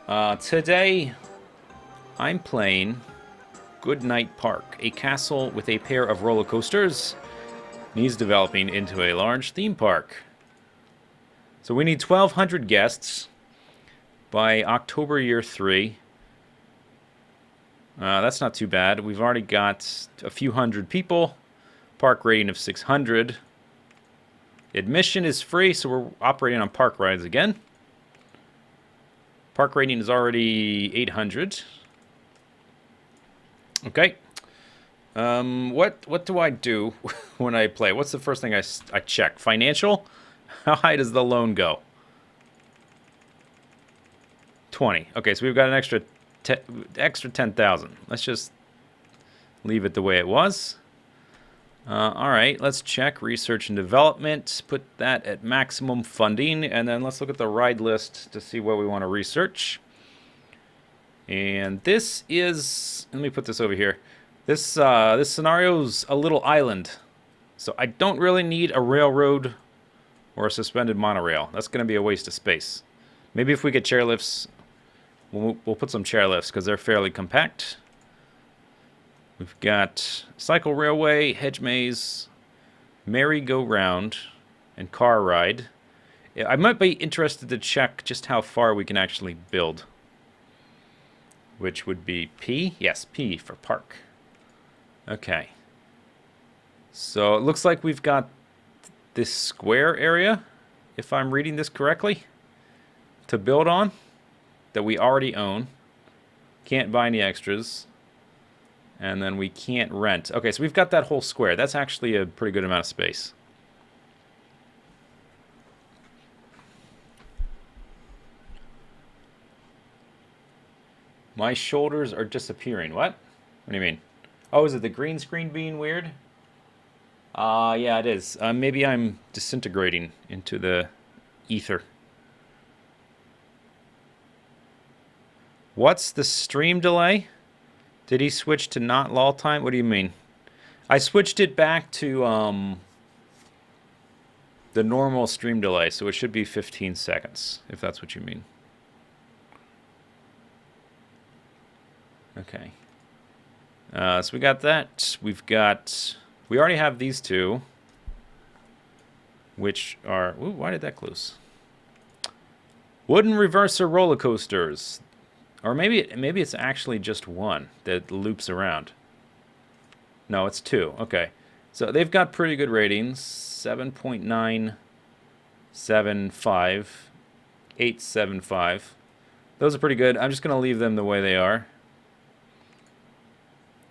Today, I'm playing Goodnight Park, a castle with a pair of roller coasters. Needs developing into a large theme park. So we need 1,200 guests by October year 3. That's not too bad. We've already got a few hundred people. Park rating of 600. Admission is free, so we're operating on park rides again. Park rating is already 800. Okay. What do I do when I play? What's the first thing I check? Financial? How high does the loan go? 20. Okay, so we've got an extra 10,000. Let's just leave it the way it was. All right, let's check research and development. Put that at maximum funding, and then let's look at the ride list to see what we want to research. And this is, let me put this over here. This scenario's a little island, so I don't really need a railroad or a suspended monorail. That's going to be a waste of space. Maybe if we get chairlifts, we'll put some chairlifts because they're fairly compact. We've got cycle railway, hedge maze, merry-go-round, and car ride. I might be interested to check just how far we can actually build. Which would be P? Yes, P for park. Okay. So it looks like we've got this square area, if I'm reading this correctly, to build on, that we already own. Can't buy any extras. And then we can't rent. Okay, so we've got that whole square. That's actually a pretty good amount of space. My shoulders are disappearing. What? What do you mean? Oh, is it the green screen being weird? Yeah, it is. Maybe I'm disintegrating into the ether. What's the stream delay? Did he switch to not lull time? What do you mean? I switched it back to the normal stream delay, so it should be 15 seconds, if that's what you mean. Okay. So we got that. We already have these two, which are, ooh, why did that close? Wooden reverser roller coasters. Or maybe it's actually just one that loops around. No, it's two. Okay. So they've got pretty good ratings. 7.975, 8.75. Those are pretty good. I'm just going to leave them the way they are.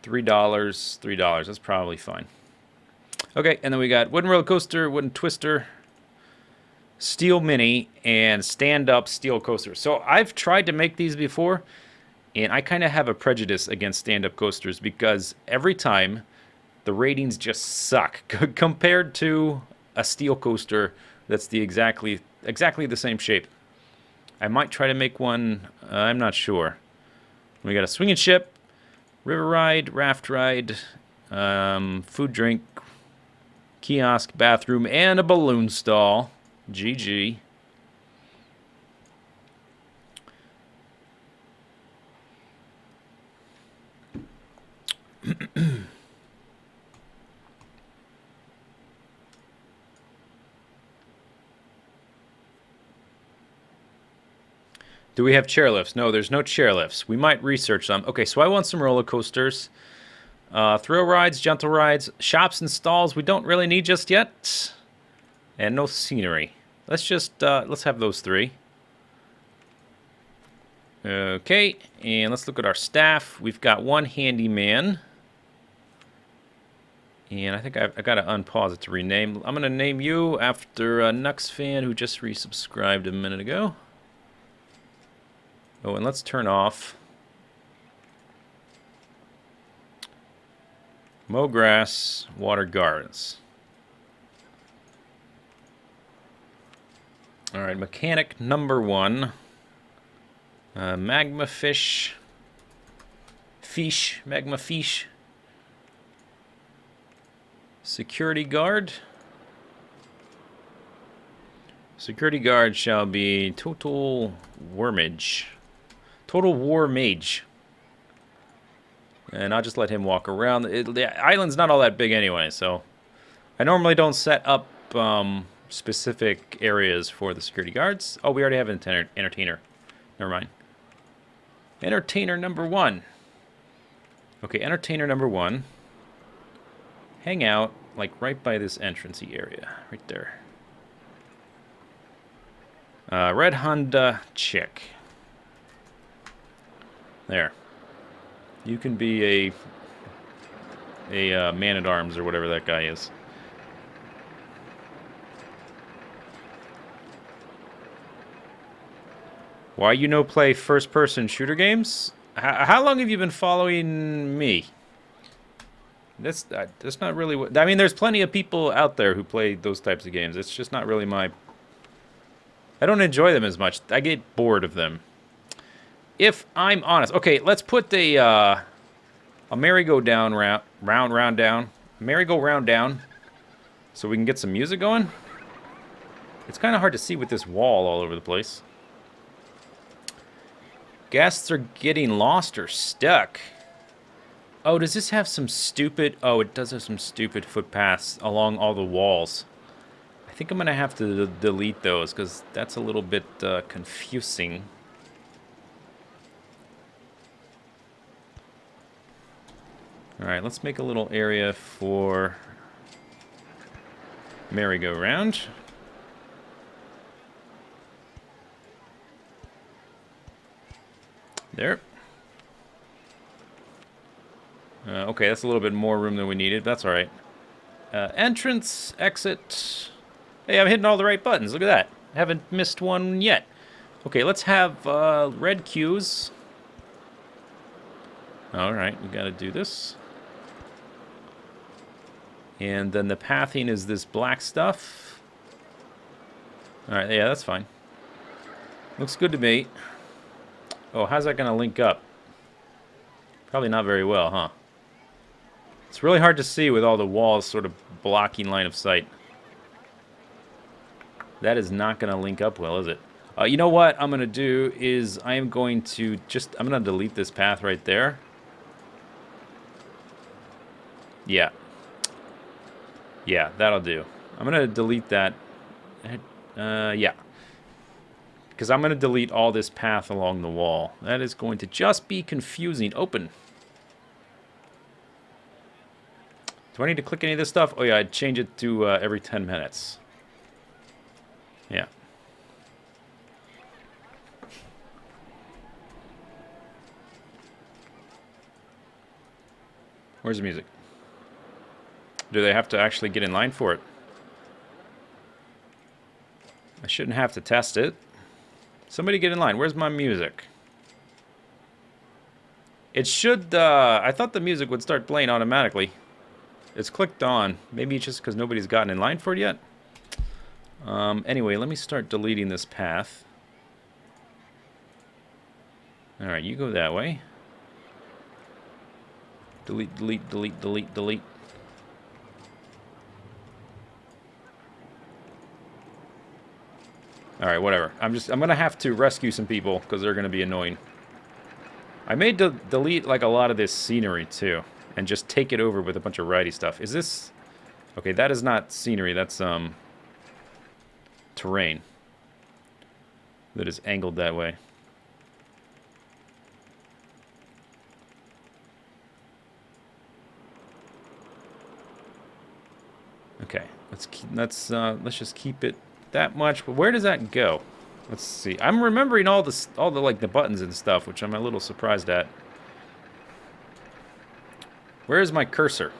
$3, $3. That's probably fine. Okay, and then we got wooden roller coaster, wooden twister, steel mini, and stand-up steel coaster. So I've tried to make these before, and I kind of have a prejudice against stand-up coasters because every time the ratings just suck compared to a steel coaster that's exactly the same shape. I might try to make one. I'm not sure. We got a swinging ship, river ride, raft ride, food drink, kiosk, bathroom, and a balloon stall. GG. Do we have chairlifts? No, there's no chairlifts. We might research them. Okay, so I want some roller coasters. Thrill rides, gentle rides, shops and stalls we don't really need just yet. And no scenery. Let's have those three. Okay, and let's look at our staff. We've got one handyman. And I think I got to unpause it to rename. I'm going to name you after a Nux fan who just resubscribed a minute ago. Oh, and let's turn off mow grass, water gardens. All right, mechanic number 1. Magma fish. Magma fish. Security guard. Security guard shall be total wormage. Total War Mage. And I'll just let him walk around. The island's not all that big anyway, so I normally don't set up specific areas for the security guards. Oh, we already have an entertainer. Never mind. Entertainer number 1. Okay, entertainer number 1. Hang out, like, right by this entrancey area. Right there. Red Honda chick. There. You can be a man-at-arms or whatever that guy is. Why you no play first-person shooter games? How long have you been following me? That's not really what... I mean, there's plenty of people out there who play those types of games. It's just not really my... I don't enjoy them as much. I get bored of them. If I'm honest... Okay, let's put a merry-go-round down. Merry-go-round down. So we can get some music going. It's kind of hard to see with this wall all over the place. Guests are getting lost or stuck. Oh, does this have some stupid... Oh, it does have some stupid footpaths along all the walls. I think I'm going to have to delete those because that's a little bit confusing. Alright, let's make a little area for merry-go-round. There. Okay, that's a little bit more room than we needed. That's all right. Entrance, exit. Hey, I'm hitting all the right buttons. Look at that. I haven't missed one yet. Okay, let's have red cues. All right, we got to do this. And then the pathing is this black stuff. All right, yeah, that's fine. Looks good to me. Oh, how's that going to link up? Probably not very well, huh? It's really hard to see with all the walls sort of blocking line of sight. That is not going to link up well, is it? You know what I'm going to do is I am going to just... I'm going to delete this path right there. Yeah. Yeah, that'll do. I'm going to delete that. Yeah. Because I'm going to delete all this path along the wall. That is going to just be confusing. Open. Do I need to click any of this stuff? Oh yeah, I'd change it to every 10 minutes. Yeah. Where's the music? Do they have to actually get in line for it? I shouldn't have to test it. Somebody get in line. Where's my music? It should, I thought the music would start playing automatically. It's clicked on. Maybe it's just because nobody's gotten in line for it yet. Anyway, let me start deleting this path. Alright, you go that way. Delete, delete, delete, delete, delete. Alright, whatever. I'm gonna have to rescue some people because they're gonna be annoying. I may delete like a lot of this scenery too, and just take it over with a bunch of righty stuff. Is this... Okay, that is not scenery, that's terrain. That is angled that way. Okay, let's just keep it that much. But where does that go? Let's see. I'm remembering all the like the buttons and stuff, which I'm a little surprised at. Where is my cursor?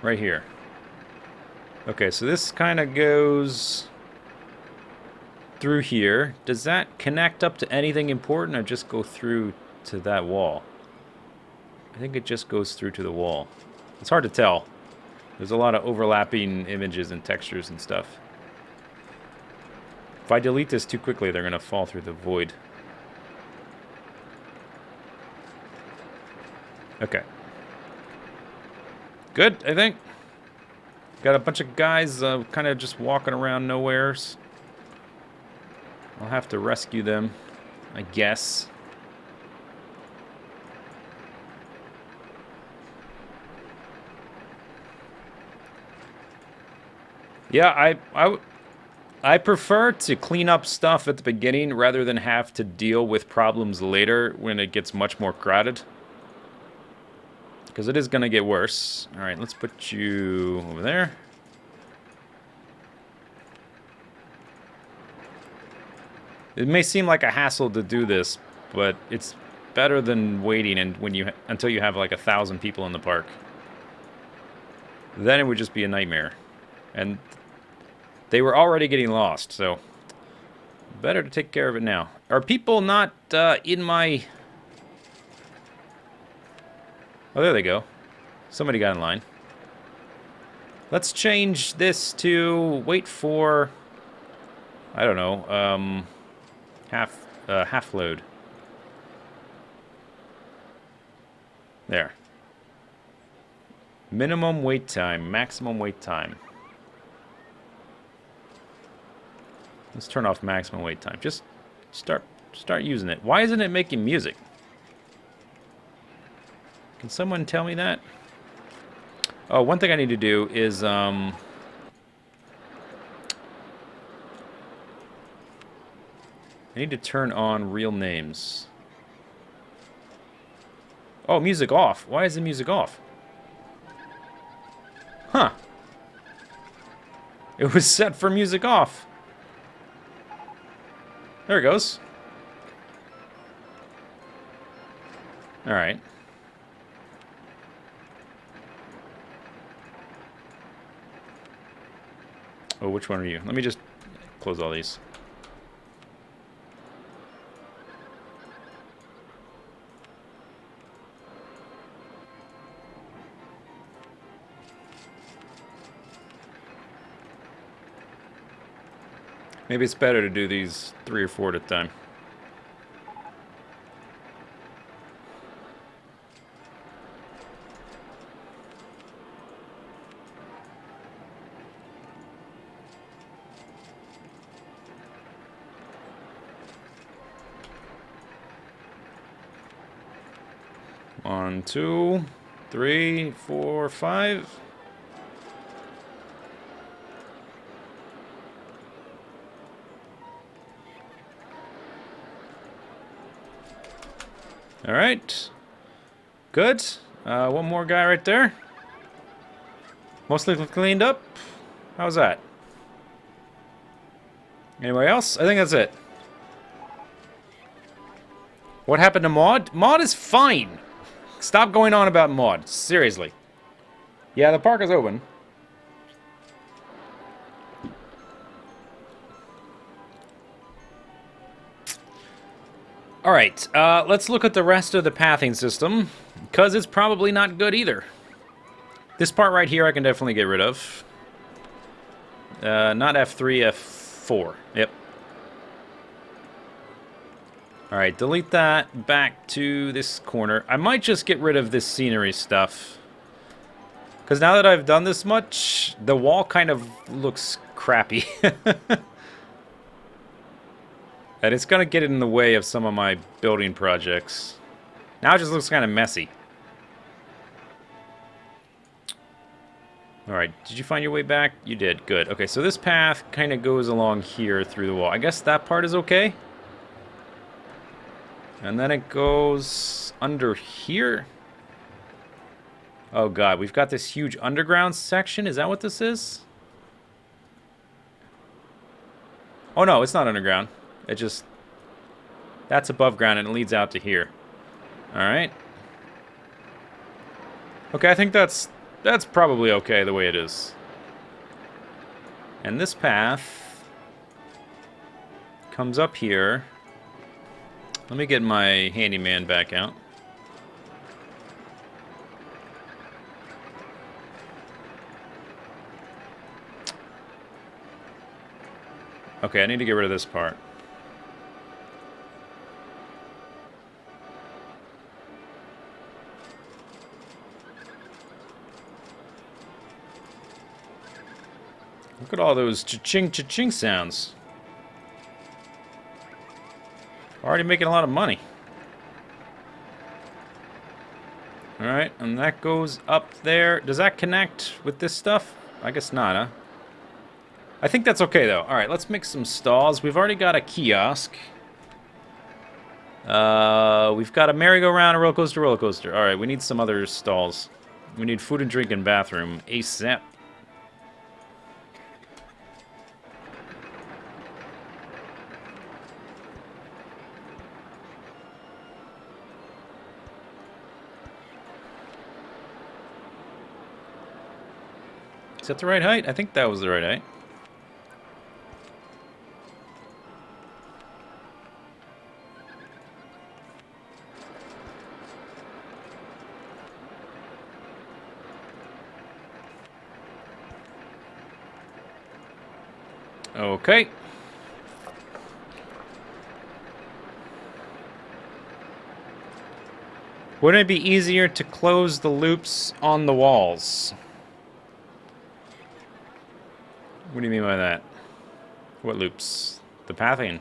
Right here. Okay, so this kind of goes through here. Does that connect up to anything important or just go through to that wall? I think it just goes through to the wall. It's hard to tell. There's a lot of overlapping images and textures and stuff. If I delete this too quickly, they're going to fall through the void. Okay. Good, I think. Got a bunch of guys kind of just walking around nowheres. I'll have to rescue them, I guess. Yeah, I prefer to clean up stuff at the beginning rather than have to deal with problems later when it gets much more crowded. Because it is going to get worse. Alright, let's put you over there. It may seem like a hassle to do this, but it's better than waiting until you have like 1,000 people in the park. Then it would just be a nightmare. And they were already getting lost, so better to take care of it now. Are people not in my... Oh, there they go. Somebody got in line. Let's change this to wait for... I don't know, half load. There. Minimum wait time, maximum wait time. Let's turn off maximum wait time. Just start using it. Why isn't it making music? Can someone tell me that? Oh, one thing I need to do is I need to turn on real names. Oh, music off. Why is the music off? Huh. It was set for music off. There it goes. Alright. Oh, which one are you? Let me just close all these. Maybe it's better to do these 3 or 4 at a time. One, 2, 3, 4, 5. All right, good. One more guy right there. Mostly cleaned up. How's that? Anybody else? I think that's it. What happened to Maud? Maud is fine. Stop going on about Maud. Seriously. Yeah, the park is open. Alright, let's look at the rest of the pathing system, because it's probably not good either. This part right here I can definitely get rid of. Not F3, F4. Yep. Alright, delete that, back to this corner. I might just get rid of this scenery stuff. Because now that I've done this much, the wall kind of looks crappy. And it's going to get in the way of some of my building projects. Now it just looks kind of messy. Alright, did you find your way back? You did, good. Okay, so this path kind of goes along here through the wall. I guess that part is okay. And then it goes under here. Oh god, we've got this huge underground section. Is that what this is? Oh no, it's not underground. It just... That's above ground and it leads out to here. Alright. Okay, I think that's probably okay the way it is. And this path comes up here. Let me get my handyman back out. Okay, I need to get rid of this part. Look at all those cha-ching, cha-ching sounds. Already making a lot of money. Alright, and that goes up there. Does that connect with this stuff? I guess not, huh? I think that's okay, though. Alright, let's make some stalls. We've already got a kiosk. We've got a merry-go-round, a roller coaster. Alright, we need some other stalls. We need food and drink and bathroom ASAP. Is that the right height? I think that was the right height. Okay. Wouldn't it be easier to close the loops on the walls? What do you mean by that? What loops? The pathing.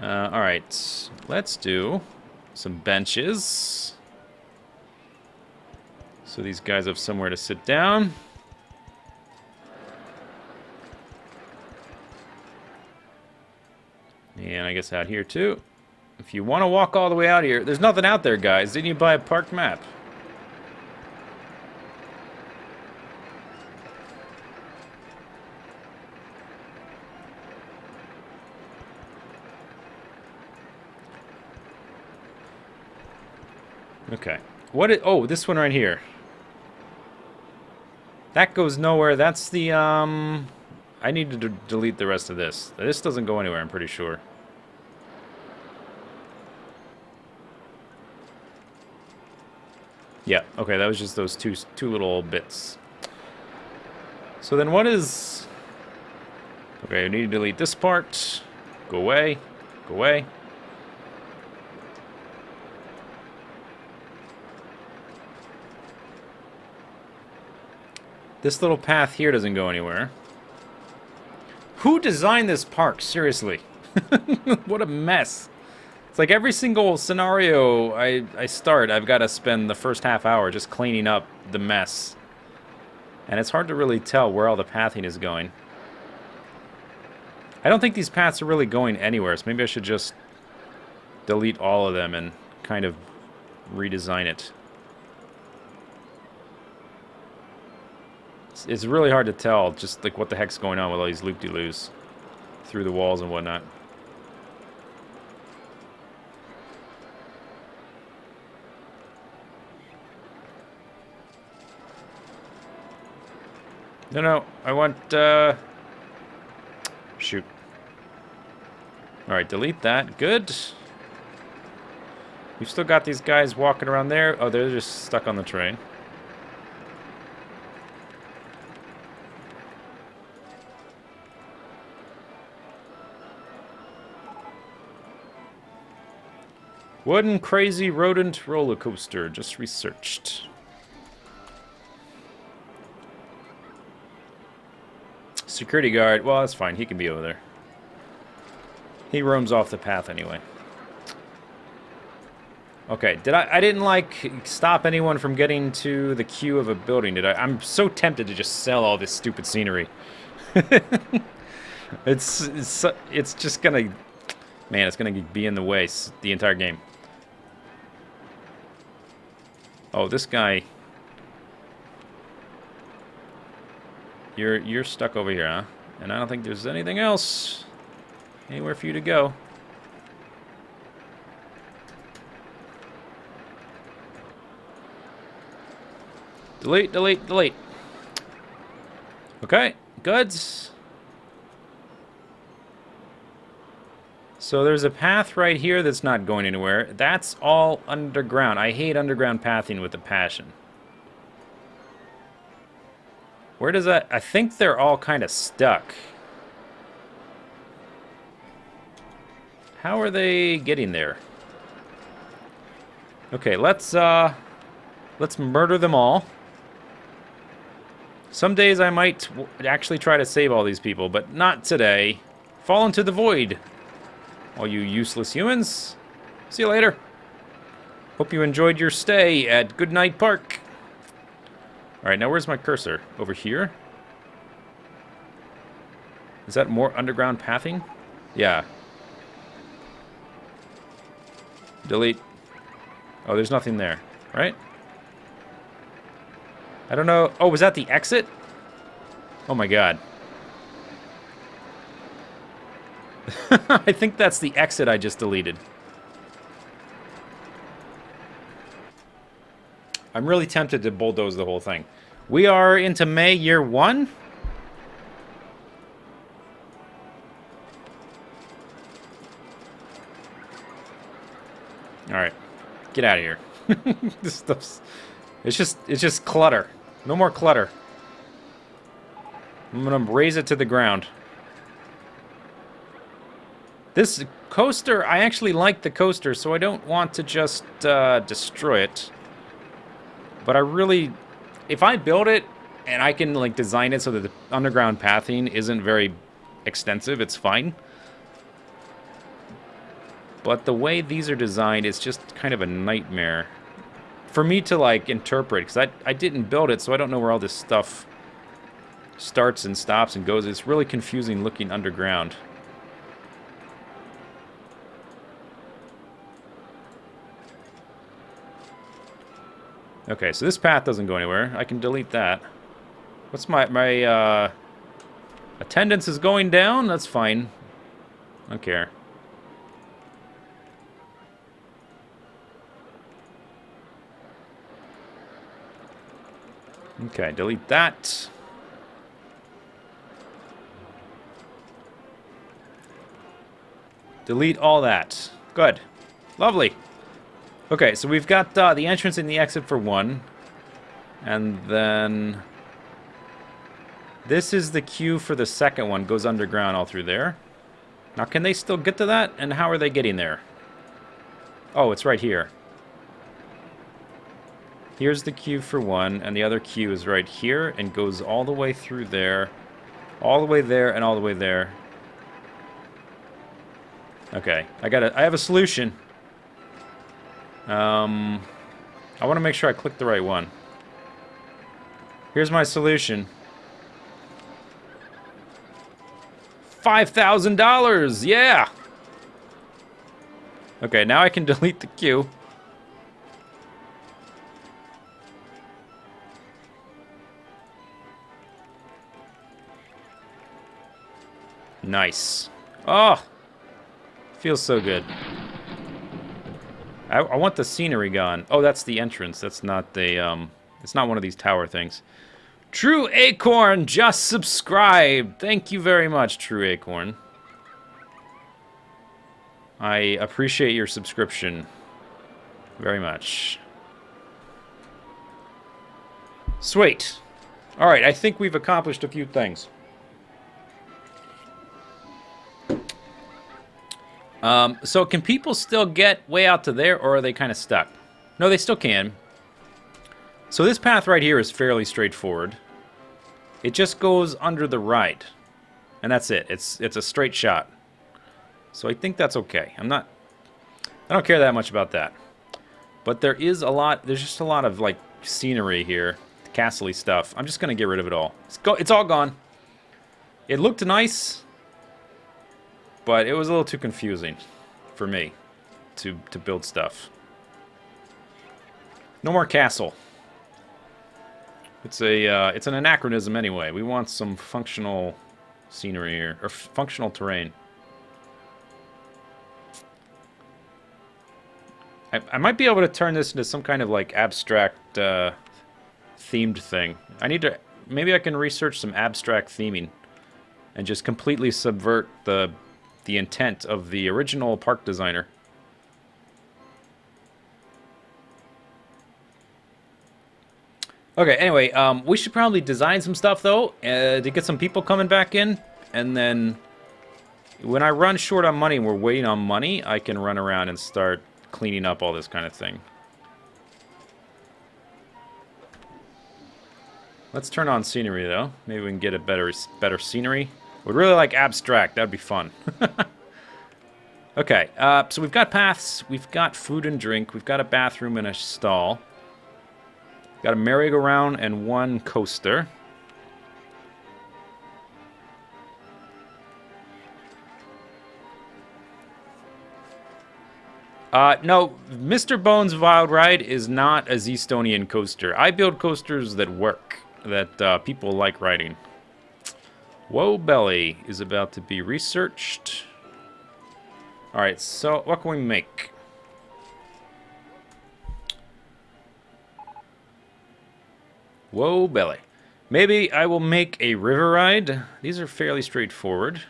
Alright. Let's do some benches. So these guys have somewhere to sit down. And I guess out here too. If you want to walk all the way out here, there's nothing out there, guys. Didn't you buy a park map? Okay. Oh, this one right here. That goes nowhere. That's the, I need to delete the rest of this. This doesn't go anywhere, I'm pretty sure. Yeah, okay, that was just those two little bits. So then what is... Okay, I need to delete this part. Go away. Go away. This little path here doesn't go anywhere. Who designed this park? Seriously. What a mess. It's like every single scenario I start, I've got to spend the first half hour just cleaning up the mess. And it's hard to really tell where all the pathing is going. I don't think these paths are really going anywhere, so maybe I should just delete all of them and kind of redesign it. It's really hard to tell just like what the heck's going on with all these loop-de-loos through the walls and whatnot. No, I want, shoot. Alright, delete that. Good. We've still got these guys walking around there. Oh, they're just stuck on the train. Wooden crazy rodent roller coaster, just researched. Security guard, well that's fine, he can be over there. He roams off the path anyway. Okay, I didn't like stop anyone from getting to the queue of a building, did I? I'm so tempted to just sell all this stupid scenery. It's just gonna, man, it's gonna be in the way the entire game. Oh, this guy. You're stuck over here, huh? And I don't think there's anything else. Anywhere for you to go. Delete, delete, delete. Okay, goods. So there's a path right here that's not going anywhere. That's all underground. I hate underground pathing with a passion. Where does that... I think they're all kind of stuck. How are they getting there? Okay, let's murder them all. Some days I might actually try to save all these people, but not today. Fall into the void. all you useless humans. See you later. Hope you enjoyed your stay at Goodnight Park. Alright, now where's my cursor? Over here? Is that more underground pathing? Yeah. Delete. Oh, there's nothing there, right? I don't know. Oh, was that the exit? Oh my god. I think that's the exit I just deleted. I'm really tempted to bulldoze the whole thing. We are into May, year 1. Alright. Get out of here. This stuff's... It's just clutter. No more clutter. I'm gonna raise it to the ground. This coaster, I actually like the coaster, so I don't want to just destroy it. But I really... If I build it, and I can like design it so that the underground pathing isn't very extensive, it's fine. But the way these are designed, it's just kind of a nightmare for me to like interpret, because I didn't build it, so I don't know where all this stuff starts and stops and goes. It's really confusing looking underground. Okay, so this path doesn't go anywhere. I can delete that. What's my attendance is going down? That's fine. I don't care. Okay, delete that. Delete all that. Good. Lovely. Okay, so we've got the entrance and the exit for 1. And then... This is the queue for the second one. Goes underground all through there. Now, can they still get to that? And how are they getting there? Oh, it's right here. Here's the queue for 1, and the other queue is right here, and goes all the way through there, all the way there, and all the way there. Okay, I have a solution. I want to make sure I click the right one. Here's my solution. $5,000! Yeah! Okay, now I can delete the queue. Nice. Oh! Feels so good. I want the scenery gone. Oh, that's the entrance. That's not the, it's not one of these tower things. True Acorn just subscribed. Thank you very much, True Acorn. I appreciate your subscription very much. Sweet. Alright, I think we've accomplished a few things. So can people still get way out to there, or are they kind of stuck? No, they still can. So this path right here is fairly straightforward. It just goes under the ride. And that's it. It's a straight shot. So I think that's okay. I don't care that much about that. But there's just a lot of like scenery here, castle-y stuff. I'm just gonna get rid of it all. It's all gone. It looked nice, but it was a little too confusing for me to build stuff. No more castle. It's an anachronism anyway. We want some functional scenery here, or functional terrain. I might be able to turn this into some kind of like abstract themed thing. Maybe I can research some abstract theming and just completely subvert the intent of the original park designer. Okay, anyway, we should probably design some stuff, though, to get some people coming back in. And then when I run short on money and we're waiting on money, I can run around and start cleaning up all this kind of thing. Let's turn on scenery, though. Maybe we can get a better scenery. Would really like abstract. That'd be fun. Okay, so we've got paths, we've got food and drink, we've got a bathroom and a stall. Got a merry-go-round and one coaster. No, Mr. Bones' Wild Ride is not a Zistonian coaster. I build coasters that work, that people like riding. Whoa Belly is about to be researched. Alright, so what can we make? Whoa Belly. Maybe I will make a river ride. These are fairly straightforward.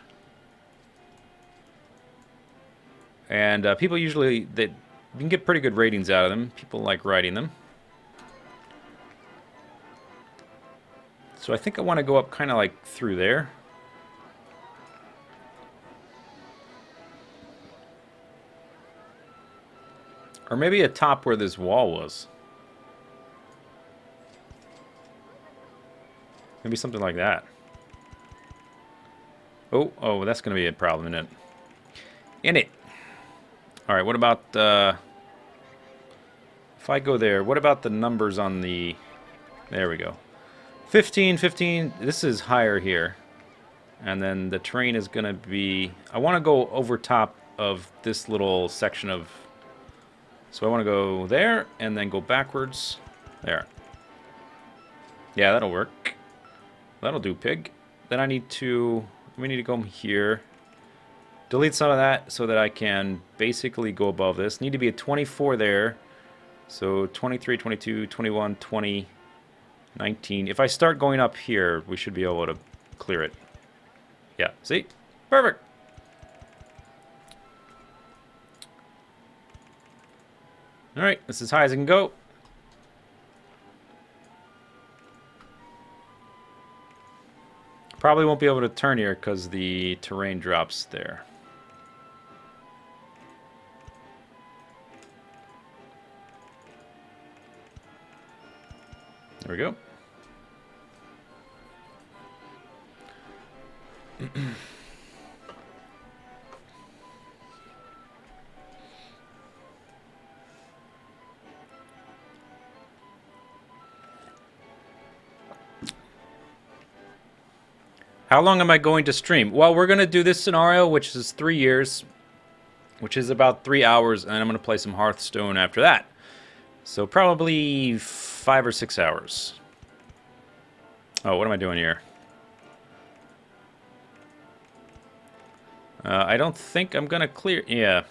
And people usually, you can get pretty good ratings out of them. People like riding them. So I think I want to go up kind of like through there. Or maybe atop where this wall was. Maybe something like that. Oh, that's going to be a problem, isn't it? In it. Alright, what about, if I go there, what about the numbers on the, there we go. 15, 15, this is higher here. And then the terrain is going to be, I want to go over top of this little section of, so I want to go there, and then go backwards, there. Yeah, that'll work. That'll do, pig. Then we need to go here. Delete some of that so that I can basically go above this. Need to be a 24 there. So 23, 22, 21, 20, 19. If I start going up here, we should be able to clear it. Yeah, see? Perfect. Alright, that's as high as it can go. Probably won't be able to turn here because the terrain drops there. There we go. How long am I going to stream? Well, we're going to do this scenario, which is 3 years, which is about 3 hours, and I'm going to play some Hearthstone after that. So probably 5 or 6 hours. Oh, what am I doing here? I don't think I'm going to clear... Yeah.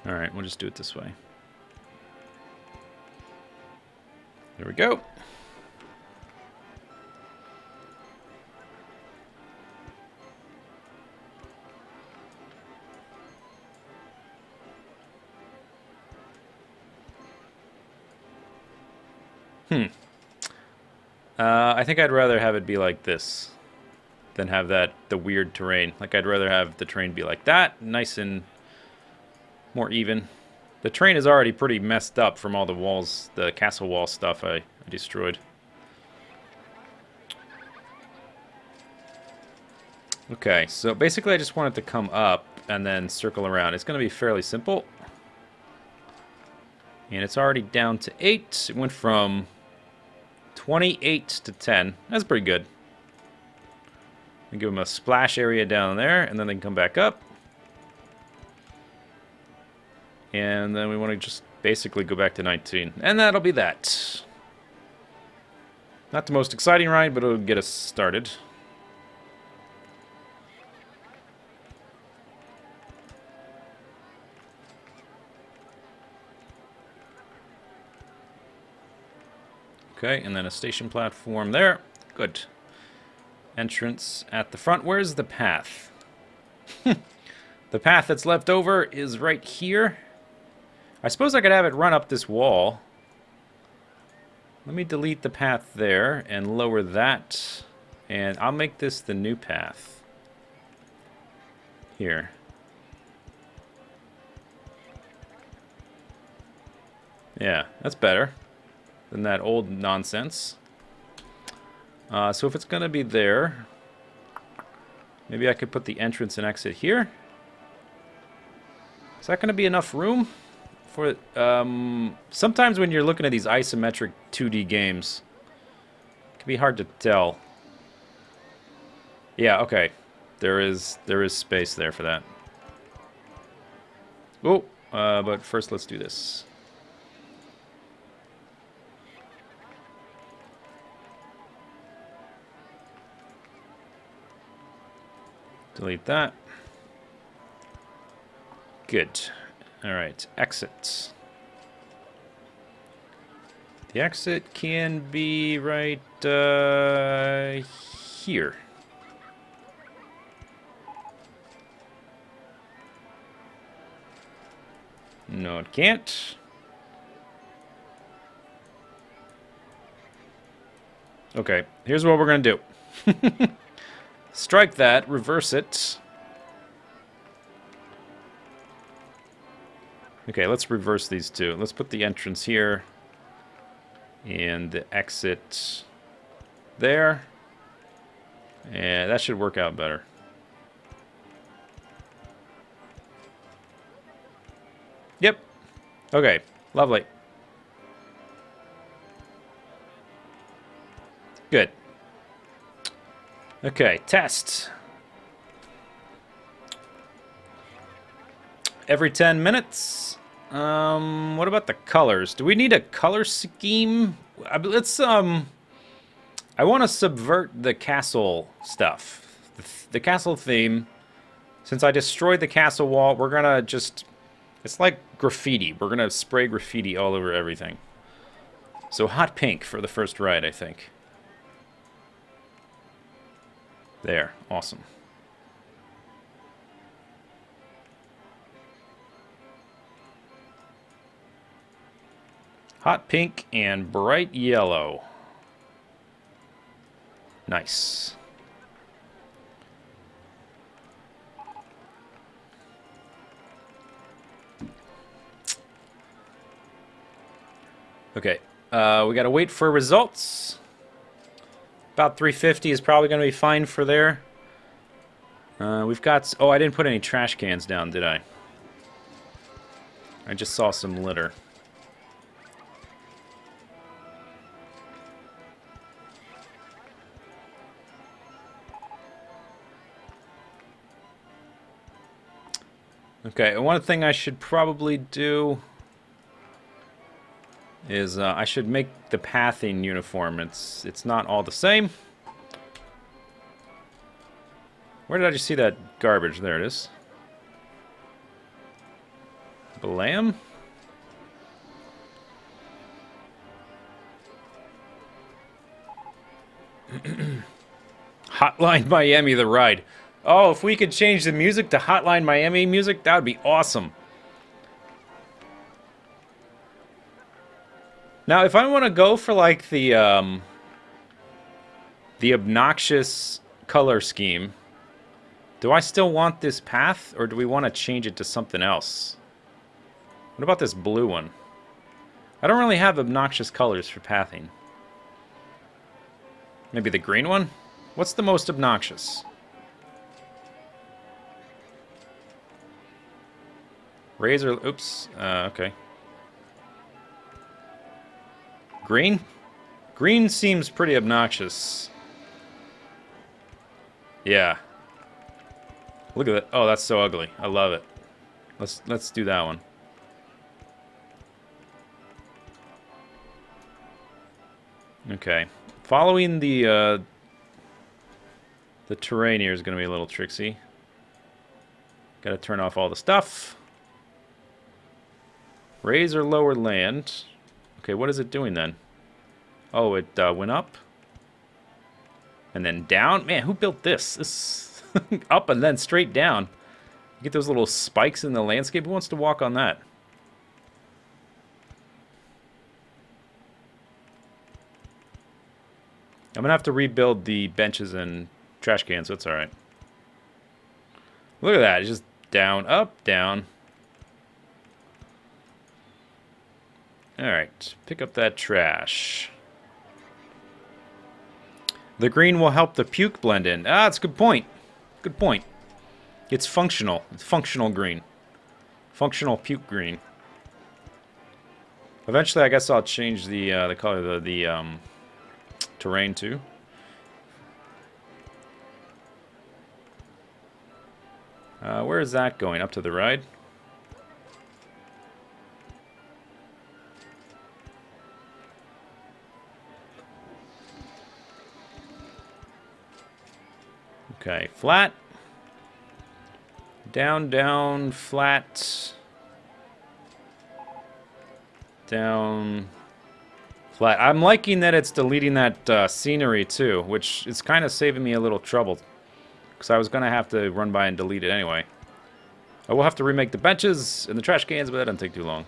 Alright, we'll just do it this way. There we go. I think I'd rather have it be like this than have the weird terrain. Like, I'd rather have the terrain be like that, nice and more even. The terrain is already pretty messed up from all the walls, the castle wall stuff I destroyed. Okay, so basically I just want it to come up and then circle around. It's going to be fairly simple. And it's already down to 8. It went from 28 to 10. That's pretty good. And give them a splash area down there, and then they can come back up. And then we want to just basically go back to 19. And that'll be that. Not the most exciting ride, but it'll get us started. Okay, and then a station platform there. Good. Entrance at the front. Where's the path? The path that's left over is right here. I suppose I could have it run up this wall. Let me delete the path there and lower that. And I'll make this the new path. Here. Yeah, that's better than that old nonsense. So if it's going to be there, maybe I could put the entrance and exit here. Is that going to be enough room for... sometimes when you're looking at these isometric 2D games, it can be hard to tell. Yeah, okay. There is space there for that. Oh, but first let's do this. Delete that. Good. Alright, exit. The exit can be right here. No, it can't. Okay, here's what we're going to do. Strike that, reverse it. Okay, let's reverse these two. Let's put the entrance here and the exit there. And that should work out better. Yep. Okay, lovely. Good. Okay, test. Every 10 minutes. What about the colors? Do we need a color scheme? Let's, I want to subvert the castle stuff. The castle theme. Since I destroyed the castle wall, we're gonna just... It's like graffiti. We're gonna spray graffiti all over everything. So hot pink for the first ride, I think. There. Awesome. Hot pink and bright yellow. Nice. Okay, we gotta wait for results. About 350 is probably gonna be fine for there. We've got... Oh, I didn't put any trash cans down, did I? I just saw some litter. Okay, one thing I should probably do is I should make the pathing uniform. It's not all the same. Where did I just see that garbage? There it is. Blam. Hotline Miami, the ride. Oh, if we could change the music to Hotline Miami music, that would be awesome. Now, if I want to go for like the obnoxious color scheme, do I still want this path, or do we want to change it to something else? What about this blue one? I don't really have obnoxious colors for pathing. Maybe the green one? What's the most obnoxious? Razor, oops, okay. Green? Green seems pretty obnoxious. Yeah. Look at that. Oh, that's so ugly. I love it. Let's do that one. Okay. Following the terrain here is going to be a little tricksy. Got to turn off all the stuff. Raise or lower land. Okay, what is it doing then? Oh, it went up. And then down? Man, who built this? This up and then straight down. You get those little spikes in the landscape. Who wants to walk on that? I'm going to have to rebuild the benches and trash cans, so it's alright. Look at that. It's just down, up, down. Alright, pick up that trash. The green will help the puke blend in. Ah, that's a good point. Good point. It's functional. It's functional green. Functional puke green. Eventually, I guess I'll change the color of the terrain too. Where is that going? Up to the ride? Okay, flat. Down, down, flat. Down, flat. I'm liking that it's deleting that scenery too, which is kind of saving me a little trouble. Because I was going to have to run by and delete it anyway. I will have to remake the benches and the trash cans, but that doesn't take too long.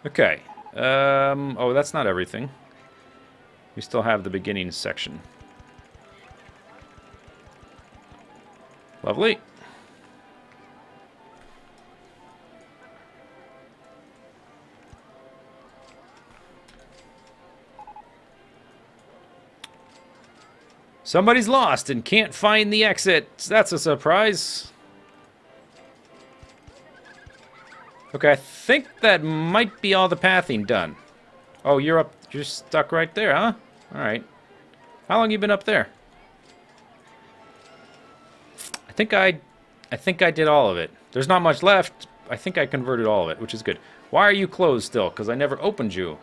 Okay. Oh, that's not everything. We still have the beginning section. Lovely. Somebody's lost and can't find the exit. That's a surprise. Okay, I think that might be all the pathing done. Oh, you're up. You're stuck right there, huh? All right. How long you been up there? I think I did all of it. There's not much left. I think I converted all of it, which is good. Why are you closed still? Because I never opened you.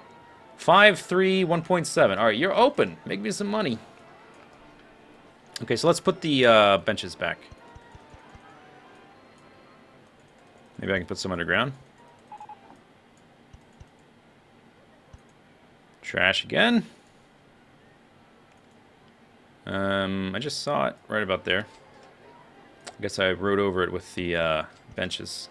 5.3, 1.7. All right, you're open. Make me some money. Okay, so let's put the benches back. Maybe I can put some underground. Trash again. I just saw it right about there. I guess I rode over it with the benches.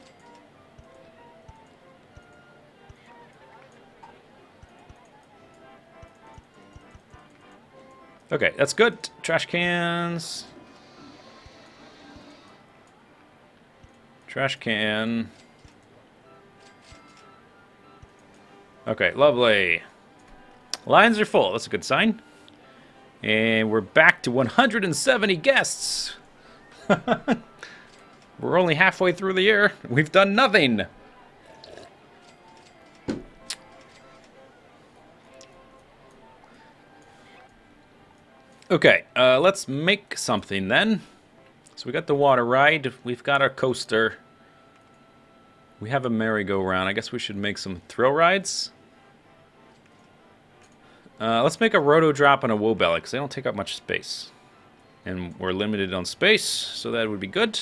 Okay, that's good. Trash cans. Trash can. Okay, lovely. Lines are full. That's a good sign. And we're back to 170 guests. We're only halfway through the year. We've done nothing. Okay, let's make something then. So we got the water ride. We've got our coaster. We have a merry-go-round. I guess we should make some thrill rides. Let's make a roto drop and a woe belly because they don't take up much space. And we're limited on space, so that would be good.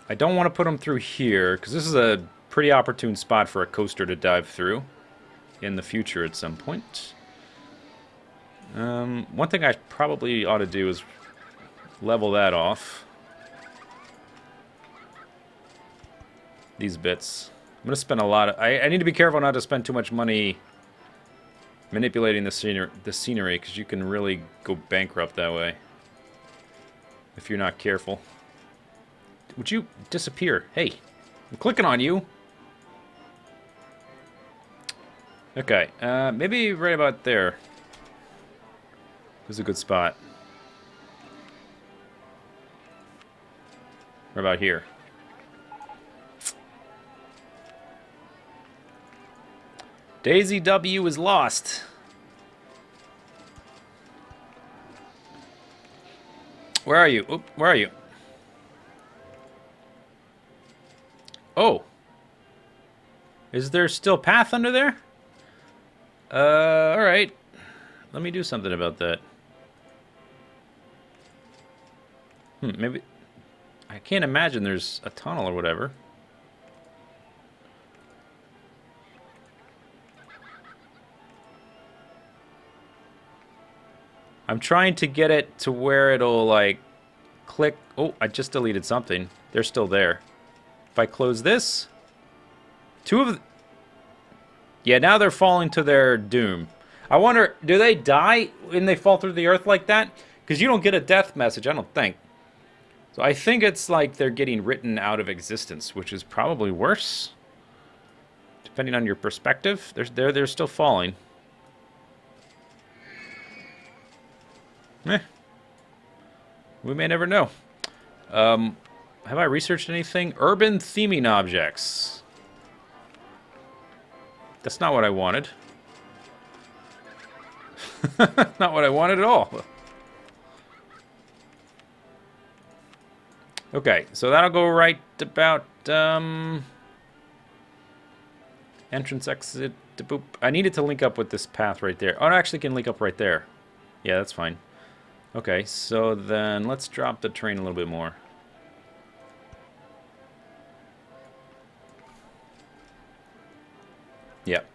I don't want to put them through here because this is a pretty opportune spot for a coaster to dive through in the future at some point. One thing I probably ought to do is level that off. These bits. I'm going to spend a lot of... I need to be careful not to spend too much money manipulating the scenery because you can really go bankrupt that way if you're not careful. Would you disappear? Hey, I'm clicking on you. Okay, maybe right about there. This is a good spot. What about here? Daisy W is lost. Where are you? Oop, where are you? Oh. Is there still path under there? Alright. Let me do something about that. Maybe... I can't imagine there's a tunnel or whatever. I'm trying to get it to where it'll, like, click... Oh, I just deleted something. They're still there. If I close this... Two of... Yeah, now they're falling to their doom. I wonder, do they die when they fall through the earth like that? Because you don't get a death message, I don't think. So I think it's like they're getting written out of existence, which is probably worse. depending on your perspective. They're still falling. We may never know. Have I researched anything? Urban theming objects. That's not what I wanted. Not what I wanted at all. Okay, so that'll go right about entrance, exit, boop. I needed to link up with this path right there. Oh, it actually can link up right there. Yeah, that's fine. Okay, so then let's drop the train a little bit more. Yep.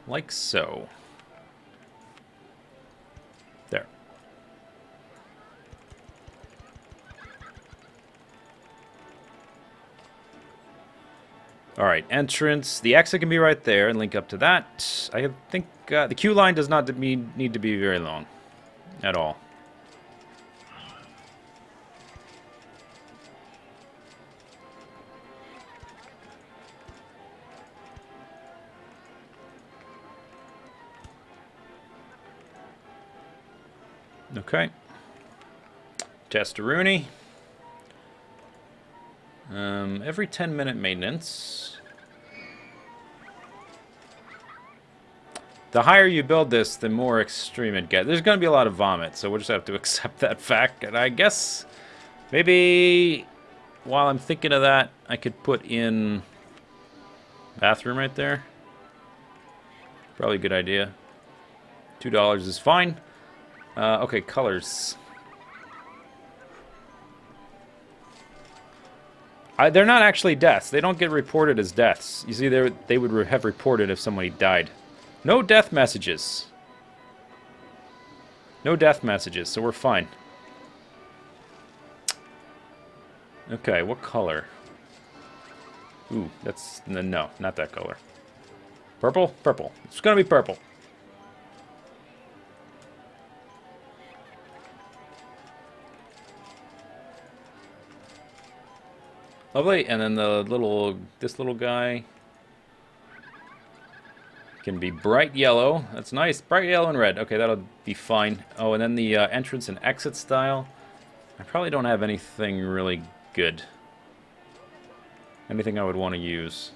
Like so. There. All right, entrance. The exit can be right there and link up to that. I think the queue line does not need to be very long at all. Okay. Testeroonie. Every 10-minute maintenance. The higher you build this, the more extreme it gets. There's going to be a lot of vomit, so we'll just have to accept that fact. And I guess maybe while I'm thinking of that, I could put in bathroom right there. Probably a good idea. $2 is fine. Okay, colors. They're not actually deaths. They don't get reported as deaths. You see, they would have reported if somebody died. No death messages. No death messages, so we're fine. Okay, what color? Ooh, that's... No, not that color. Purple? Purple. It's gonna be purple. Lovely, and then this little guy can be bright yellow. That's nice, bright yellow and red. Okay, that'll be fine. Oh, and then the entrance and exit style. I probably don't have anything really good. Anything I would want to use.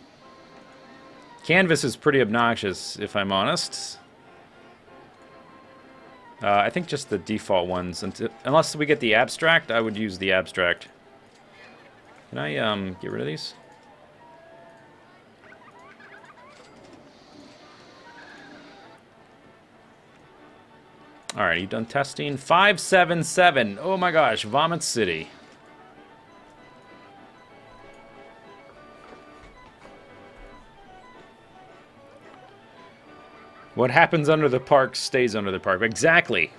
Canvas is pretty obnoxious, if I'm honest. I think just the default ones. Unless we get the abstract, I would use the abstract. Can I get rid of these? Alright, you done testing? 577. Oh my gosh, Vomit City. What happens under the park stays under the park. Exactly.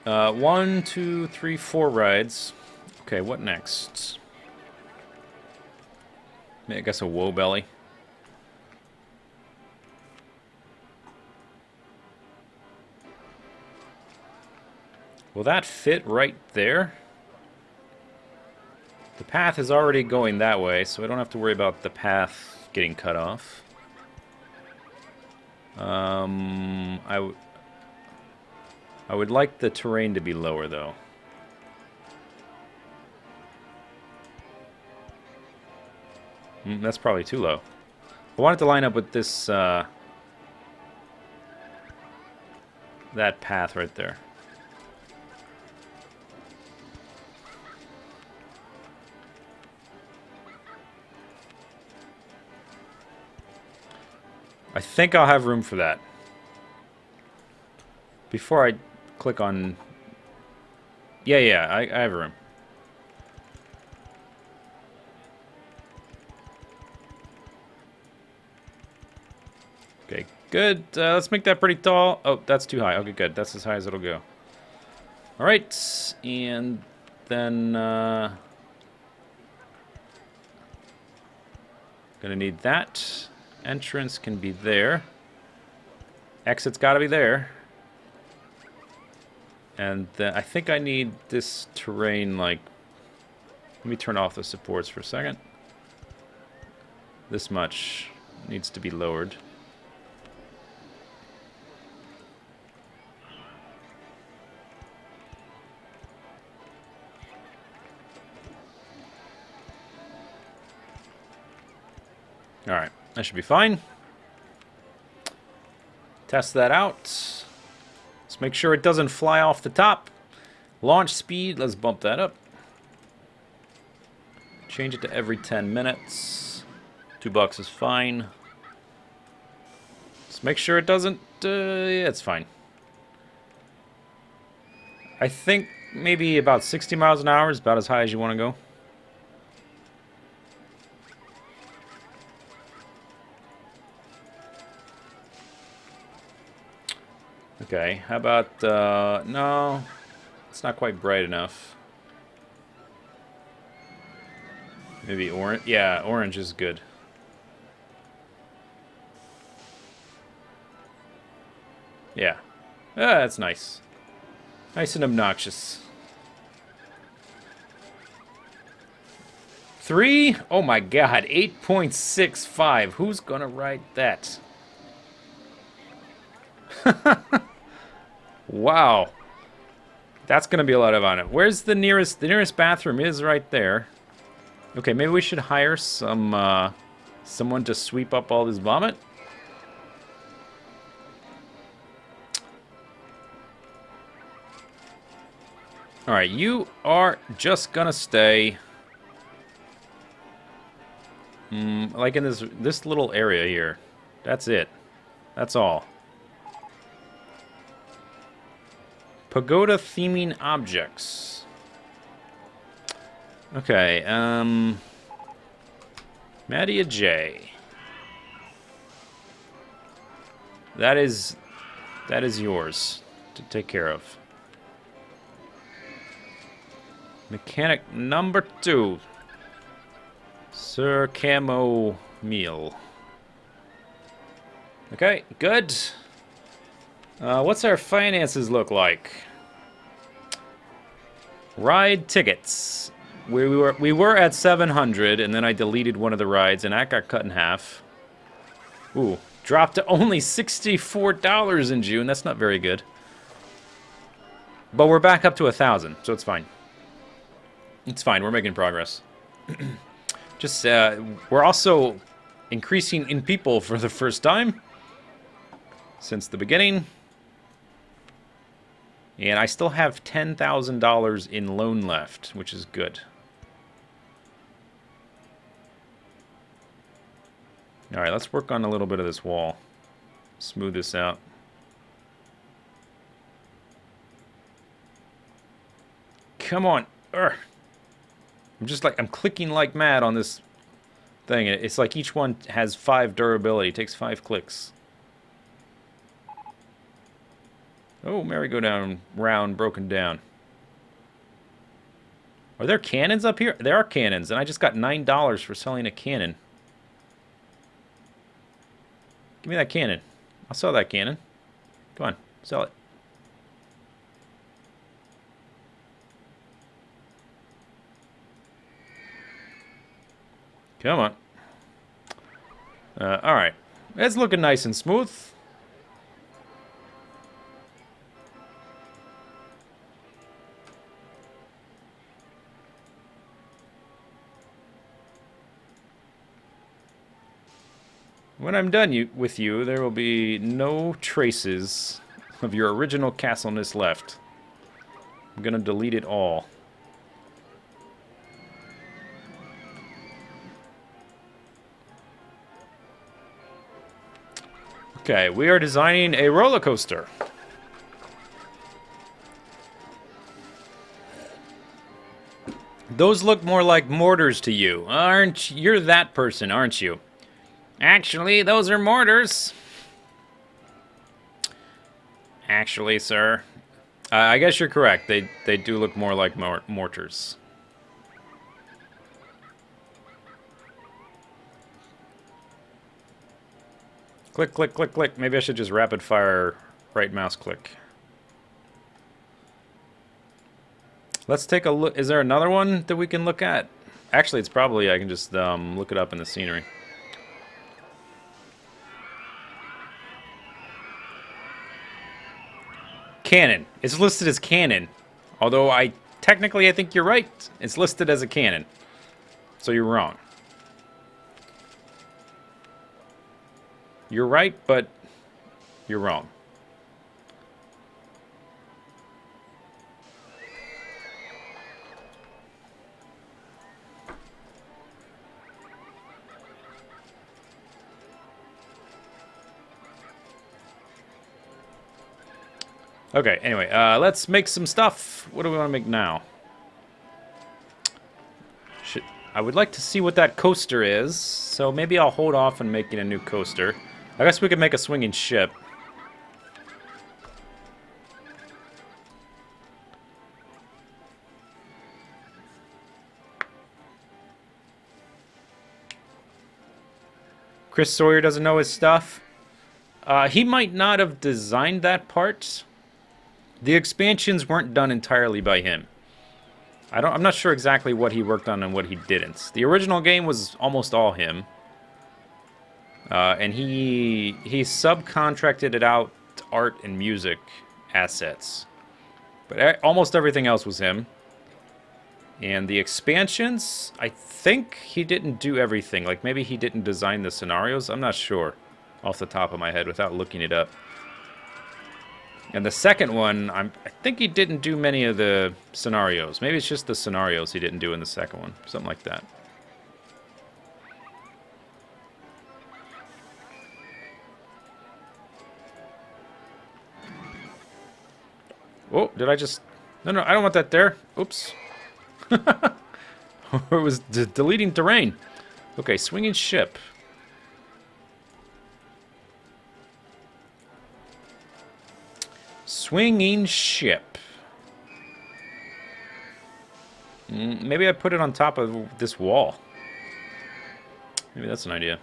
One, two, three, 4 rides. Okay, what next? I guess a woe belly. Will that fit right there? The path is already going that way, so I don't have to worry about the path getting cut off. I would like the terrain to be lower, though. That's probably too low. I want it to line up with this, that path right there. I think I'll have room for that. Before I click on... Yeah, I have room. Okay, good. Let's make that pretty tall. Oh, that's too high. Okay, good. That's as high as it'll go. All right, and then... gonna need that. Entrance can be there. Exit's gotta be there. And then I think I need this terrain, like, Let me turn off the supports for a second. This much needs to be lowered. Alright, that should be fine. Test that out. Let's make sure it doesn't fly off the top. Launch speed, let's bump that up. Change it to every 10 minutes. $2 is fine. Let's make sure it doesn't... yeah, it's fine. I think maybe about 60 miles an hour is about as high as you want to go. Okay, how about, no, it's not quite bright enough. Maybe orange, yeah, orange is good. Yeah, that's nice. Nice and obnoxious. 3? Oh my god, 8.65. Who's gonna write that? Wow. That's going to be a lot of on it. Where's the nearest? The nearest bathroom is right there. Okay, maybe we should hire some someone to sweep up all this vomit. All right, you are just going to stay like in this little area here. That's it. That's all. Pagoda theming objects. Okay, Mattia J. That is yours to take care of. Mechanic number 2. Sir Camo Meal. Okay, good. What's our finances look like? Ride tickets. We were at 700, and then I deleted one of the rides, and that got cut in half. Ooh, dropped to only $64 in June. That's not very good. But we're back up to 1,000, so it's fine. It's fine. We're making progress. Just we're also increasing in people for the first time since the beginning. And I still have $10,000 in loan left, which is good. All right, let's work on a little bit of this wall. Smooth this out. Come on. Urgh. I'm clicking like mad on this thing. It's like each one has 5 durability. It takes 5 clicks. Oh, merry-go-round round broken down. Are there cannons up here? There are cannons, and I just got $9 for selling a cannon. Give me that cannon. I'll sell that cannon. Come on, sell it. Come on. All right. It's looking nice and smooth. When I'm done with you, there will be no traces of your original castleness left. I'm going to delete it all. Okay, we are designing a roller coaster. Those look more like mortars to you. You're that person, aren't you? Actually, those are mortars. Actually, sir. I guess you're correct. They do look more like mortars. Click, click, click, click. Maybe I should just rapid fire right mouse click. Let's take a look. Is there another one that we can look at? Actually, it's probably, I can just look it up in the scenery. Cannon. It's listed as cannon. Although technically I think you're right. It's listed as a cannon. So you're wrong. You're right, but you're wrong. Okay, anyway, let's make some stuff. What do we want to make now? I would like to see what that coaster is, so maybe I'll hold off on making a new coaster. I guess we could make a swinging ship. Chris Sawyer doesn't know his stuff. He might not have designed that part. The expansions weren't done entirely by him. I'm not sure exactly what he worked on and what he didn't. The original game was almost all him. And he subcontracted it out to art and music assets. But almost everything else was him. And the expansions, I think he didn't do everything. Like maybe he didn't design the scenarios. I'm not sure off the top of my head without looking it up. And the second one, I think he didn't do many of the scenarios. Maybe it's just the scenarios he didn't do in the second one. Something like that. Oh, did I just... No, I don't want that there. Oops. It was deleting terrain. Okay, swinging ship. Swinging ship. Maybe I put it on top of this wall. Maybe that's an idea.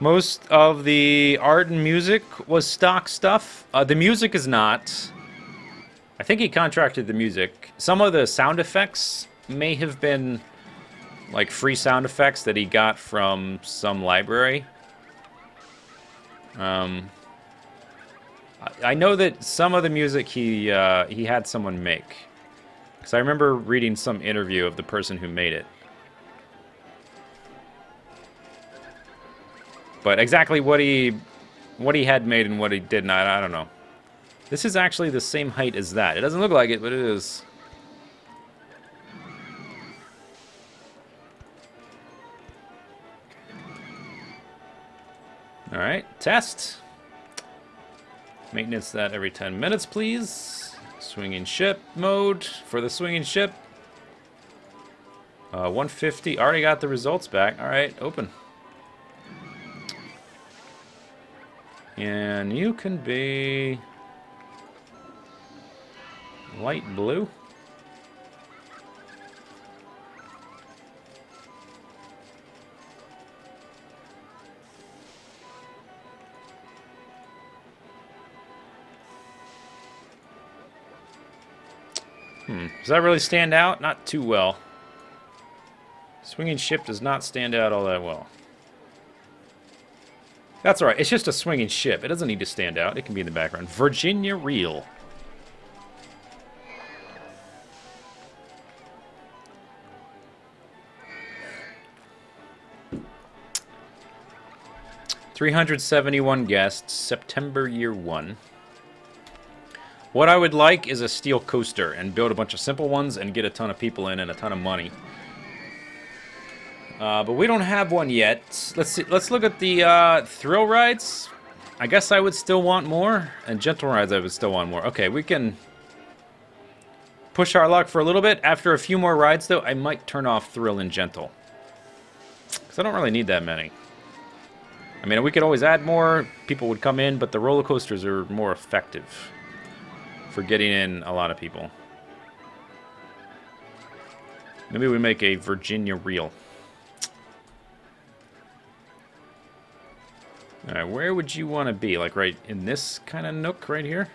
Most of the art and music was stock stuff. The music is not. I think he contracted the music. Some of the sound effects may have been like free sound effects that he got from some library. I know that some of the music he had someone make. Because I remember reading some interview of the person who made it. But exactly what he had made and what he did not, I don't know. This is actually the same height as that. It doesn't look like it, but it is. Alright, test. Maintenance that every 10 minutes, please. Swinging ship mode for the swinging ship. 150, already got the results back. Alright, open. And you can be light blue. Does that really stand out? Not too well. Swinging ship does not stand out all that well. That's alright, it's just a swinging ship. It doesn't need to stand out. It can be in the background. Virginia Reel. $371 guests, September year 1. What I would like is a steel coaster and build a bunch of simple ones and get a ton of people in and a ton of money. But we don't have one yet. Let's see. Let's look at the thrill rides. I guess I would still want more, and gentle rides I would still want more. Okay, we can push our luck for a little bit. After a few more rides, though, I might turn off thrill and gentle, because I don't really need that many. I mean, we could always add more. People would come in, but the roller coasters are more effective for getting in a lot of people. Maybe we make a Virginia reel. Alright, where would you want to be? Like right in this kind of nook right here?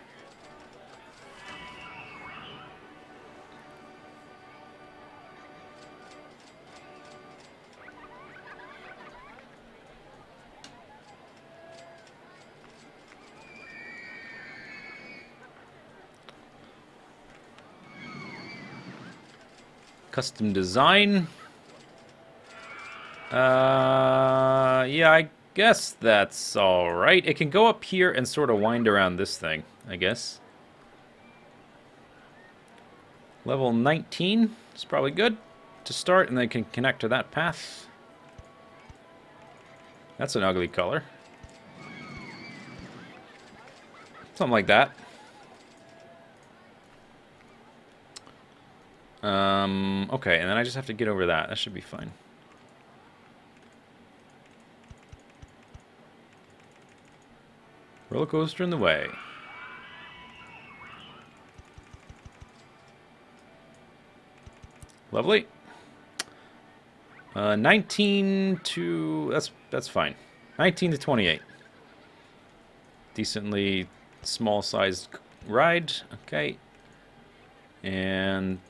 Custom design. Yeah, I guess that's alright. It can go up here and sort of wind around this thing, I guess. Level 19 is probably good to start, and then can connect to that path. That's an ugly color. Something like that. Okay, and then I just have to get over that. That should be fine. Roller coaster in the way. Lovely. 19 to... That's fine. 19 to 28. Decently small-sized ride. Okay. And...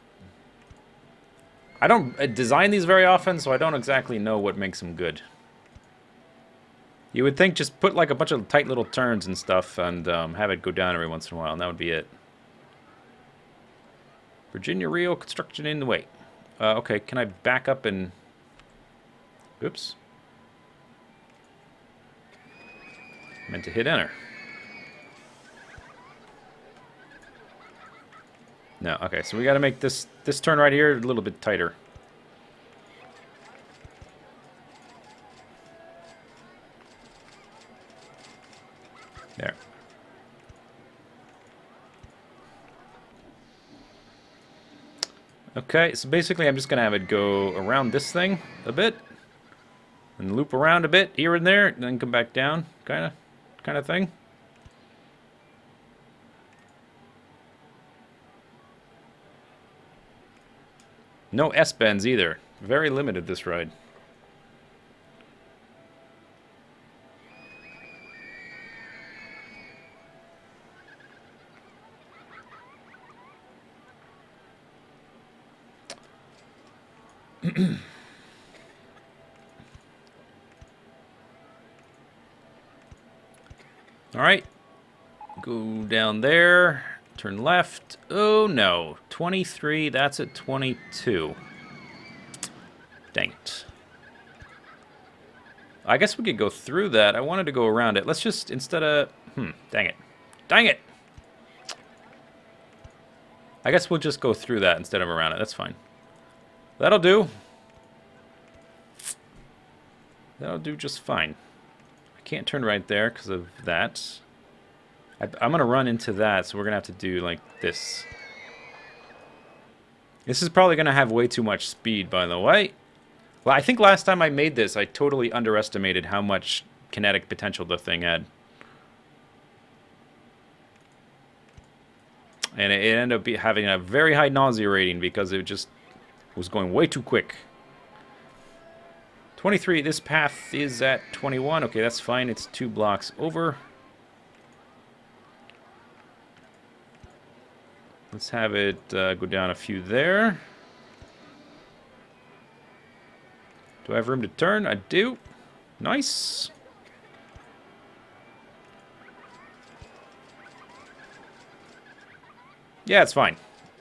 I don't design these very often, so I don't exactly know what makes them good. You would think just put like a bunch of tight little turns and stuff and have it go down every once in a while, and that would be it. Virginia reel construction in the way. Okay, can I back up and... Oops. Meant to hit enter. No, okay, so we got to make this turn right here a little bit tighter. There. Okay, so basically I'm just going to have it go around this thing a bit. And loop around a bit here and there, and then come back down, kind of thing. No S-bends either. Very limited, this ride. All right. Go down there. Turn left. Oh, no. 23. That's at 22. Dang it. I guess we could go through that. I wanted to go around it. Let's just, instead of... dang it. Dang it! I guess we'll just go through that instead of around it. That's fine. That'll do. That'll do just fine. I can't turn right there because of that. I'm going to run into that, so we're going to have to do like this. This is probably going to have way too much speed, by the way. Well, I think last time I made this, I totally underestimated how much kinetic potential the thing had. And it ended up having a very high nausea rating because it just was going way too quick. 23, this path is at 21. Okay, that's fine. It's 2 blocks over. Let's have it go down a few there. Do I have room to turn? I do. Nice. Yeah, it's fine.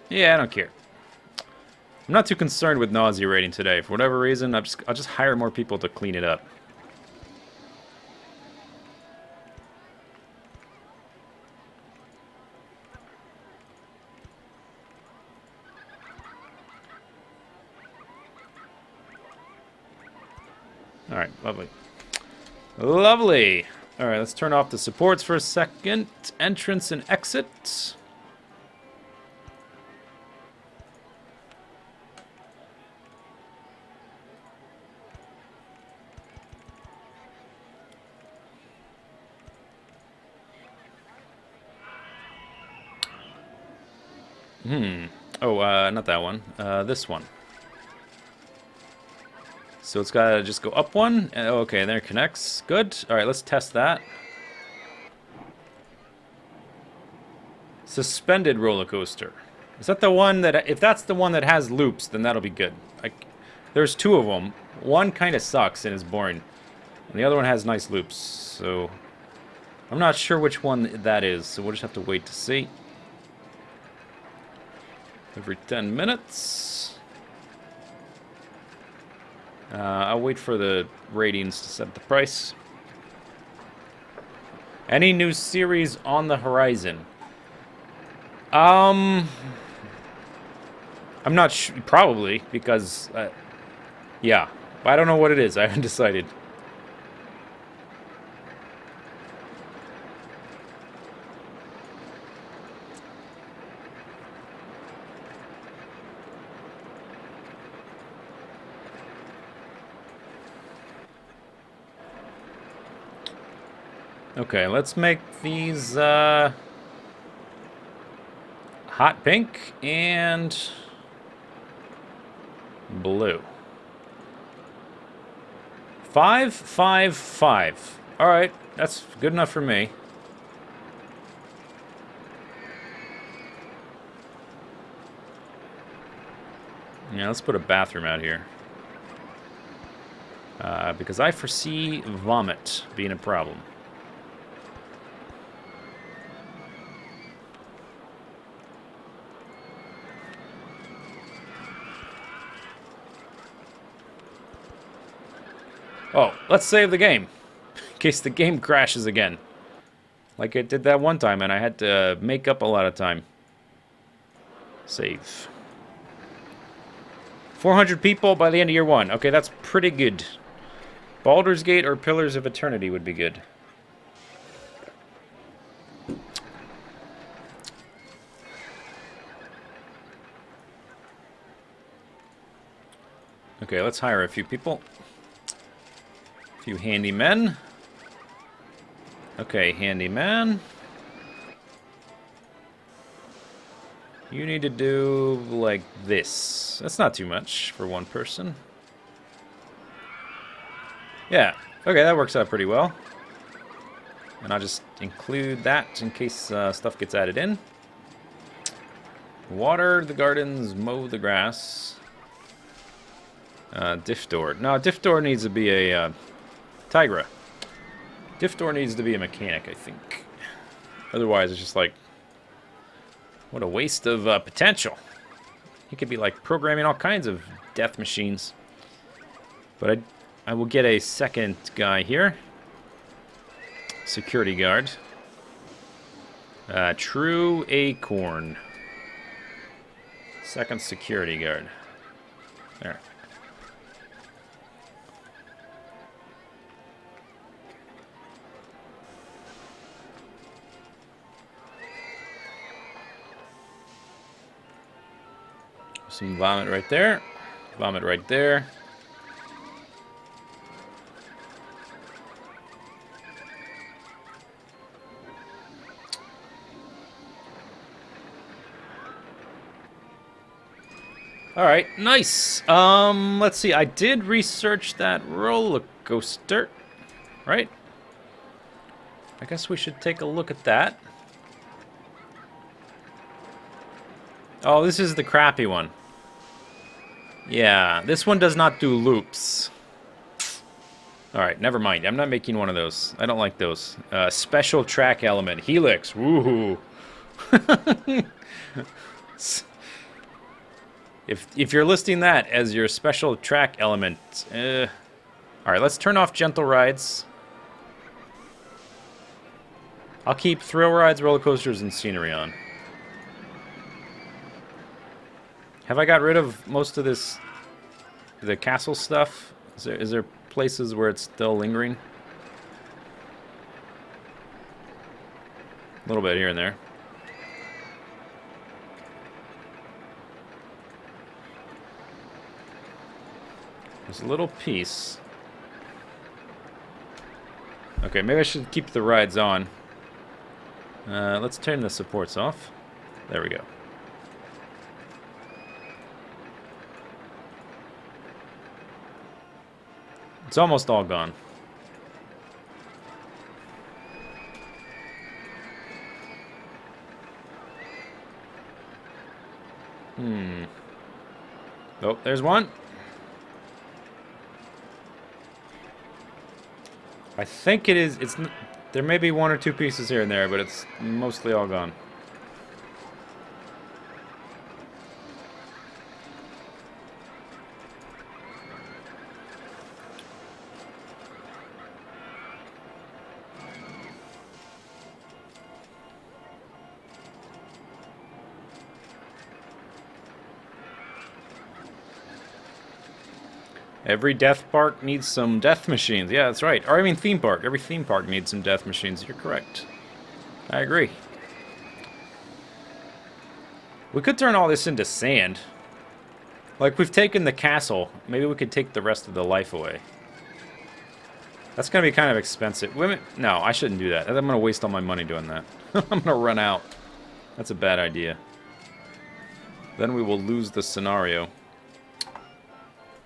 Yeah, I don't care. I'm not too concerned with nausea rating today. For whatever reason, I'll just hire more people to clean it up. Alright, lovely. Lovely! Alright, let's turn off the supports for a second. Entrance and exit. Oh, not that one. This one. So it's got to just go up one. Okay, there it connects. Good. All right, let's test that. Suspended roller coaster. Is that the one that, if that's the one that has loops, then that'll be good. Like, there's two of them. One kind of sucks and is boring. And the other one has nice loops. So I'm not sure which one that is. So we'll just have to wait to see. Every 10 minutes. I'll wait for the ratings to set the price. Any new series on the horizon? I'm not sure. Probably, because, yeah. I don't know what it is. I haven't decided. Okay, let's make these, hot pink and blue. 5, 5, 5. All right, that's good enough for me. Yeah, let's put a bathroom out here. Because I foresee vomit being a problem. Oh, let's save the game. In case the game crashes again. Like it did that one time, and I had to make up a lot of time. Save. 400 people by the end of year 1. Okay, that's pretty good. Baldur's Gate or Pillars of Eternity would be good. Okay, let's hire a few people. A few handymen. Okay, handyman. You need to do like this. That's not too much for one person. Yeah, okay, that works out pretty well. And I'll just include that in case stuff gets added in. Water the gardens, mow the grass. Diff door. No, Diff door needs to be a Tigra. Diff door needs to be a mechanic, I think. Otherwise, it's just like, what a waste of potential. He could be like programming all kinds of death machines. But I will get a second guy here. Security guard. True Acorn. Second security guard. There. Some vomit right there. Vomit right there. All right, nice. Let's see. I did research that roller coaster, right? I guess we should take a look at that. Oh, this is the crappy one. Yeah, this one does not do loops. Alright, never mind. I'm not making one of those. I don't like those. Special track element. Helix. Woohoo. If you're listing that as your special track element... Alright, let's turn off gentle rides. I'll keep thrill rides, roller coasters, and scenery on. Have I got rid of most of this, the castle stuff? Is there places where it's still lingering? A little bit here and there. There's a little piece. Okay, maybe I should keep the rides on. Let's turn the supports off. There we go. It's almost all gone. Oh, there's one. I think it is. There may be one or two pieces here and there, but it's mostly all gone. Every death park needs some death machines. Yeah, that's right. Or I mean theme park. Every theme park needs some death machines. You're correct. I agree. We could turn all this into sand. Like, we've taken the castle. Maybe we could take the rest of the life away. That's going to be kind of expensive. Women? No, I shouldn't do that. I'm going to waste all my money doing that. I'm going to run out. That's a bad idea. Then we will lose the scenario.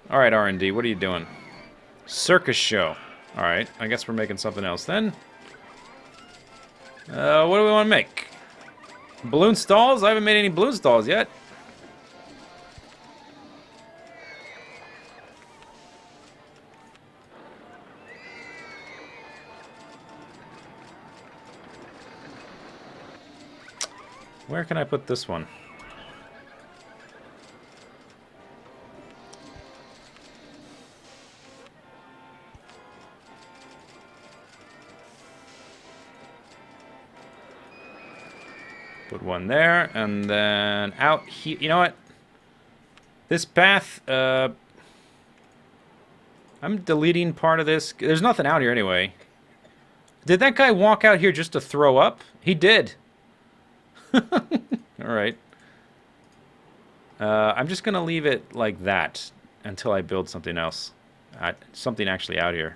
Alright, R&D, what are you doing? Circus show. Alright, I guess we're making something else then. What do we want to make? Balloon stalls? I haven't made any balloon stalls yet. Where can I put this one? Put one there, and then out here. You know what? This path, I'm deleting part of this. There's nothing out here anyway. Did that guy walk out here just to throw up? He did. Alright. I'm just going to leave it like that until I build something else. Something actually out here.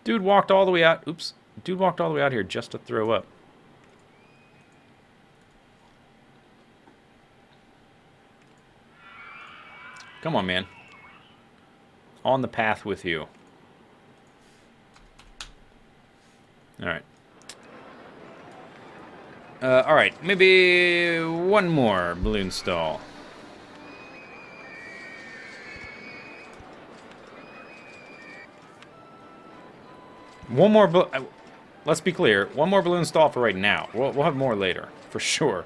Dude walked all the way out. Oops. Dude walked all the way out here just to throw up. Come on, man. On the path with you. Alright. Alright, maybe one more balloon stall. One more, let's be clear, one more balloon stall for right now. We'll have more later, for sure.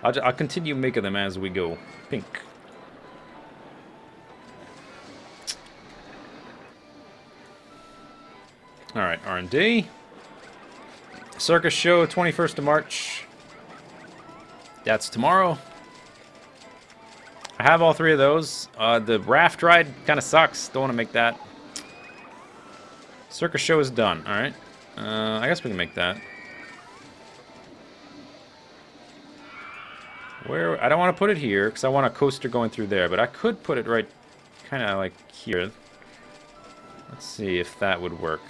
I'll continue making them as we go. Pink. Alright, R&D. Circus show, 21st of March. That's tomorrow. I have all three of those. The raft ride kind of sucks. Don't want to make that. Circus show is done. Alright. I guess we can make that. Where? I don't want to put it here, because I want a coaster going through there. But I could put it right kind of like here. Let's see if that would work.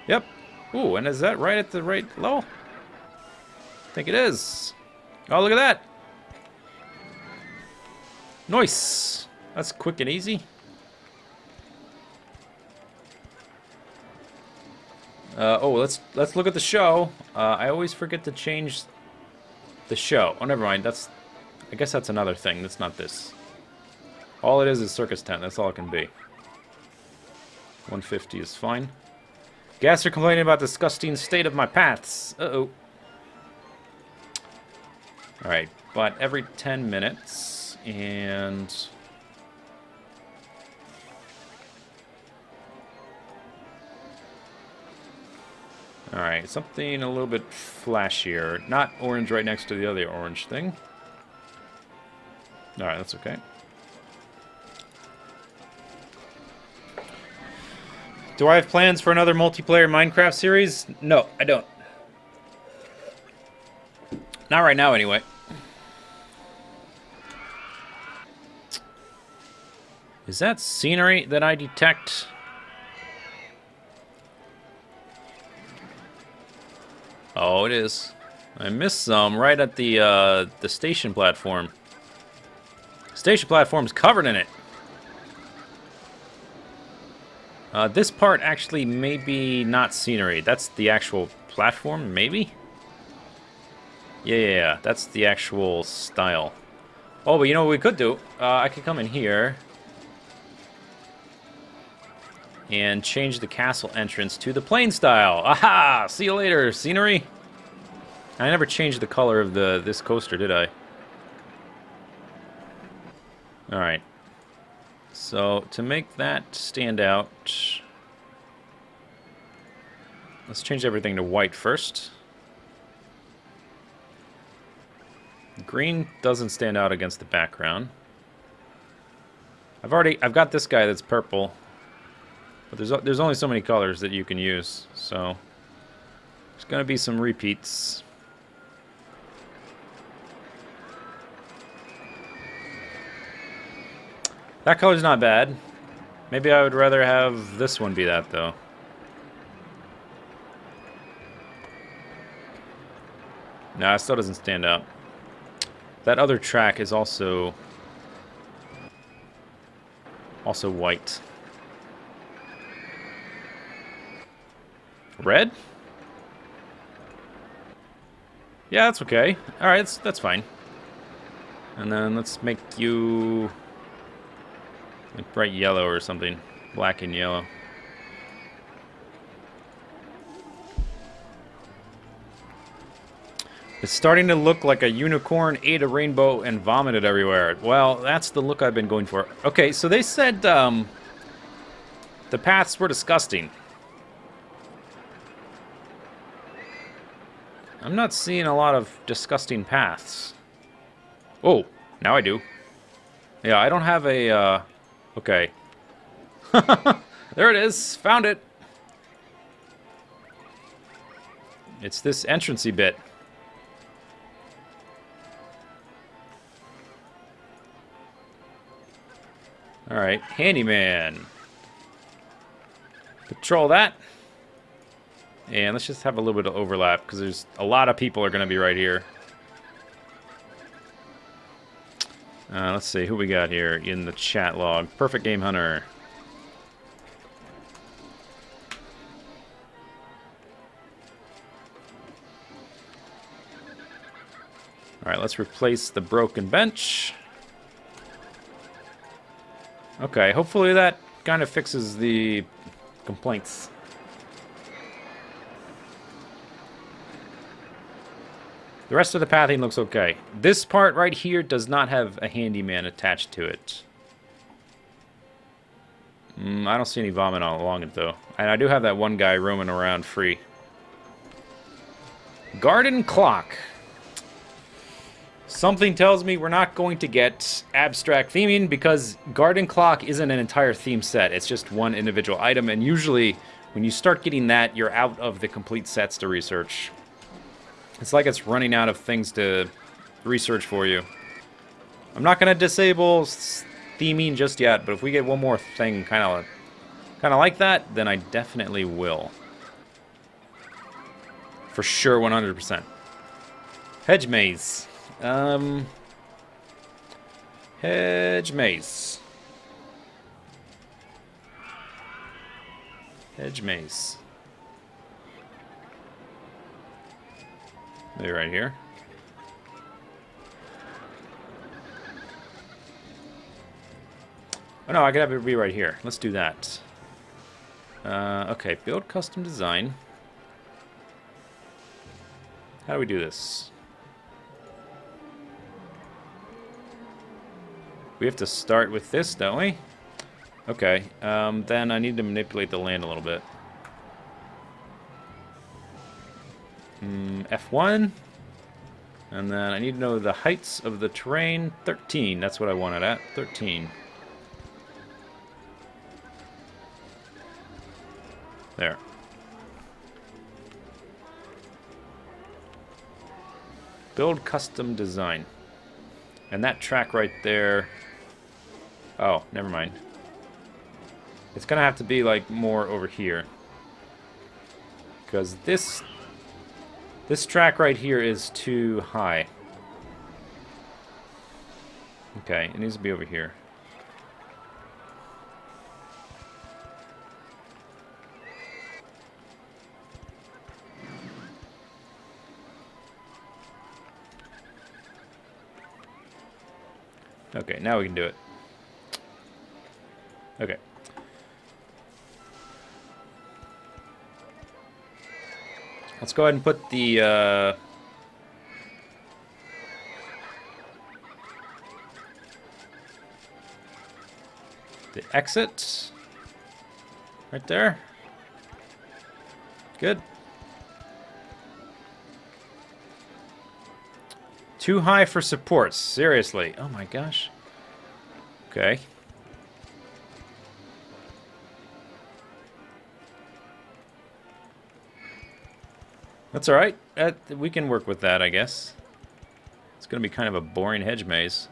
Yep. Ooh, and is that right at the right level? I think it is. Oh, look at that. Nice. That's quick and easy. Oh, let's look at the show. I always forget to change the show. Oh, never mind. I guess that's another thing. That's not this. All it is circus tent. That's all it can be. 150 is fine. Guests are complaining about the disgusting state of my paths. Uh-oh. Alright, but every 10 minutes, and... Alright, something a little bit flashier. Not orange right next to the other orange thing. Alright, that's okay. Do I have plans for another multiplayer Minecraft series? No, I don't. Not right now, anyway. Is that scenery that I detect? Oh, it is. I missed some right at the station platform. Station platform's covered in it. This part actually maybe not scenery. That's the actual platform, maybe? Yeah, that's the actual style. Oh, but you know what we could do? I could come in here and change the castle entrance to the plain style. Aha! See you later, scenery. I never changed the color of this coaster, did I? Alright. So, to make that stand out, let's change everything to white first. Green doesn't stand out against the background. I've got this guy that's purple, but there's only so many colors that you can use, so there's gonna be some repeats. That color's not bad. Maybe I would rather have this one be that, though. Nah, it still doesn't stand out. That other track is also white. Red? Yeah, that's okay. Alright, that's fine. And then let's make you like bright yellow or something. Black and yellow. It's starting to look like a unicorn ate a rainbow and vomited everywhere. Well, that's the look I've been going for. Okay, so they said the paths were disgusting. I'm not seeing a lot of disgusting paths. Oh, now I do. Yeah, I don't have a, okay. There it is. Found it. It's this entrancey bit. Alright, handyman. Patrol that. And let's just have a little bit of overlap, because there's a lot of people are going to be right here. Let's see, who we got here in the chat log. Perfect Game Hunter. Alright, let's replace the broken bench. Okay, hopefully that kind of fixes the complaints. The rest of the pathing looks okay. This part right here does not have a handyman attached to it. I don't see any vomit all along it, though. And I do have that one guy roaming around free. Garden clock. Something tells me we're not going to get abstract theming, because garden clock isn't an entire theme set. It's just one individual item, and usually when you start getting that, you're out of the complete sets to research. It's like it's running out of things to research for you. I'm not going to disable theming just yet, but if we get one more thing kind of like that, then I definitely will. For sure, 100%. Hedge maze. Hedge maze. Hedge maze. Maybe right here. Oh no, I could have it be right here. Let's do that. Okay, build custom design. How do we do this? We have to start with this, don't we? Okay, then I need to manipulate the land a little bit. F1. And then I need to know the heights of the terrain. 13, that's what I wanted at. 13. There. Build custom design. And that track right there... Oh, never mind. It's gonna have to be like more over here. Because this track right here is too high. Okay, it needs to be over here. Okay, now we can do it. Okay. Let's go ahead and put the exit right there. Good. Too high for supports. Seriously. Oh my gosh. Okay. That's all right. We can work with that, I guess. It's going to be kind of a boring hedge maze.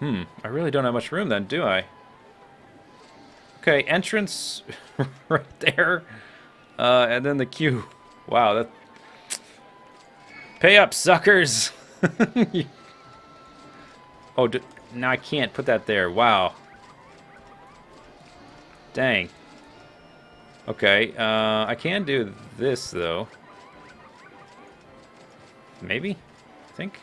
I really don't have much room then, do I? Okay, entrance right there. And then the queue. Wow, that... Pay up, suckers! Oh, now I can't put that there. Wow. Dang. Okay, I can do this, though. Maybe? I think?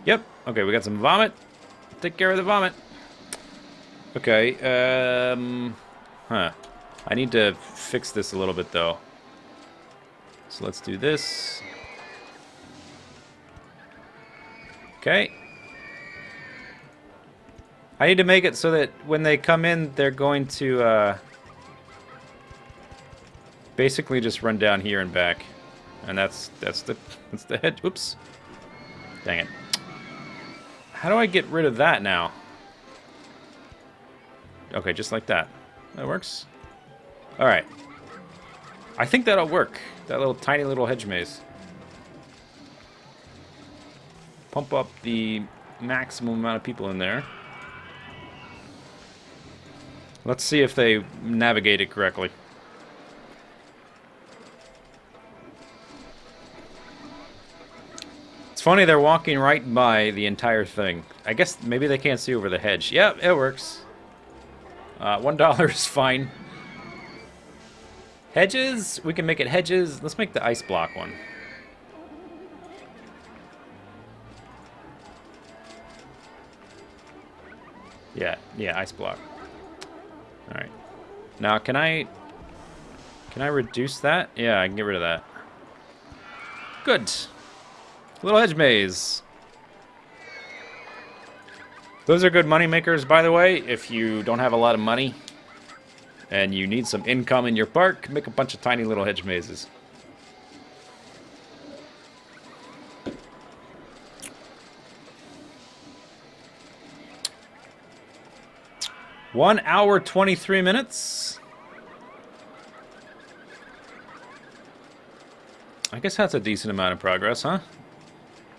Yep. Okay, we got some vomit. Take care of the vomit. Okay, I need to fix this a little bit, though. So let's do this. Okay. I need to make it so that when they come in, they're going to, basically just run down here and back. And that's the head. Oops. Dang it. How do I get rid of that now? Okay, just like that. That works. All right. I think that'll work. That little tiny little hedge maze. Pump up the maximum amount of people in there. Let's see if they navigate it correctly. It's funny, they're walking right by the entire thing. I guess maybe they can't see over the hedge. Yep, it works. $1 is fine. Hedges? We can make it hedges. Let's make the ice block one. Yeah, ice block. Alright. Now, can I reduce that? Yeah, I can get rid of that. Good. Little hedge maze. Those are good money makers, by the way. If you don't have a lot of money and you need some income in your park, make a bunch of tiny little hedge mazes. One hour, 23 minutes. I guess that's a decent amount of progress, huh?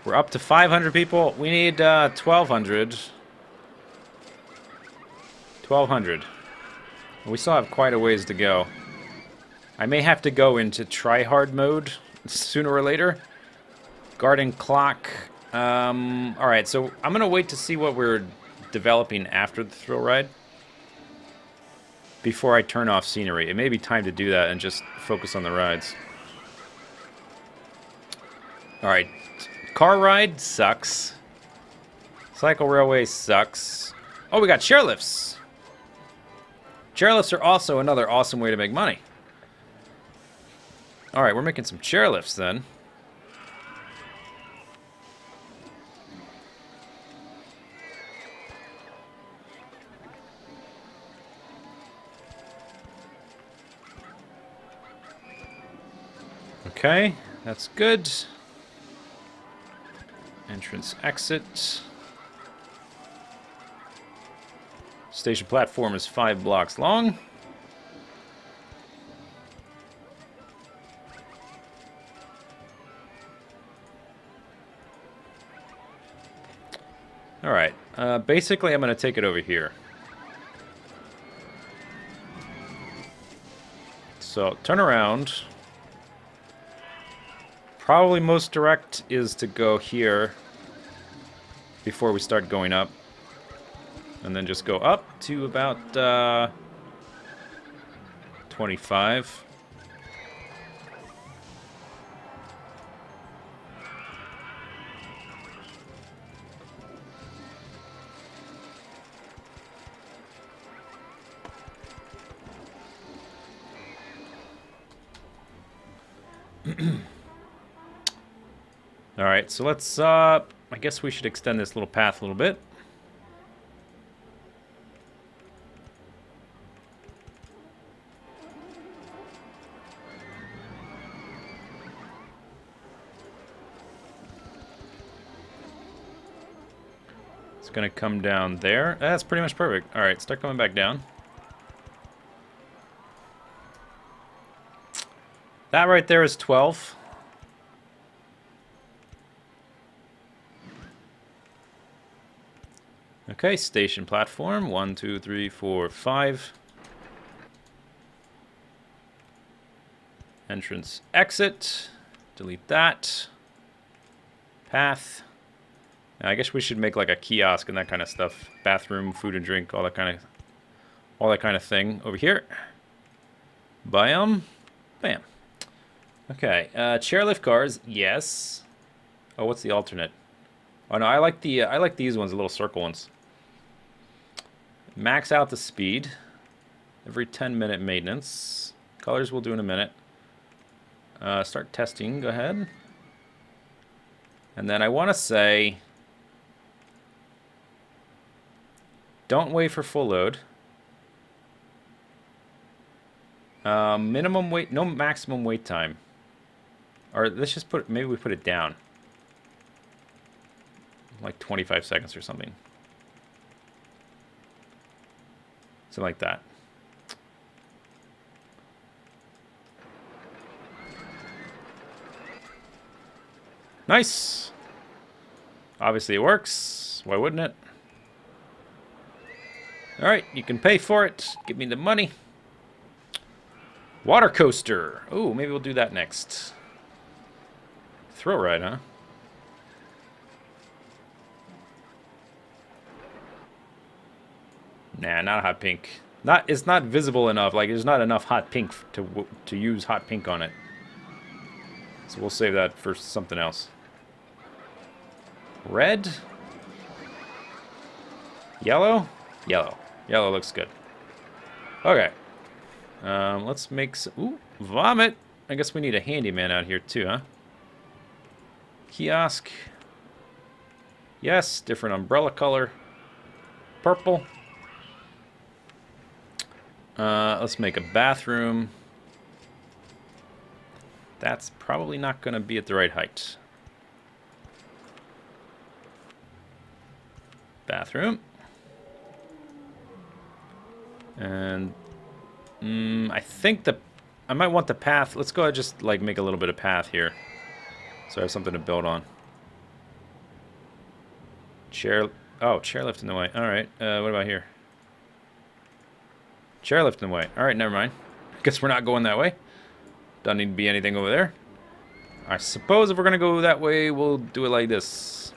We're up to 500 people. We need 1,200. 1,200. We still have quite a ways to go. I may have to go into try-hard mode sooner or later. Garden clock. Alright, so I'm going to wait to see what we're developing after the thrill ride before I turn off scenery. It may be time to do that and just focus on the rides. Alright. Car ride sucks. Cycle railway sucks. Oh, we got chairlifts. Chairlifts are also another awesome way to make money. Alright, we're making some chairlifts then. Okay, that's good. Entrance, exit. Station platform is 5 blocks long. Alright, basically I'm going to take it over here. So, turn around. Probably most direct is to go here before we start going up. And then just go up to about 25. All right, so let's, I guess we should extend this little path a little bit. It's gonna come down there. That's pretty much perfect. All right, start coming back down. That right there is 12. Okay, station platform. 1, 2, 3, 4, 5. Entrance, exit. Delete that. Path. Now, I guess we should make like a kiosk and that kind of stuff. Bathroom, food and drink, all that kind of thing over here. Biome. Bam. Okay, chairlift cars, yes. Oh, what's the alternate? Oh no, I like these ones, the little circle ones. Max out the speed. Every 10-minute maintenance. Colors we'll do in a minute. Start testing, go ahead. And then I want to say, don't wait for full load. Minimum wait, no maximum wait time. Or let's just put, maybe we put it down. Like 25 seconds or something. Something like that. Nice. Obviously it works. Why wouldn't it? All right, you can pay for it. Give me the money. Water coaster. Oh, maybe we'll do that next. Thrill ride, huh? Nah, not hot pink. It's not visible enough. Like, there's not enough hot pink to use hot pink on it. So we'll save that for something else. Red? Yellow? Yellow. Yellow looks good. Okay. Let's make some... Ooh, vomit! I guess we need a handyman out here too, huh? Kiosk. Yes, different umbrella color. Purple. Let's make a bathroom. That's probably not going to be at the right height. Bathroom. And I think I might want the path. Let's go ahead and just like make a little bit of path here, so I have something to build on. Chairlift in the way. All right. What about here? Chairlift in the way. All right, never mind. Guess we're not going that way. Doesn't need to be anything over there. I suppose if we're gonna go that way, we'll do it like this.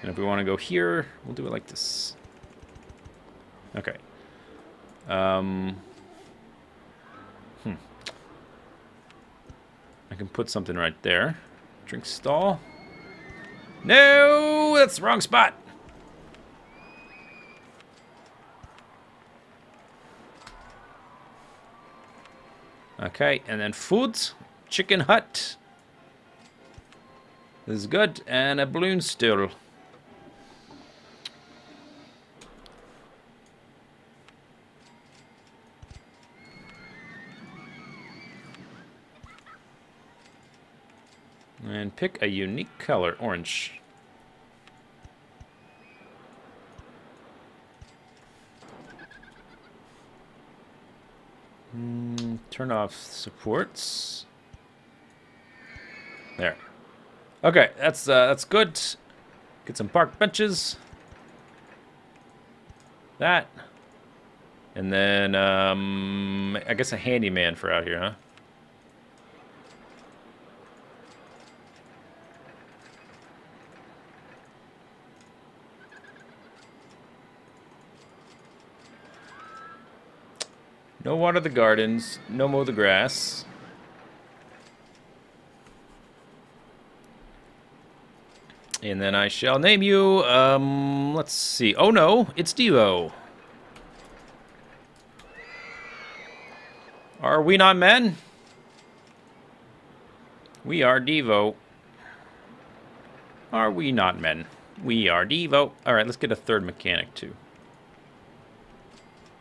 And if we want to go here, we'll do it like this. Okay. I can put something right there. Drink stall. No, that's the wrong spot. Okay, and then food. Chicken hut. This is good. And a balloon stool. And pick a unique color, orange. Turn off supports. There. Okay, that's good. Get some park benches. That. And then I guess a handyman for out here, huh? No water the gardens. No mow the grass. And then I shall name you, let's see. Oh no, it's Devo. Are we not men? We are Devo. Are we not men? We are Devo. Alright, let's get a third mechanic too.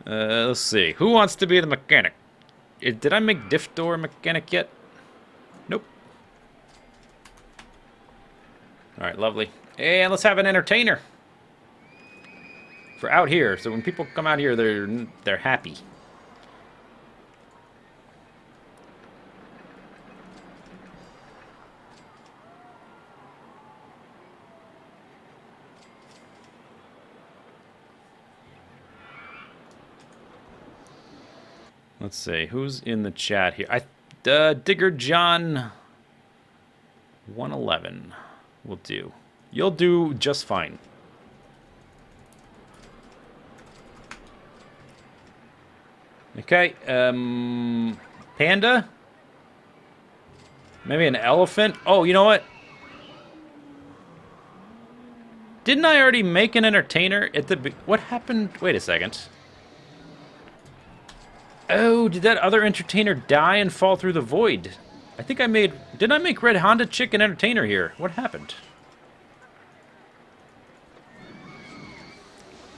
Let's see. Who wants to be the mechanic? Did I make diff door mechanic yet? Nope. Alright, lovely. And let's have an entertainer. For out here. So when people come out here, they're happy. Let's see. Who's in the chat here? Digger John 111 will do. You'll do just fine. Okay, panda? Maybe an elephant? Oh, you know what? Didn't I already make an entertainer at the... What happened? Wait a second. Oh, did that other entertainer die and fall through the void? I think I made... Didn't I make Red Honda Chick an entertainer here? What happened?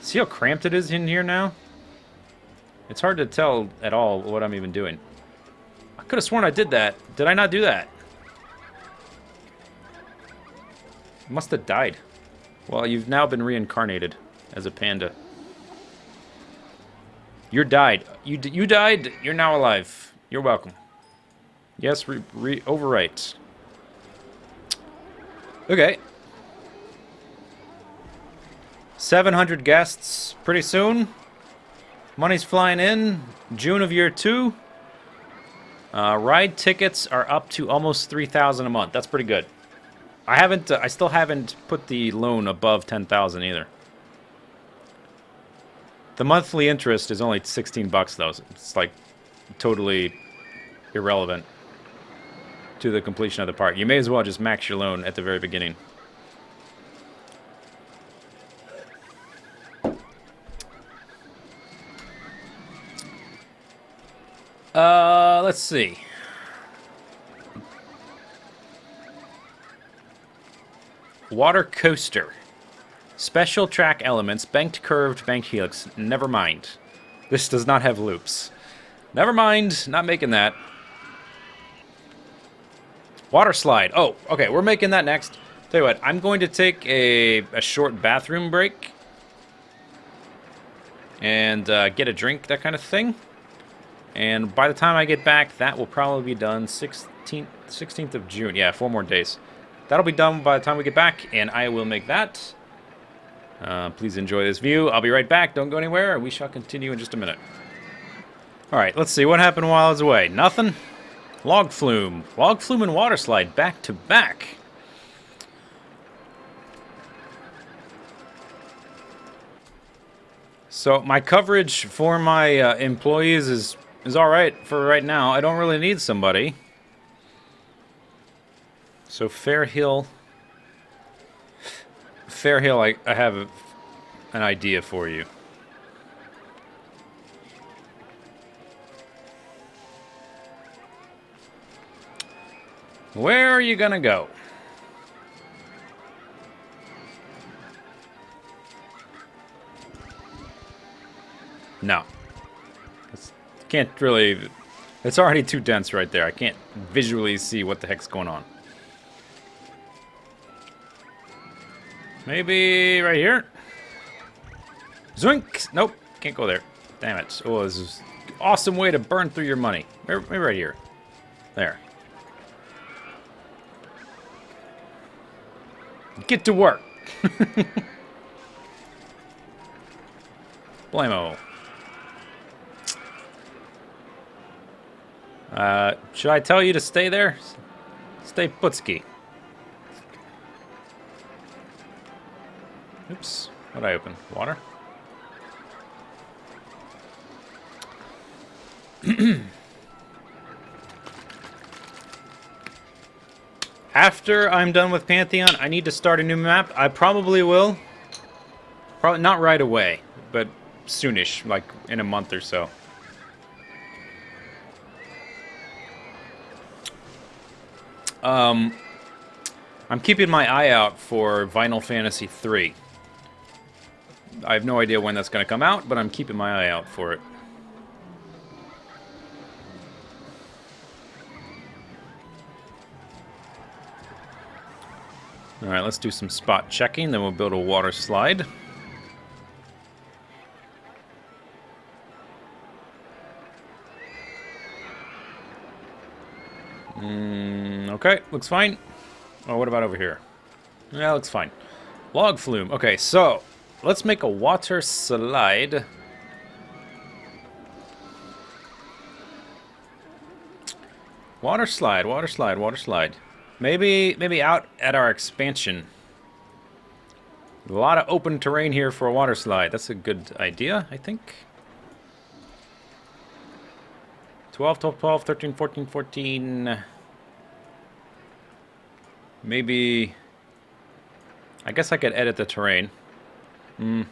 See how cramped it is in here now? It's hard to tell at all what I'm even doing. I could have sworn I did that. Did I not do that? It must have died. Well, you've now been reincarnated as a panda. You're died. You died. You're now alive. You're welcome. Yes, overwrite. Okay. 700 guests pretty soon. Money's flying in. June of year 2. Ride tickets are up to almost 3,000 a month. That's pretty good. I still haven't put the loan above 10,000 either. The monthly interest is only 16 bucks though. It's like totally irrelevant to the completion of the park. You may as well just max your loan at the very beginning. Let's see. Water coaster. Special track elements, banked curved, banked helix. Never mind. This does not have loops. Never mind, not making that. Water slide. Oh, okay, we're making that next. Tell you what, I'm going to take a short bathroom break. And get a drink, that kind of thing. And by the time I get back, that will probably be done 16th of June. Yeah, 4 more days. That'll be done by the time we get back, and I will make that. Please enjoy this view. I'll be right back. Don't go anywhere, and we shall continue in just a minute. Alright, let's see. What happened while I was away? Nothing? Log flume. Log flume and water slide back to back. So my coverage for my employees is alright for right now. I don't really need somebody. So Fair Hill, I have an idea for you. Where are you gonna go? No. Can't really... It's already too dense right there. I can't visually see what the heck's going on. Maybe right here? Zoink! Nope, can't go there. Damn it. Oh, this is an awesome way to burn through your money. Maybe right here. There. Get to work. Blammo. Should I tell you to stay there? Stay putski. Oops. What'd I open? Water? After I'm done with Pantheon, I need to start a new map. I probably will. Probably not right away, but soonish, like in a month or so. I'm keeping my eye out for Final Fantasy III. I have no idea when that's going to come out, but I'm keeping my eye out for it. Alright, let's do some spot checking, then we'll build a water slide. Okay, looks fine. Oh, what about over here? Yeah, looks fine. Log flume. Okay, so let's make a water slide. Water slide, water slide, water slide. Maybe out at our expansion. A lot of open terrain here for a water slide. That's a good idea, I think. 12, 12, 12, 13, 14, 14. Maybe... I guess I could edit the terrain. If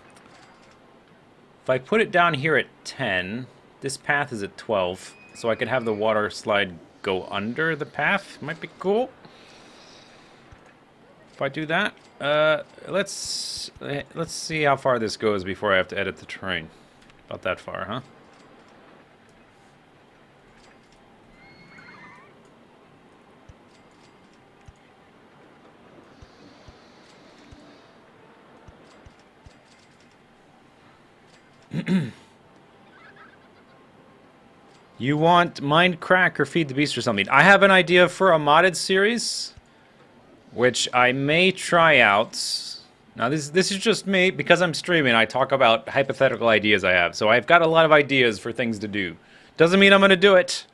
I put it down here at 10, this path is at 12, so I could have the water slide go under the path. Might be cool. If I do that, let's see how far this goes before I have to edit the terrain. About that far, huh? You want Mindcrack or Feed the Beast or something? I have an idea for a modded series, which I may try out. Now, this is just me. Because I'm streaming, I talk about hypothetical ideas I have. So I've got a lot of ideas for things to do. Doesn't mean I'm going to do it.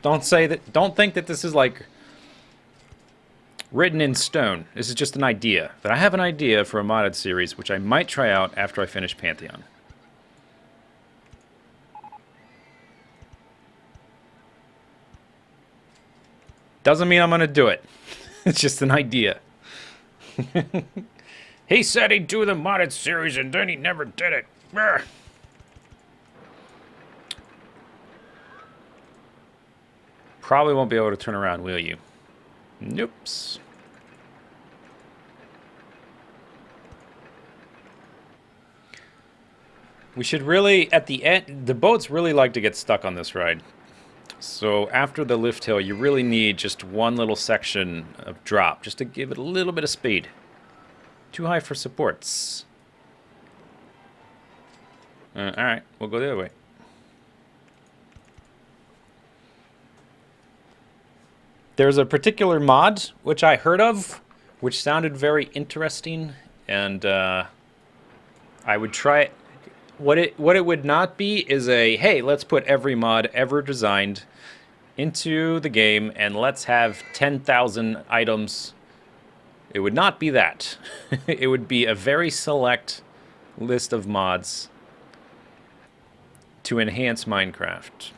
Don't think that this is, like, written in stone. This is just an idea. But I have an idea for a modded series, which I might try out after I finish Pantheon. Doesn't mean I'm going to do it. It's just an idea. He said he'd do the modded series and then he never did it. Brr. Probably won't be able to turn around, will you? Nope. We should really, at the end, the boats really like to get stuck on this ride. So after the lift hill, you really need just one little section of drop, just to give it a little bit of speed. Too high for supports. Alright, we'll go the other way. There's a particular mod, which I heard of, which sounded very interesting, and I would try it. What it would not be is a, hey, let's put every mod ever designed into the game and let's have 10,000 items. It would not be that. It would be a very select list of mods to enhance Minecraft.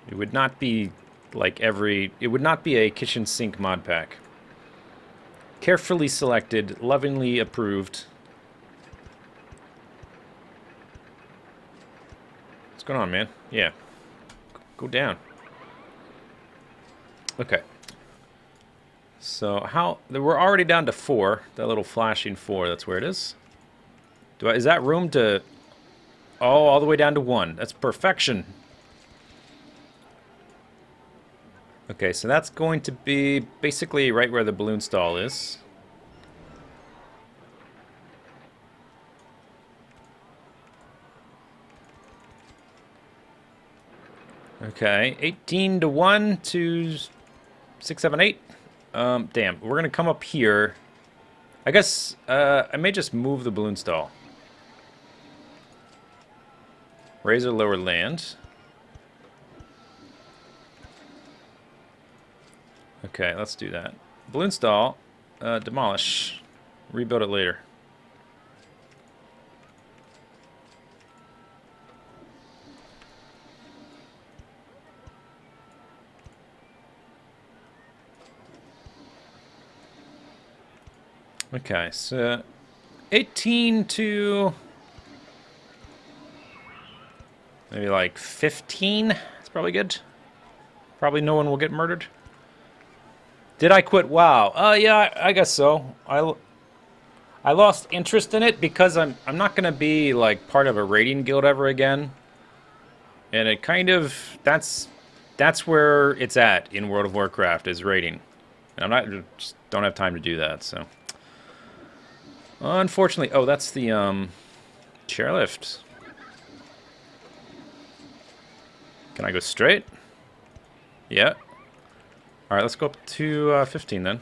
It would not be like it would not be a kitchen sink mod pack. Carefully selected, lovingly approved. What's going on, man? Yeah. Go down. Okay. So we're already down to 4. That little flashing 4, that's where it is. Is that room to... Oh, all the way down to 1. That's perfection. Okay, so that's going to be basically right where the balloon stall is. Okay, 18 to 1 to 6, 7, 8. Damn, we're gonna come up here. I guess I may just move the balloon stall. Raise or lower land. Okay, let's do that. Balloon stall, demolish. Rebuild it later. Okay, so 18 to maybe like 15. It's probably good. Probably no one will get murdered. Did I quit WoW? Yeah, I guess so. I lost interest in it because I'm not gonna be like part of a raiding guild ever again. And it kind of that's where it's at in World of Warcraft is raiding. And I'm not just don't have time to do that, so unfortunately. Oh, that's the chairlift. Can I go straight? Yeah. All right, let's go up to 15 then.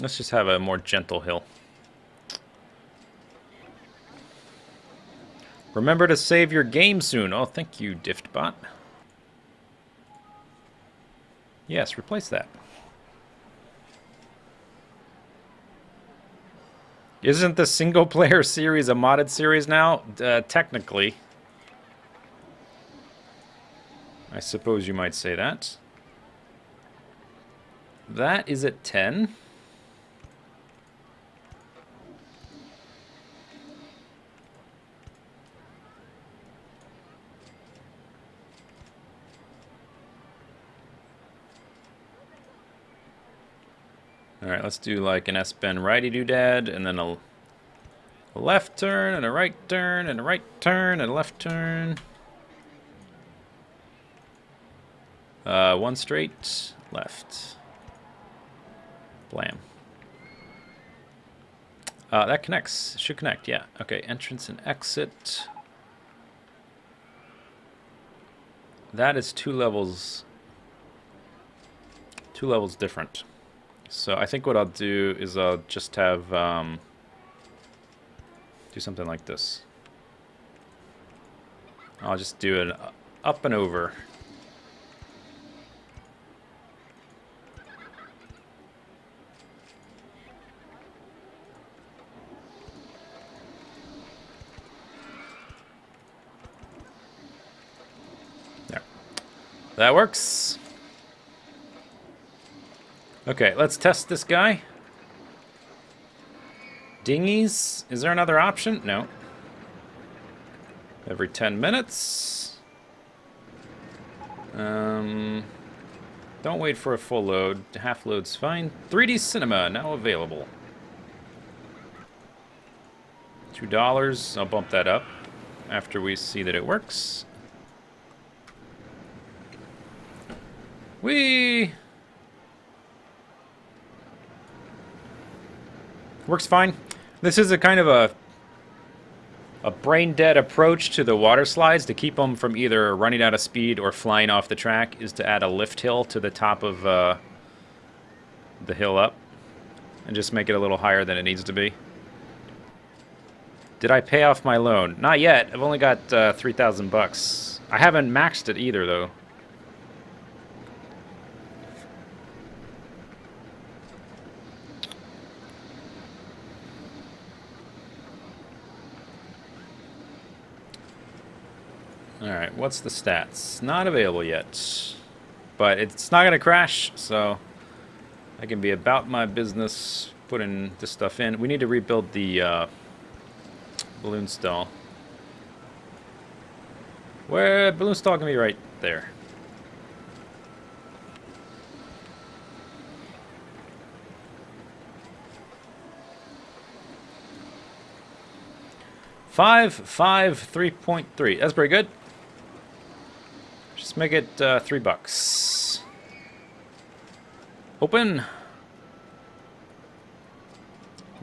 Let's just have a more gentle hill. Remember to save your game soon. Oh, thank you, Diftbot. Yes, replace that. Isn't the single-player series a modded series now? Technically. I suppose you might say that. That is at 10. Alright, let's do like an S-bend righty-doodad, and then a left turn, and a right turn, and a right turn, and a left turn. One straight, left. Blam. That connects. Should connect, yeah. Okay, entrance and exit. That is two levels different. So I think what I'll do is I'll just have do something like this. I'll just do an up and over. There. That works. Okay, let's test this guy. Dinghies? Is there another option? No. Every 10 minutes. Don't wait for a full load. Half load's fine. 3D Cinema, now available. $2. I'll bump that up after we see that it works. Whee! Works fine. This is a kind of a brain-dead approach to the water slides to keep them from either running out of speed or flying off the track, is to add a lift hill to the top of the hill up and just make it a little higher than it needs to be. Did I pay off my loan? Not yet. I've only got 3,000 bucks. I haven't maxed it either, though. Alright, what's the stats? Not available yet. But it's not going to crash, so I can be about my business putting this stuff in. We need to rebuild the balloon stall. Where balloon stall can be right there. Five, 3.3. That's pretty good. Just make it $3. Open.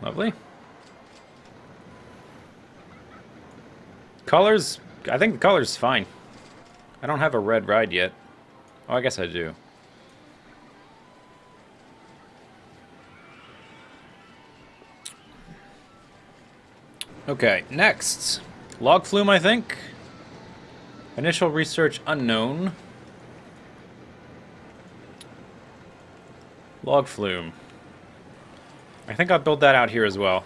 Lovely. Colors, I think the color's fine. I don't have a red ride yet. Oh, I guess I do. Okay, next. Log flume, I think. Initial research unknown. Log flume. I think I'll build that out here as well.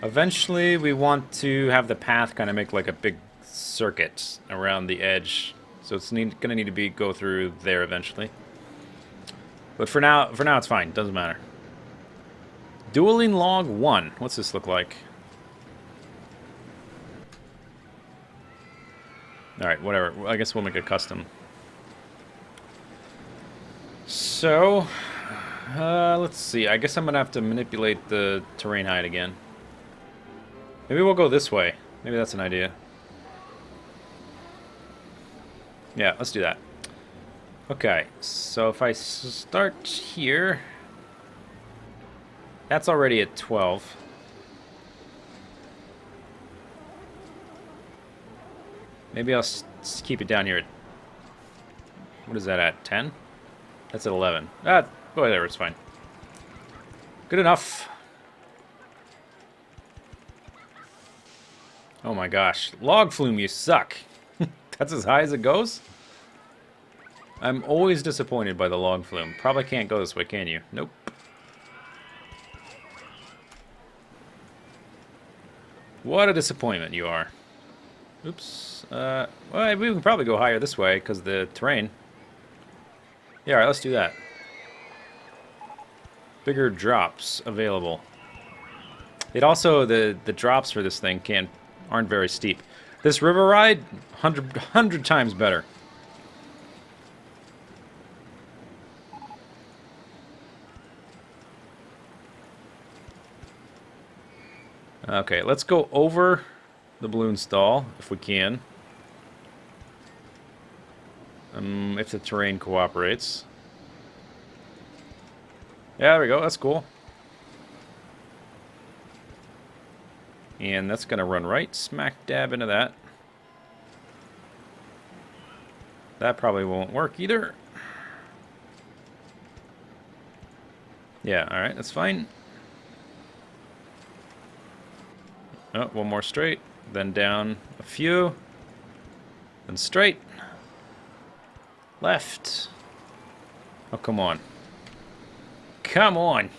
Eventually, we want to have the path kind of make like a big circuit around the edge. So it's gonna need to go through there eventually. But for now it's fine. Doesn't matter. Dueling log 1. What's this look like? Alright, whatever. I guess we'll make a custom. So, let's see. I guess I'm going to have to manipulate the terrain height again. Maybe we'll go this way. Maybe that's an idea. Yeah, let's do that. Okay, so if I start here... That's already at 12. Maybe I'll keep it down here at... What is that at? 10? That's at 11. Ah, whatever, it's fine. Good enough. Oh my gosh. Log flume, you suck. That's as high as it goes? I'm always disappointed by the log flume. Probably can't go this way, can you? Nope. What a disappointment you are. Oops. Well, we can probably go higher this way because the terrain. Yeah, alright, let's do that. Bigger drops available. It also, the drops for this thing aren't very steep. This river ride, 100 times better. Okay, let's go over the balloon stall, if we can. If the terrain cooperates. Yeah, there we go, that's cool. And that's going to run right smack dab into that. That probably won't work either. Yeah, alright, that's fine. Oh, one more straight, then down a few, then straight, left. Oh, come on. Come on.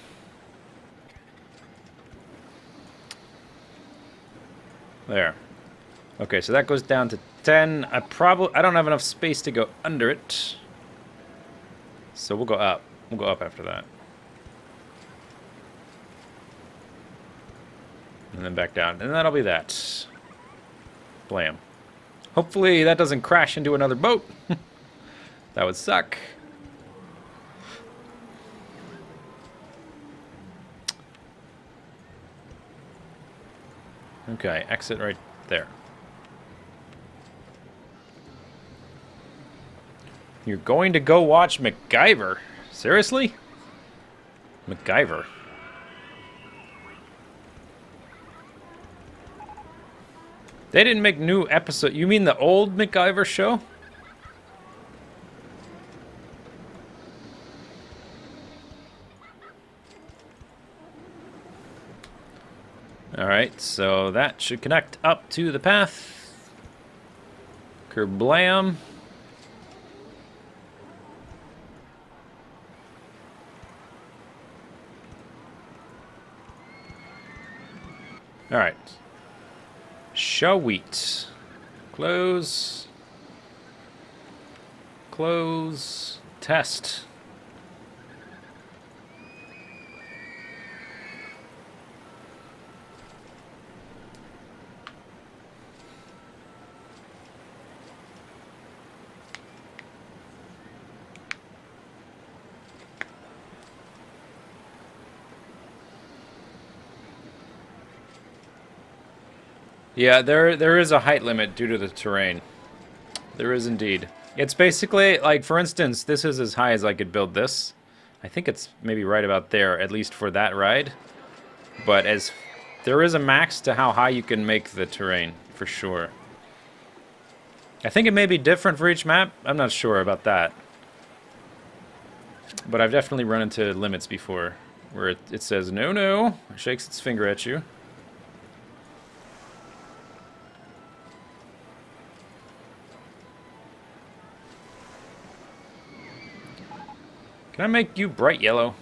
There. Okay, so that goes down to 10. I don't have enough space to go under it. So we'll go up. We'll go up after that. And then back down. And that'll be that. Blam. Hopefully that doesn't crash into another boat. That would suck. Okay, exit right there. You're going to go watch MacGyver? Seriously? MacGyver. They didn't make new episode. You mean the old MacGyver show? Alright, so that should connect up to the path. Kerblam. Alright. Show wheat. Close. Close. Test. Yeah, there is a height limit due to the terrain. There is indeed. It's basically, like, for instance, this is as high as I could build this. I think it's maybe right about there, at least for that ride. But there is a max to how high you can make the terrain, for sure. I think it may be different for each map. I'm not sure about that. But I've definitely run into limits before, where it says, no, no, shakes its finger at you. Can I make you bright yellow?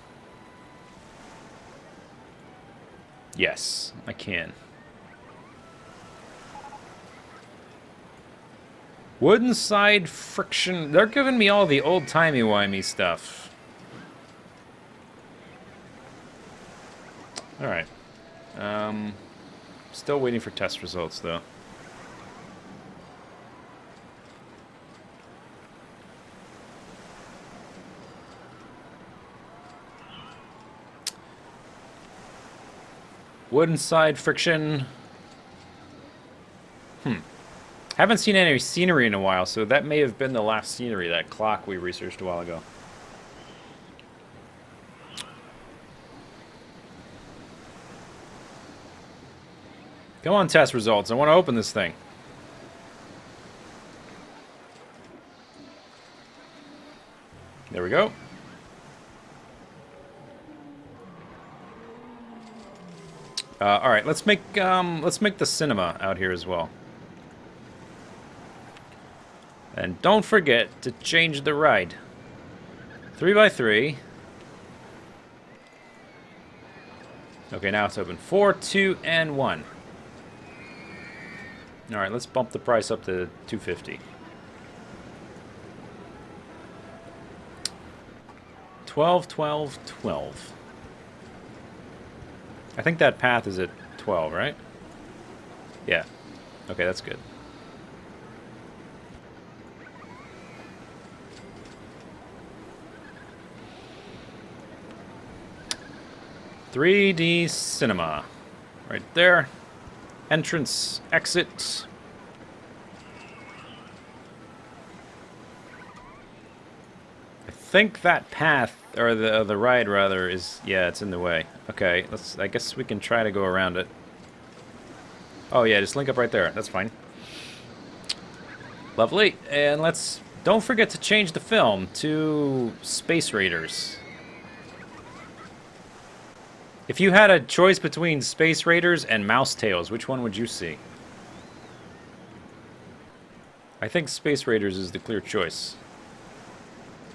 Yes, I can. Wooden side friction. They're giving me all the old-timey-wimey stuff. Alright. Still waiting for test results, though. Wooden side friction. Haven't seen any scenery in a while, so that may have been the last scenery, that clock we researched a while ago. Come on, test results. I want to open this thing. There we go. All right, let's make the cinema out here as well. And don't forget to change the ride. 3x3. Okay, now it's open. 4, 2, and 1. All right, let's bump the price up to $250. 12, 12, 12. I think that path is at 12, right? Yeah. Okay, that's good. $3D cinema. Right there. Entrance, exit. I think that path, or the ride rather, is, yeah, it's in the way. Okay, I guess we can try to go around it. Oh yeah, just link up right there. That's fine. Lovely. And don't forget to change the film to Space Raiders. If you had a choice between Space Raiders and Mouse Tails, which one would you see? I think Space Raiders is the clear choice.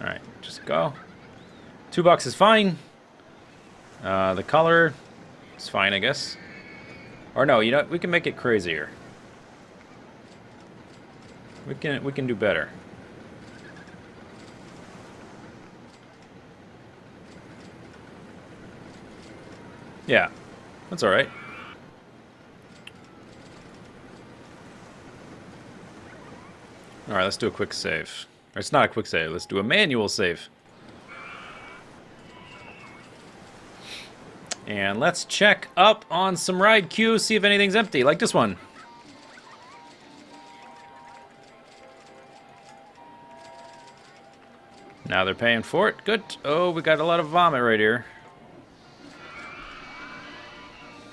Alright, just go. $2 is fine. The color is fine, I guess. Or no, you know, we can make it crazier. We can do better. Yeah, that's alright. Alright, let's do a quick save. Or it's not a quick save, let's do a manual save. And let's check up on some ride queues, see if anything's empty, like this one. Now they're paying for it. Good. Oh, we got a lot of vomit right here.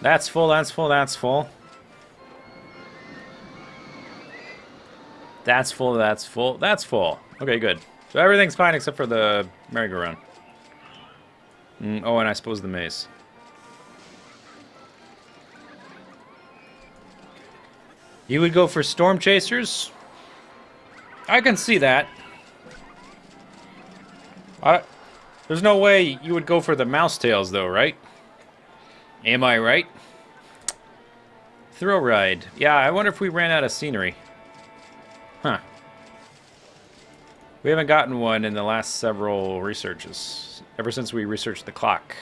That's full, that's full, that's full. That's full, that's full, that's full. Okay, good. So everything's fine except for the merry-go-round. Oh, and I suppose the maze. You would go for Storm Chasers? I can see that. There's no way you would go for the Mouse Tails, though, right? Am I right? Thrill Ride. Yeah, I wonder if we ran out of scenery. Huh. We haven't gotten one in the last several researches. Ever since we researched the clock.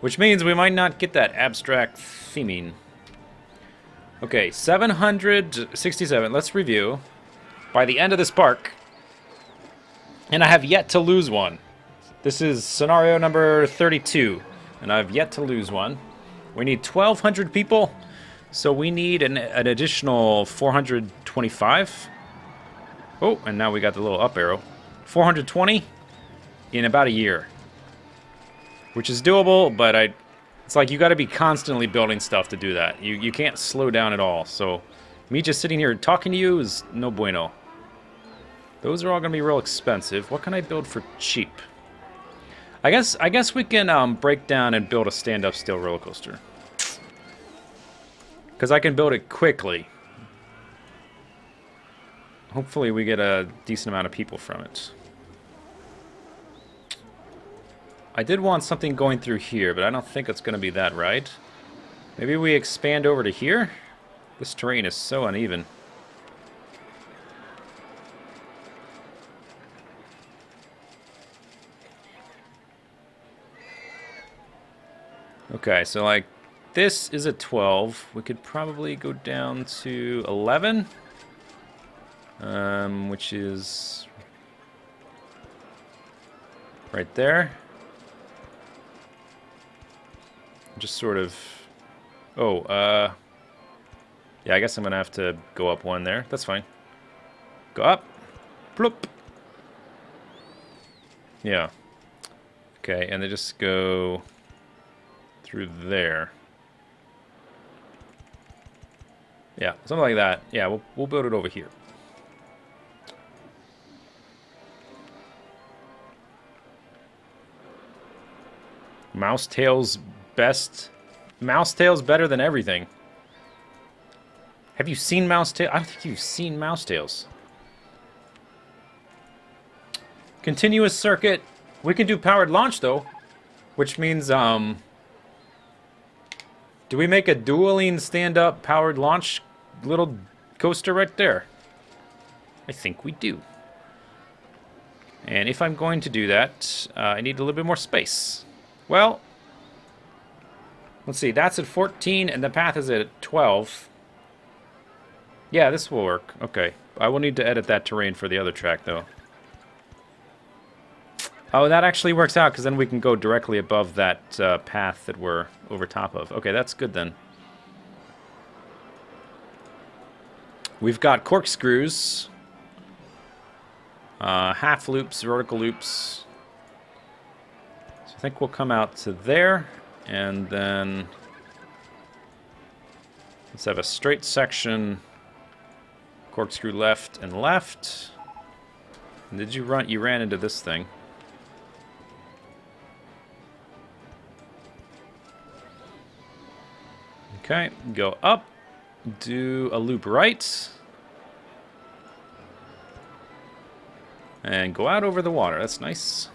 Which means we might not get that abstract theming. Okay, 767. Let's review. By the end of this park. And I have yet to lose one. This is scenario number 32. And I've yet to lose one. We need 1,200 people. So we need an additional 425. Oh, and now we got the little up arrow. 420 in about a year. Which is doable, but it's like you got to be constantly building stuff to do that. You can't slow down at all. So me just sitting here talking to you is no bueno. Those are all going to be real expensive. What can I build for cheap? I guess we can break down and build a stand-up steel roller coaster. Because I can build it quickly. Hopefully we get a decent amount of people from it. I did want something going through here, but I don't think it's going to be that ride. Maybe we expand over to here? This terrain is so uneven. Okay, so like this is a 12. We could probably go down to 11, which is right there. Just sort of. Oh, yeah, I guess I'm gonna have to go up one there. That's fine. Go up. Bloop. Yeah. Okay, and they just go through there. Yeah, something like that. Yeah, we'll build it over here. Mouse tails best. Mouse tails better than everything. Have you seen mouse tail? I don't think you've seen mouse tails. Continuous circuit. We can do powered launch though, which means do we make a dueling stand-up powered launch little coaster right there? I think we do. And if I'm going to do that, I need a little bit more space. Well, let's see. That's at 14, and the path is at 12. Yeah, this will work. Okay. I will need to edit that terrain for the other track, though. Oh, that actually works out, because then we can go directly above that path that we're over top of. Okay, that's good, then. We've got corkscrews. Half loops, vertical loops. So I think we'll come out to there, and then let's have a straight section, corkscrew left and left. And did you run? You ran into this thing. Okay, go up, do a loop right. And go out over the water. That's nice.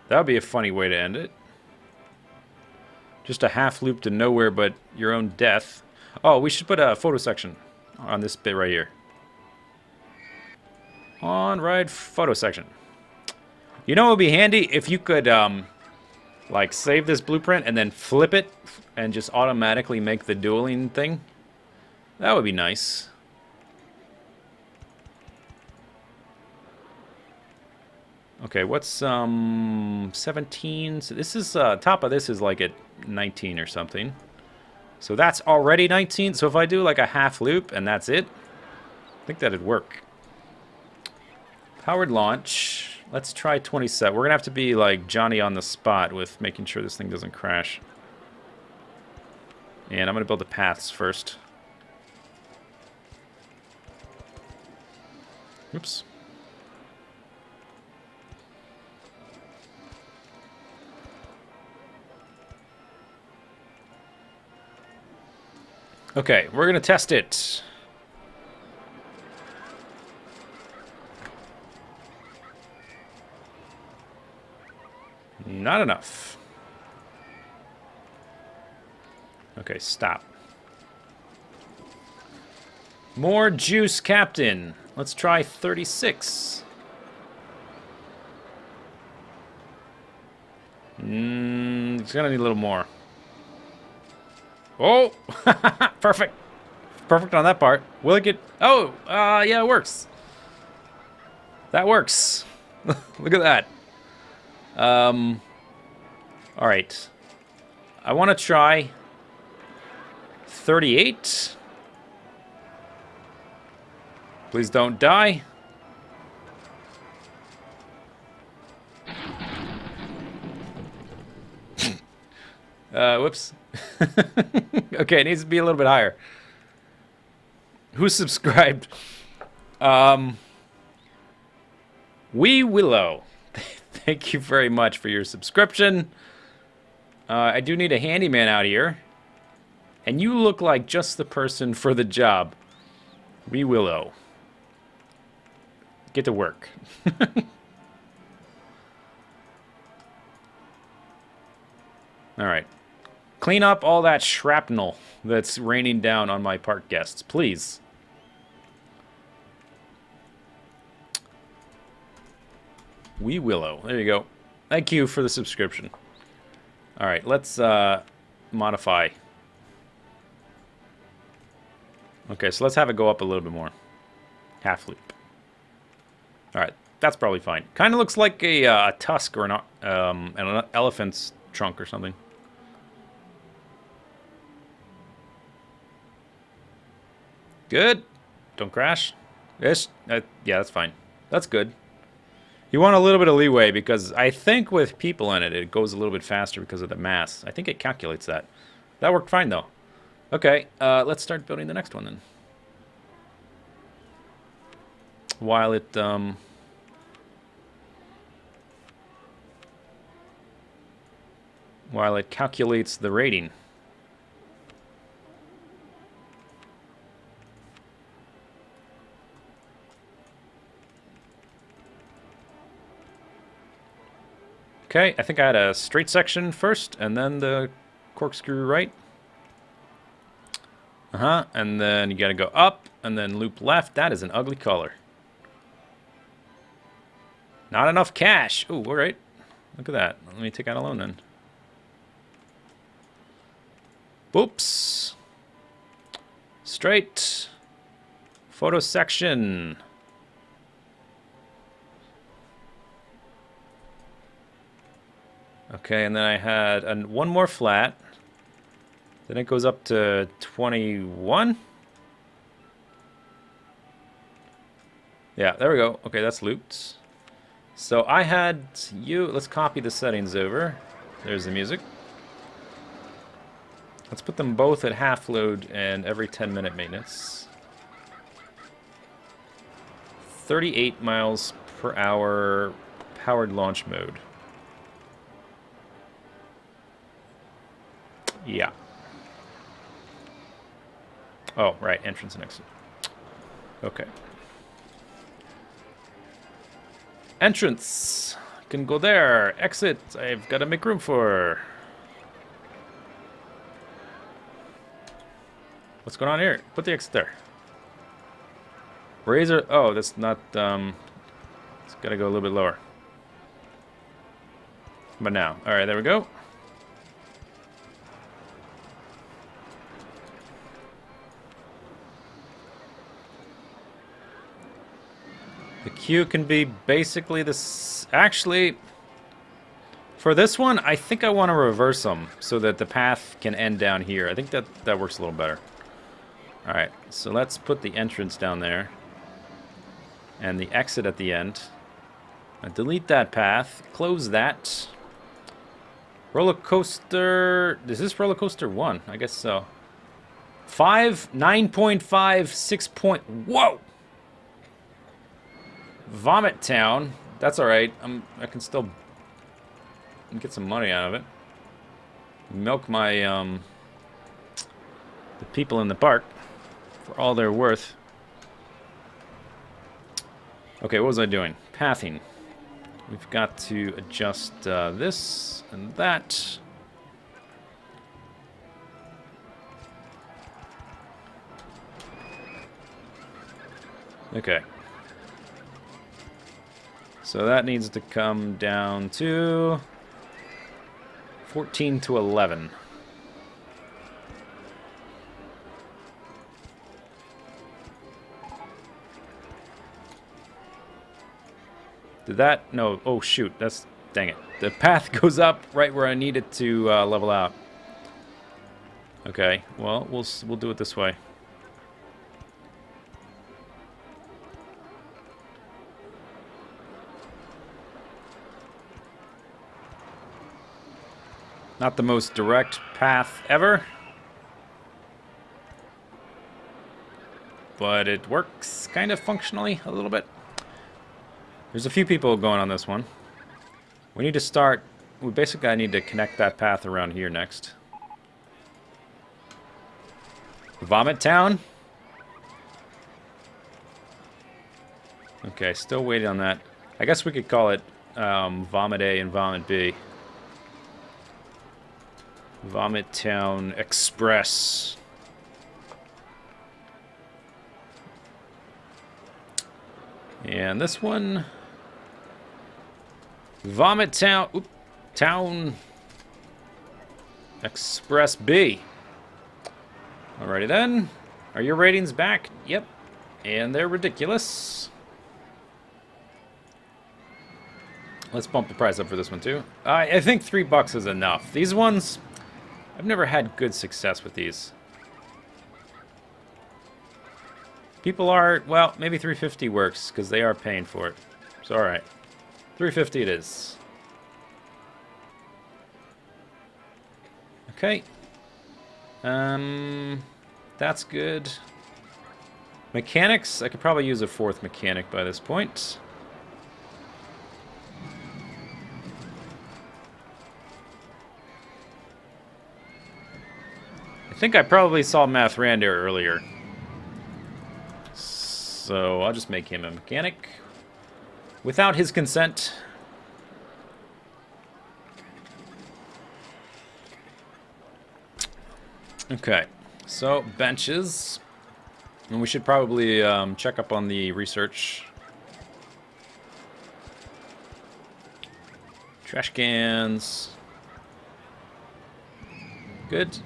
That would be a funny way to end it. Just a half loop to nowhere but your own death. Oh, we should put a photo section on this bit right here. On ride photo section. You know what would be handy? If you could like save this blueprint and then flip it and just automatically make the dueling thing. That would be nice. Okay, what's 17? So this is top of this is like at 19 or something. So that's already 19. So if I do like a half loop and that's it, I think that'd work. Powered launch. Let's try 27. We're gonna have to be like Johnny on the spot with making sure this thing doesn't crash. And I'm gonna build the paths first. Oops. Okay, we're gonna test it. Not enough. Okay, stop. More juice, Captain. Let's try 36. It's gonna need a little more. Oh! Perfect. Perfect on that part. Will it get... Oh! Yeah, it works. That works. Look at that. Alright. I want to try 38. Please don't die. Whoops. Okay, it needs to be a little bit higher. Who subscribed? Wee Willow. Thank you very much for your subscription. I do need a handyman out here. And you look like just the person for the job. Wee Willow. get to work. All right. Clean up all that shrapnel that's raining down on my park guests, please. Wee Willow. There you go. Thank you for the subscription. All right, let's modify. Okay, so let's have it go up a little bit more. Half loop. All right, that's probably fine. Kind of looks like a tusk or an elephant's trunk or something. Good. Don't crash. Yes. Yeah, that's fine. That's good. You want a little bit of leeway because I think with people in it, it goes a little bit faster because of the mass. I think it calculates that. That worked fine, though. Okay, let's start building the next one, then. While it... while it calculates the rating. Okay, I think I had a straight section first, and then the corkscrew right. And then you gotta go up, and then loop left. That is an ugly color. Not enough cash. Ooh, all right. Look at that. Let me take out a loan then. Boops. Straight. Photo section. Okay, and then I had one more flat. Then it goes up to 21. Yeah, there we go. Okay, that's looped. So I had you... Let's copy the settings over. There's the music. Let's put them both at half load and every 10-minute maintenance. 38 miles per hour powered launch mode. Yeah. Oh, right. Entrance and exit. Okay. Entrance. Can go there. Exit. I've got to make room for. What's going on here? Put the exit there. Razor. Oh, that's not. It's got to go a little bit lower. But now. All right, there we go. The queue can be basically this. Actually, for this one, I think I want to reverse them so that the path can end down here. I think that works a little better. All right, so let's put the entrance down there and the exit at the end. Now delete that path. Close that. Rollercoaster. Is this Rollercoaster 1? I guess so. 5, 9.5, 6 point. Whoa! Vomit Town. That's alright. I can still get some money out of it. Milk my the people in the park for all they're worth. Okay, what was I doing? Pathing. We've got to adjust this and that. Okay. So that needs to come down to 14 to 11. Did that? No. Oh, shoot. That's... Dang it. The path goes up right where I need it to level out. Okay. Well, we'll do it this way. Not the most direct path ever. But it works kind of functionally a little bit. There's a few people going on this one. We need to start... We basically need to connect that path around here next. Vomit Town. Okay, still waiting on that. I guess we could call it Vomit A and Vomit B. Vomit Town Express. And this one, Vomit Town, Town Express B. Alrighty then. Are your ratings back? Yep. And they're ridiculous. Let's bump the price up for this one too. I think $3 is enough. These ones, I've never had good success with these. People are, well, maybe $3.50 works because they are paying for it. So alright. $3.50 it is. Okay. That's good. Mechanics, I could probably use a 4th mechanic by this point. I think I probably saw Mathrander earlier. So I'll just make him a mechanic. Without his consent. Okay, so benches. And we should probably check up on the research. Trash cans. Good.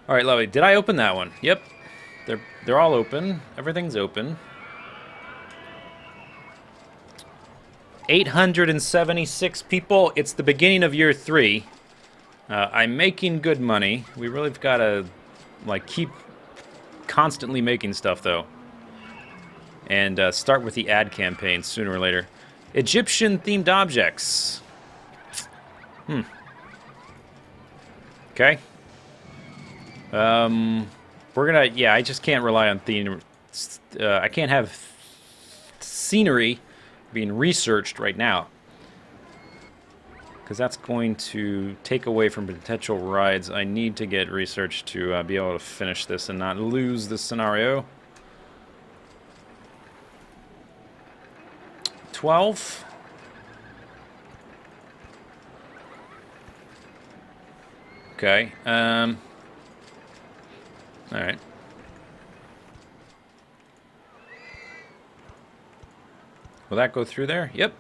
All right, lovely. Did I open that one? Yep. They're all open. Everything's open. 876 people. It's the beginning of year 3. I'm making good money. We really have got to like keep constantly making stuff though, and start with the ad campaign sooner or later. Egyptian themed objects. Okay. We're gonna, yeah, I just can't rely on theme. I can't have scenery being researched right now, because that's going to take away from potential rides. I need to get research to be able to finish this and not lose this scenario. 12. Okay. All right. Will that go through there? Yep.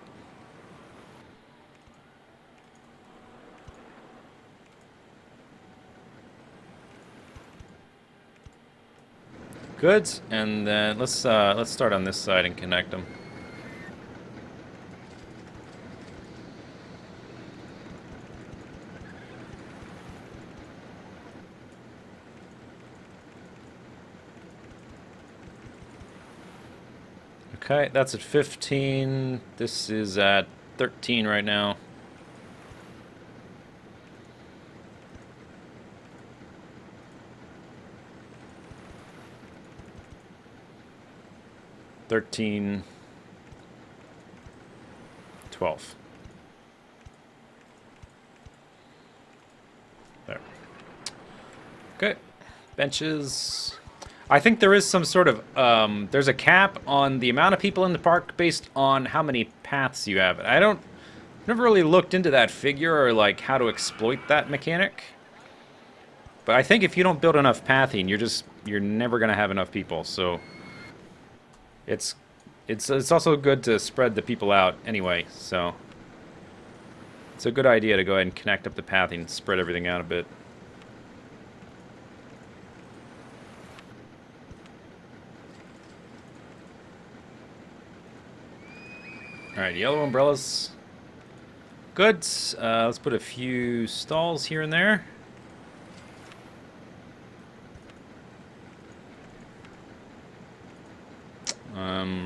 Good. And then let's start on this side and connect them. Okay, that's at 15. This is at 13 right now. $13, $12. There. Okay, benches. I think there is some sort of, there's a cap on the amount of people in the park based on how many paths you have. Never really looked into that figure or like how to exploit that mechanic. But I think if you don't build enough pathing, you're never gonna have enough people. So it's also good to spread the people out anyway. So it's a good idea to go ahead and connect up the pathing and spread everything out a bit. Alright, yellow umbrellas. Good. Let's put a few stalls here and there.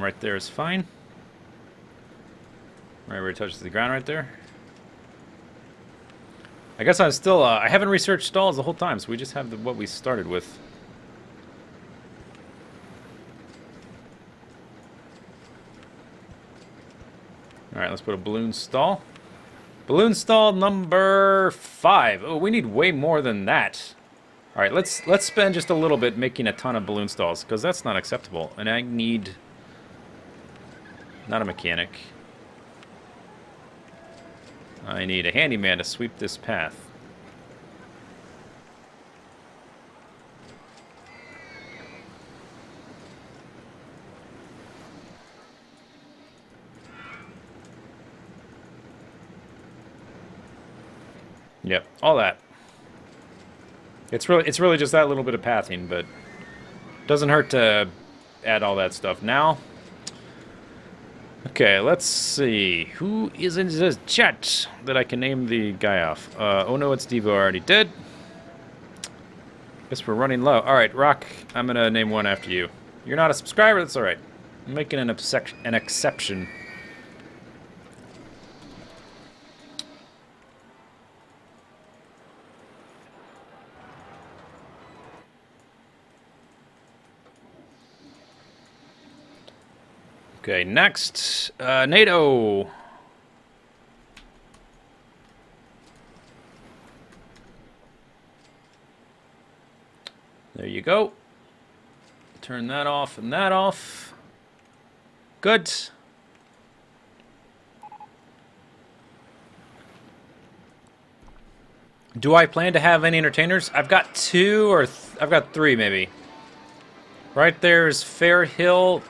Right there is fine. Right where it touches the ground right there. I guess I'm still, I haven't researched stalls the whole time, so we just have what we started with. Alright, let's put a balloon stall. Balloon stall number 5. Oh, we need way more than that. All right, let's spend just a little bit making a ton of balloon stalls, because that's not acceptable. And I need... not a mechanic. I need a handyman to sweep this path. Yep, all that. It's really just that little bit of pathing, but doesn't hurt to add all that stuff now. Okay, let's see. Who is in the chat that I can name the guy off? Oh no, it's Devo. I already did. Guess we're running low. All right, Rock, I'm gonna name one after you. You're not a subscriber. That's all right. I'm making an exception. Okay, next, NATO. There you go. Turn that off and that off. Good. Do I plan to have any entertainers? I've got two, or I've got three maybe. Right there is Fair Hill.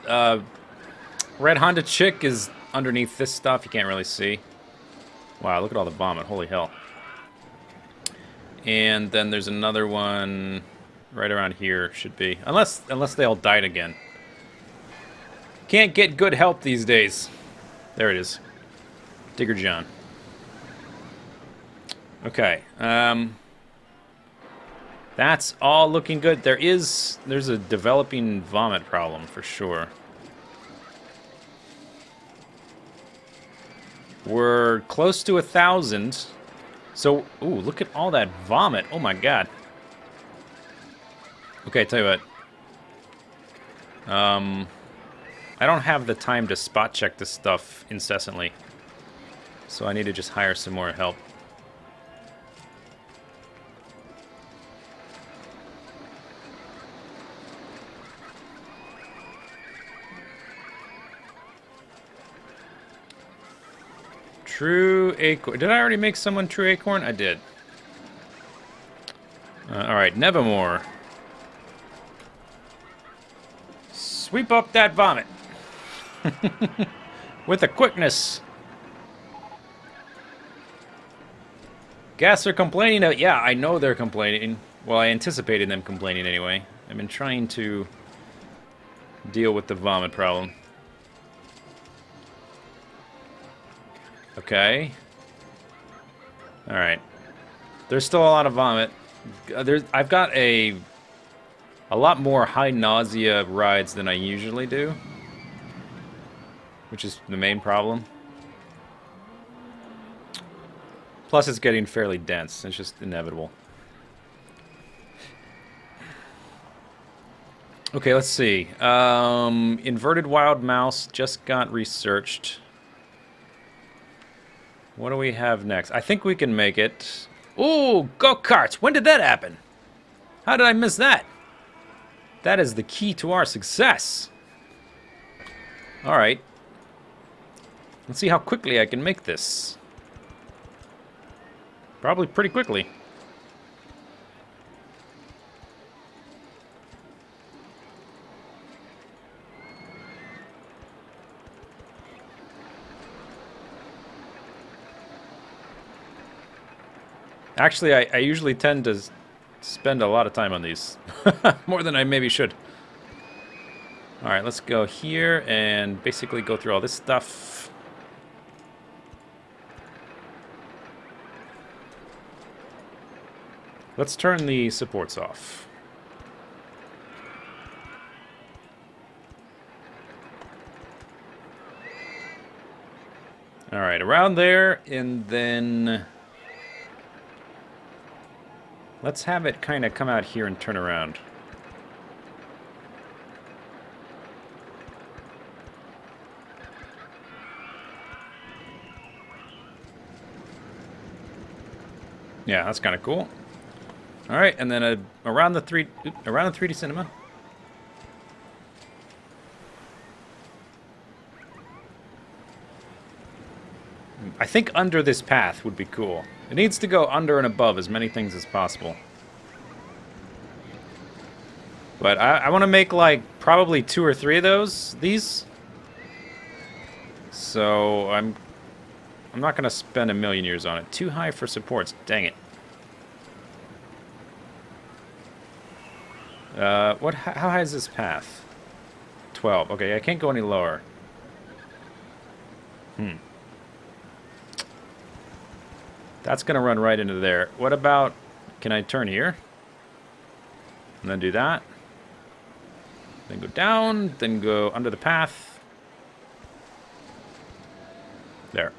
Red Honda Chick is underneath this stuff. You can't really see. Wow, look at all the vomit. Holy hell. And then there's another one right around here, should be. Unless they all died again. Can't get good help these days. There it is. Digger John. Okay. That's all looking good. There's a developing vomit problem for sure. We're close to 1,000. So, ooh, look at all that vomit. Oh my god. Okay, tell you what. I don't have the time to spot check this stuff incessantly. So I need to just hire some more help. True Acorn. Did I already make someone True Acorn? I did. Alright, Nevermore. Sweep up that vomit. With a quickness. Gas are complaining. Yeah, I know they're complaining. Well, I anticipated them complaining anyway. I've been trying to deal with the vomit problem. Okay. Alright. There's still a lot of vomit. I've got a lot more high nausea rides than I usually do. Which is the main problem. Plus it's getting fairly dense. It's just inevitable. Okay, let's see. Inverted Wild Mouse just got researched. What do we have next? I think we can make it. Ooh, go-karts! When did that happen? How did I miss that? That is the key to our success. Alright. Let's see how quickly I can make this. Probably pretty quickly. Actually, I usually tend to spend a lot of time on these. More than I maybe should. Alright, let's go here and basically go through all this stuff. Let's turn the supports off. Alright, around there, and then... let's have it kind of come out here and turn around. Yeah, that's kind of cool. All right, and then around the 3D cinema. I think under this path would be cool. It needs to go under and above as many things as possible. But I want to make like probably 2 or 3 of these. So I'm not going to spend a million years on it. Too high for supports. Dang it. How high is this path? 12. Okay, I can't go any lower. That's going to run right into there. What about... Can I turn here? And then do that. Then go down. Then go under the path. There.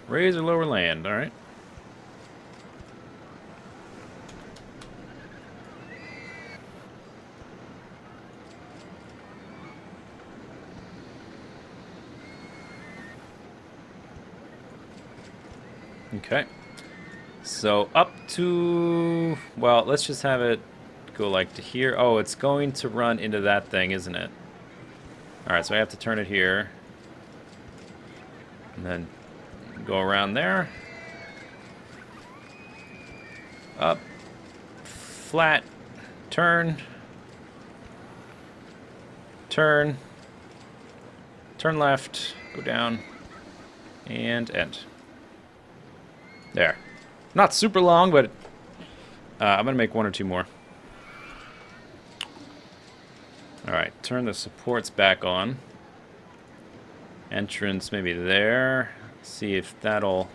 Raise or lower land. Alright. Okay. So up to... Well, let's just have it go like to here. Oh, it's going to run into that thing, isn't it? Alright, so I have to turn it here. And then go around there. Up. Flat. Turn. Turn. Turn left. Go down. And end. There. Not super long, but I'm going to make 1 or 2 more. Alright, turn the supports back on. Entrance maybe there. See if that'll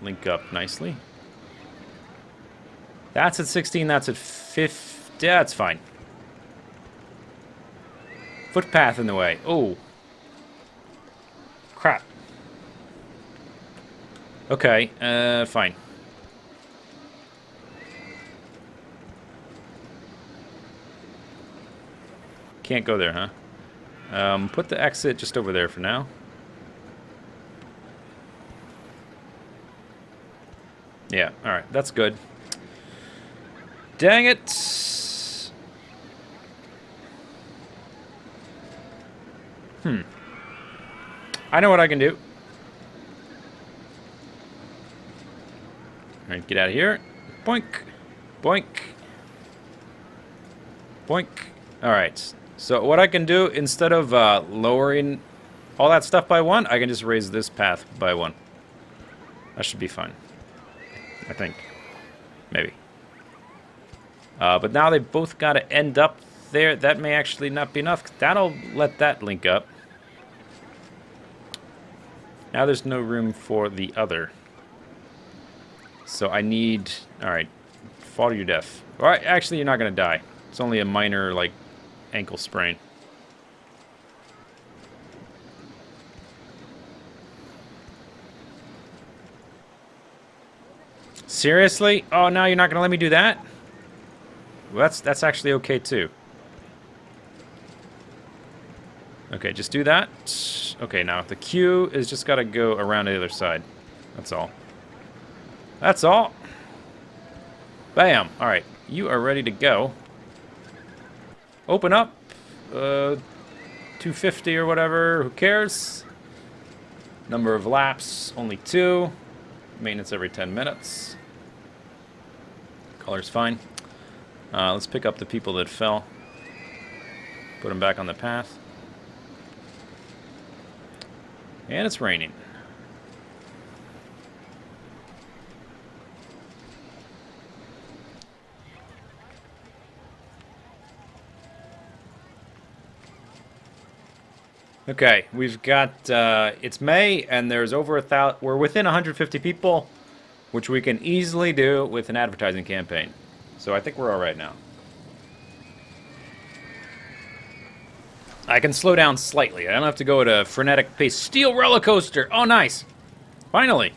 link up nicely. That's at 16, that's at 50. Yeah, that's fine. Footpath in the way. Oh. Crap. Okay, fine. Can't go there, huh? Put the exit just over there for now. Yeah, alright, that's good. Dang it! I know what I can do. Alright, get out of here. Boink. Boink. Boink. Alright. So what I can do, instead of lowering all that stuff by 1, I can just raise this path by 1. That should be fine. I think. Maybe. But now they both got to end up there. That may actually not be enough. That'll let that link up. Now there's no room for the other. So I need... Alright. Fall to your death. Alright, actually you're not going to die. It's only a minor, like, ankle sprain. Seriously? Oh, now you're not going to let me do that? Well, that's actually okay, too. Okay, just do that. Okay, now the queue is just got to go around the other side. That's all. That's all. Bam. All right. You are ready to go. Open up. 250 or whatever. Who cares? Number of laps, only 2. Maintenance every 10 minutes. Color's fine. Let's pick up the people that fell. Put them back on the path. And it's raining. Okay, we've got, it's May, and there's over 1,000, we're within 150 people, which we can easily do with an advertising campaign. So I think we're all right now. I can slow down slightly. I don't have to go at a frenetic pace. Steel roller coaster! Oh, nice! Finally!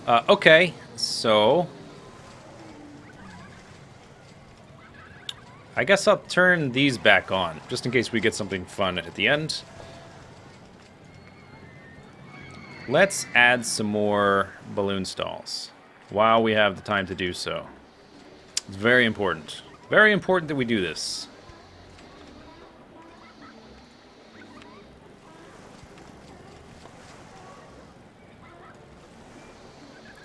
Okay, so... I guess I'll turn these back on, just in case we get something fun at the end. Let's add some more balloon stalls. while we have the time to do so. It's very important. Very important that we do this.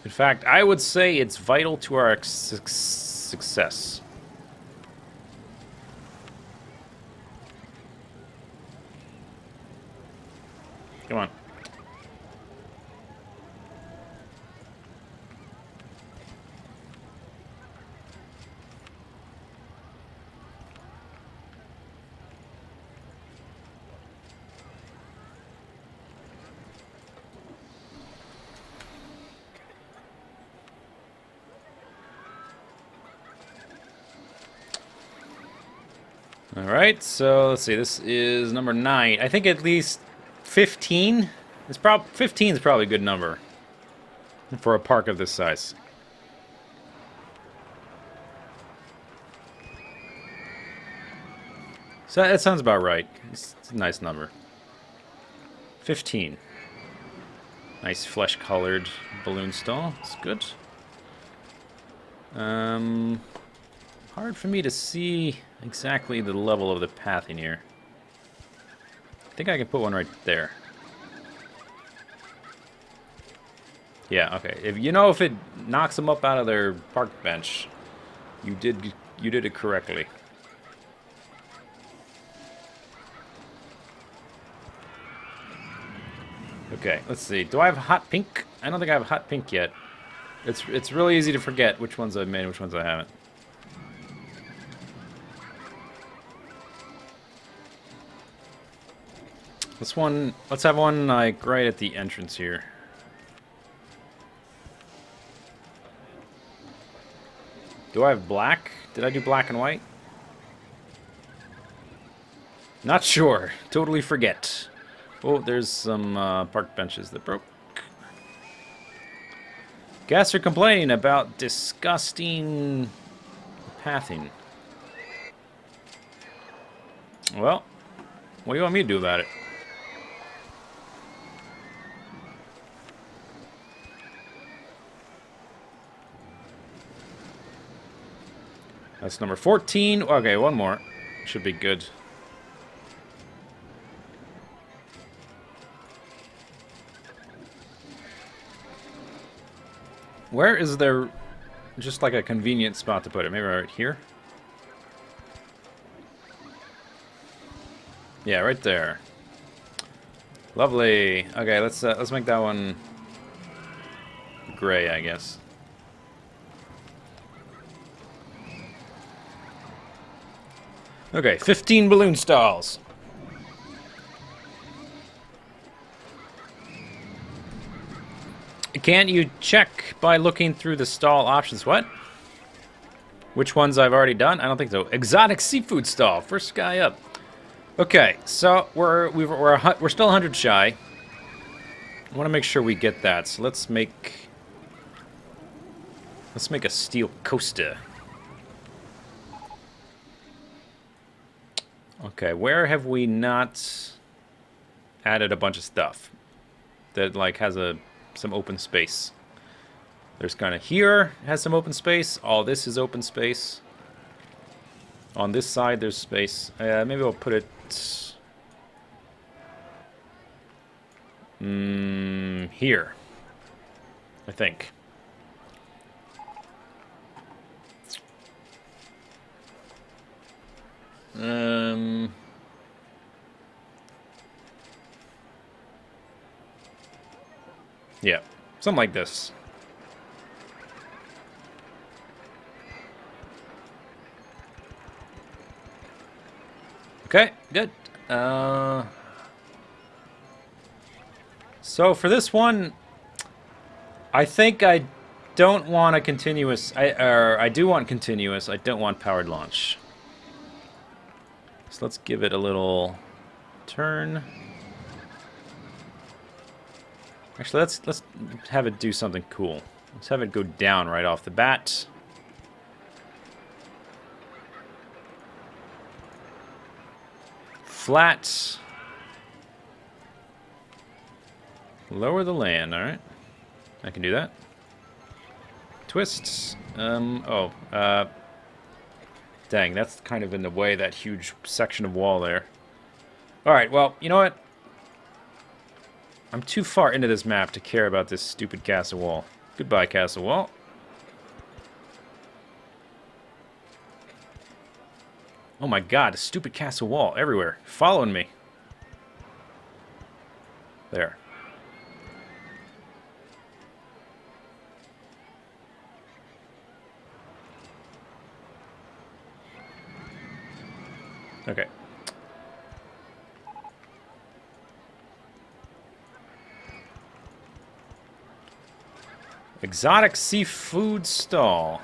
In fact, I would say it's vital to our success. Come on. Alright, so let's see, this is number 9. I think at least 15? 15 is probably a good number for a park of this size. So that sounds about right. It's a nice number. 15. Nice flesh-colored balloon stall. It's good. Hard for me to see exactly the level of the pathing here. I think I can put one right there. Yeah, okay. If it knocks them up out of their park bench, you did it correctly. Okay, let's see. Do I have hot pink? I don't think I have hot pink yet. It's really easy to forget which ones I've made and which ones I haven't. Let's have one like right at the entrance here. Do I have black? Did I do black and white? Not sure. Totally forget. Oh, there's some park benches that broke. Guests are complaining about disgusting pathing. Well, what do you want me to do about it? That's number 14. Okay, one more. Should be good. Where is there just like a convenient spot to put it? Maybe right here? Yeah, right there. Lovely. Okay, let's make that one gray, I guess. Okay, 15 balloon stalls. Can't you check by looking through the stall options? What? Which ones I've already done? I don't think so. Exotic seafood stall. First guy up. Okay, so we're still 100 shy. I want to make sure we get that. So let's make a steel coaster. Okay, where have we not added a bunch of stuff that like has some open space? There's kind of here has some open space. All this is open space. On this side there's space. Maybe we'll put it here, I think. Yeah, something like this. Okay, good. So for this one, I think I don't want a continuous. I do want continuous. I don't want powered launch. So let's give it a little turn. Actually, let's have it do something cool. Let's have it go down right off the bat. Flat. Lower the land, alright. I can do that. Twists. Dang, that's kind of in the way, that huge section of wall there. Alright, well, you know what? I'm too far into this map to care about this stupid castle wall. Goodbye, castle wall. Oh my god, a stupid castle wall everywhere. Following me. There. Okay. Exotic seafood stall.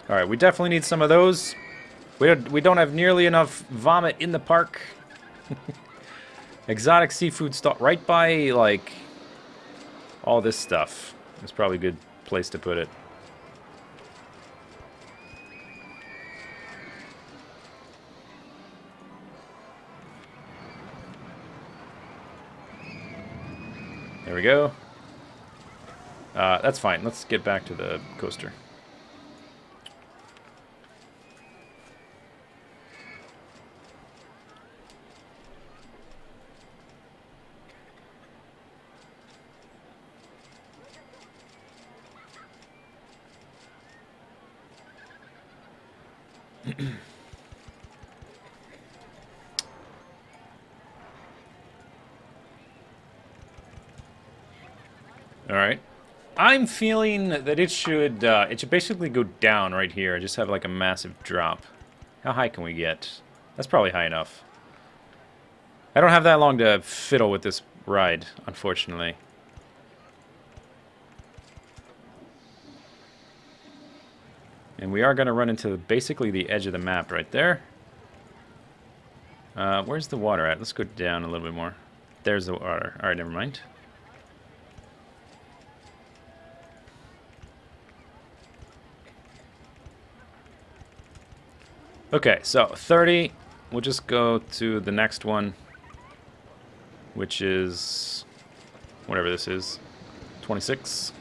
Alright, we definitely need some of those. We don't have nearly enough vomit in the park. Exotic seafood stall. Right by, like, all this stuff. It's probably a good place to put it. There we go. That's fine. Let's get back to the coaster. All right. I'm feeling that it should basically go down right here. Just have like a massive drop. How high can we get? That's probably high enough. I don't have that long to fiddle with this ride, unfortunately. And we are going to run into basically the edge of the map right there. Where's the water at? Let's go down a little bit more. There's the water. Alright, never mind. Okay, so 30. We'll just go to the next one, which is whatever this is, 26.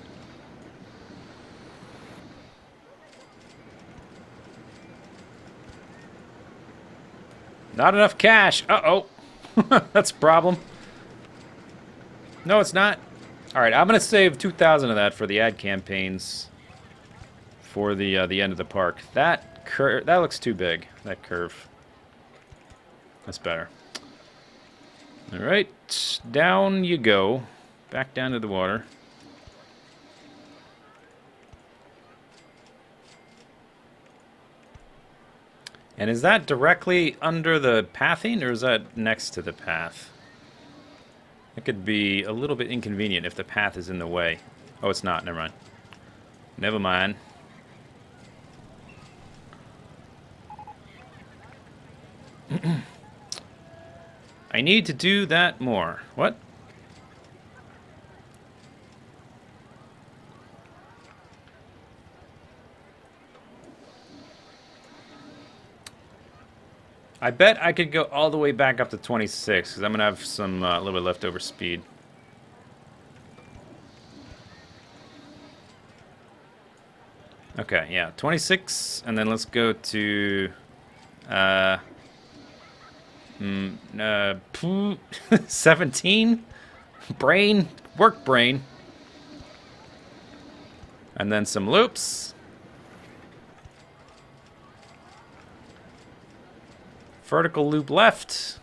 Not enough cash. Uh-oh. That's a problem. No, it's not. All right, I'm going to save 2,000 of that for the ad campaigns for the end of the park. That looks too big, that curve. That's better. All right, down you go. Back down to the water. And is that directly under the pathing, or is that next to the path? It could be a little bit inconvenient if the path is in the way. Oh, it's not. Never mind. Never mind. I need to do that more. What? I bet I could go all the way back up to 26, because I'm going to have some a little bit leftover speed. Okay, yeah, 26, and then let's go to 17. Work brain. And then some loops. Vertical loop left.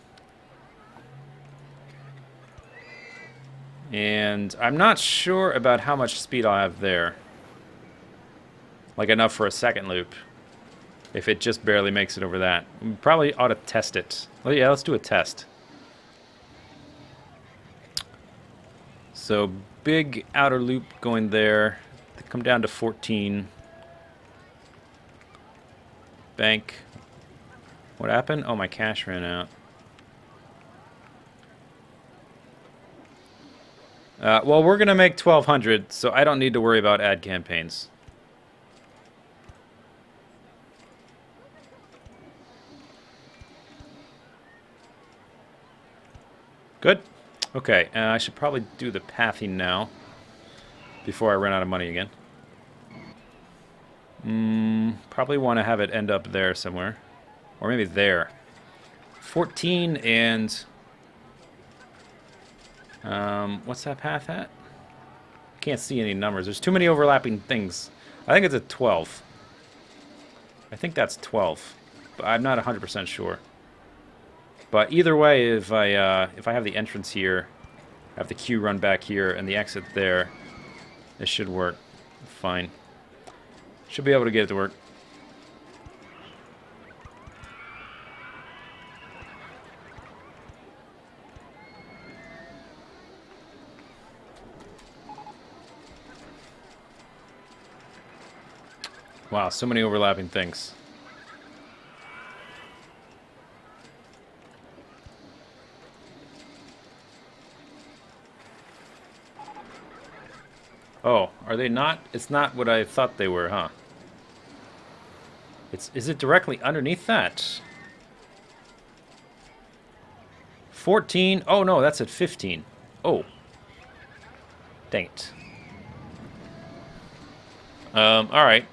And I'm not sure about how much speed I'll have there. Like enough for a second loop. If it just barely makes it over that. We probably ought to test it. Well, yeah, let's do a test. So, big outer loop going there. Come down to 14. Bank. What happened? Oh, my cash ran out. Well, we're going to make 1,200, so I don't need to worry about ad campaigns. Good. Okay, I should probably do the pathing now before I run out of money again. Probably want to have it end up there somewhere. Or maybe there. 14 and... what's that path at? Can't see any numbers. There's too many overlapping things. I think it's a 12. I think that's 12. But I'm not 100% sure. But either way, if I have the entrance here, have the queue run back here, and the exit there, this should work fine. Should be able to get it to work. Wow, so many overlapping things. Oh, are they not? It's not what I thought they were, huh? Is it directly underneath that? 14? Oh no, that's at 15. Oh. Dang it. Alright.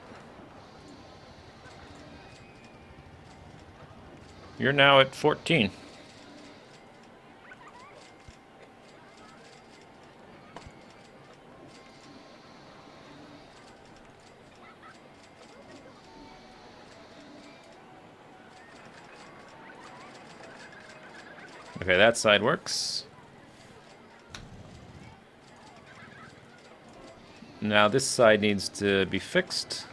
You're now at 14. Okay, that side works. Now this side needs to be fixed.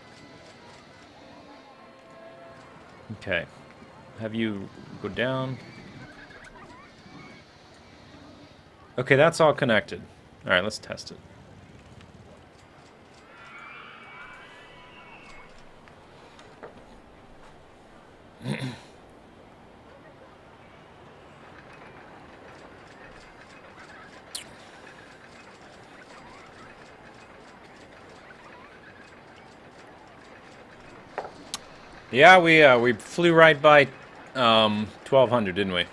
Okay. Have you go down. Okay, that's all connected. Alright, let's test it. Yeah, we flew right by 1200, didn't we?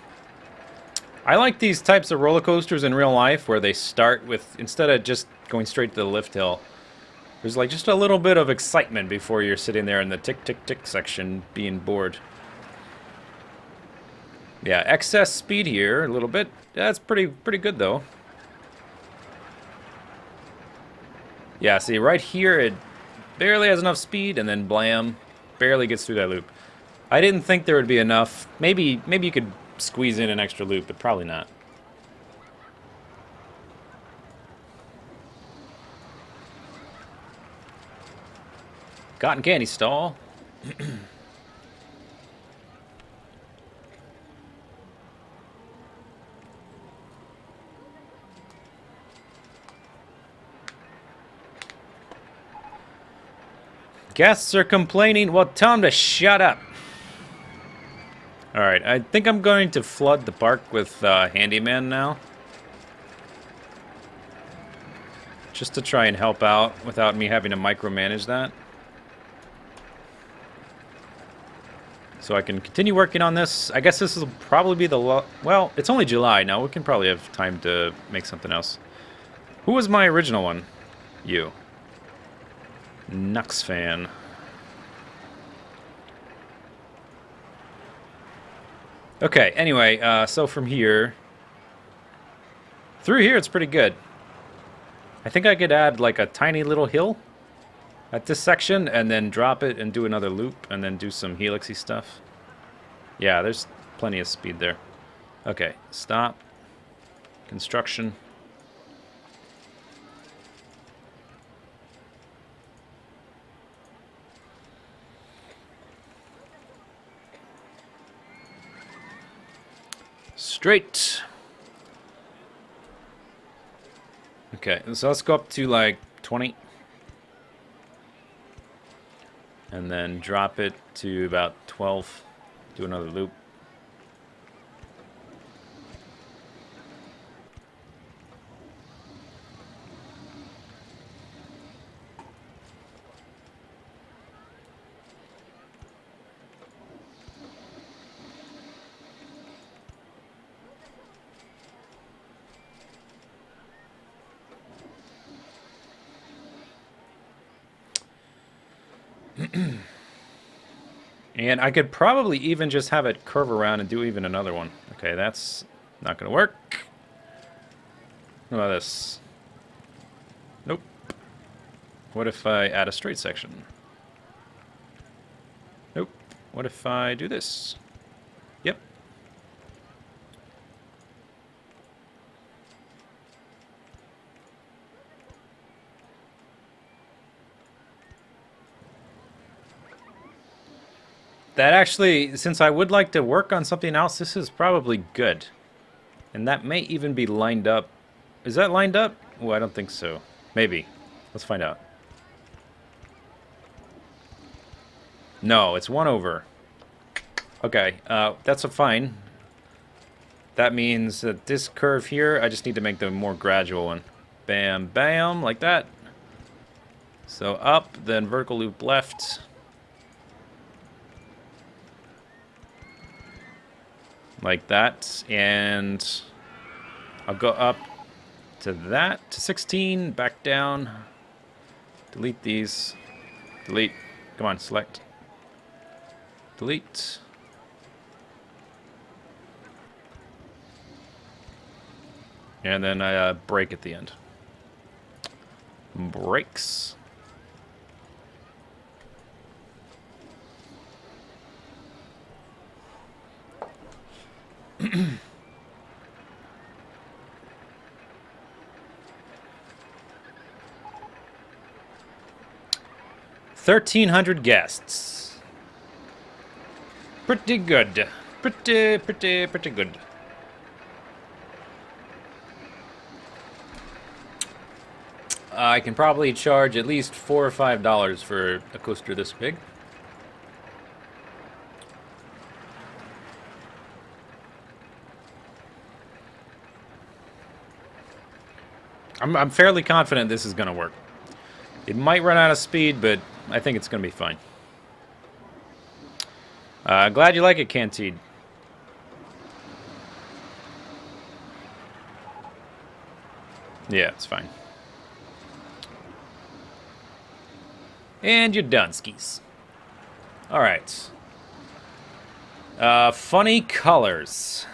I like these types of roller coasters in real life where they start with, instead of just going straight to the lift hill, there's like just a little bit of excitement before you're sitting there in the tick tick tick section being bored. Yeah, excess speed here a little bit. That's pretty good though. Yeah, see right here it barely has enough speed and then blam, barely gets through that loop. I didn't think there would be enough. Maybe you could squeeze in an extra loop, but probably not. Cotton candy stall. Guests are complaining. Well, tell them to shut up. Alright, I think I'm going to flood the park with Handyman now. Just to try and help out without me having to micromanage that. So I can continue working on this. I guess this will probably be the... Well, it's only July now. We can probably have time to make something else. Who was my original one? You. Nux fan. Okay, anyway, so from here... Through here, it's pretty good. I think I could add, like, a tiny little hill at this section, and then drop it and do another loop, and then do some helixy stuff. Yeah, there's plenty of speed there. Okay, stop. Construction. Straight. Okay, so let's go up to like 20. And then drop it to about 12. Do another loop. And I could probably even just have it curve around and do even another one. Okay, that's not going to work. What about this? Nope. What if I add a straight section? Nope. What if I do this? Yep. That actually, since I would like to work on something else, this is probably good. And that may even be lined up. Is that lined up? Oh, I don't think so. Maybe. Let's find out. No, it's 1 over. Okay, that's a fine. That means that this curve here, I just need to make the more gradual one. Bam, bam, like that. So up, then vertical loop left. Like that, and I'll go up to that, to 16, back down, delete these, delete, come on, select, delete, and then I break at the end, breaks. $1,300 guests. Pretty good. Pretty good. I can probably charge at least $4 or $5 for a coaster this big. I'm fairly confident this is going to work. It might run out of speed, but I think it's going to be fine. Glad you like it, Cantide. Yeah, it's fine. And you're done, skis. All right. Funny colors.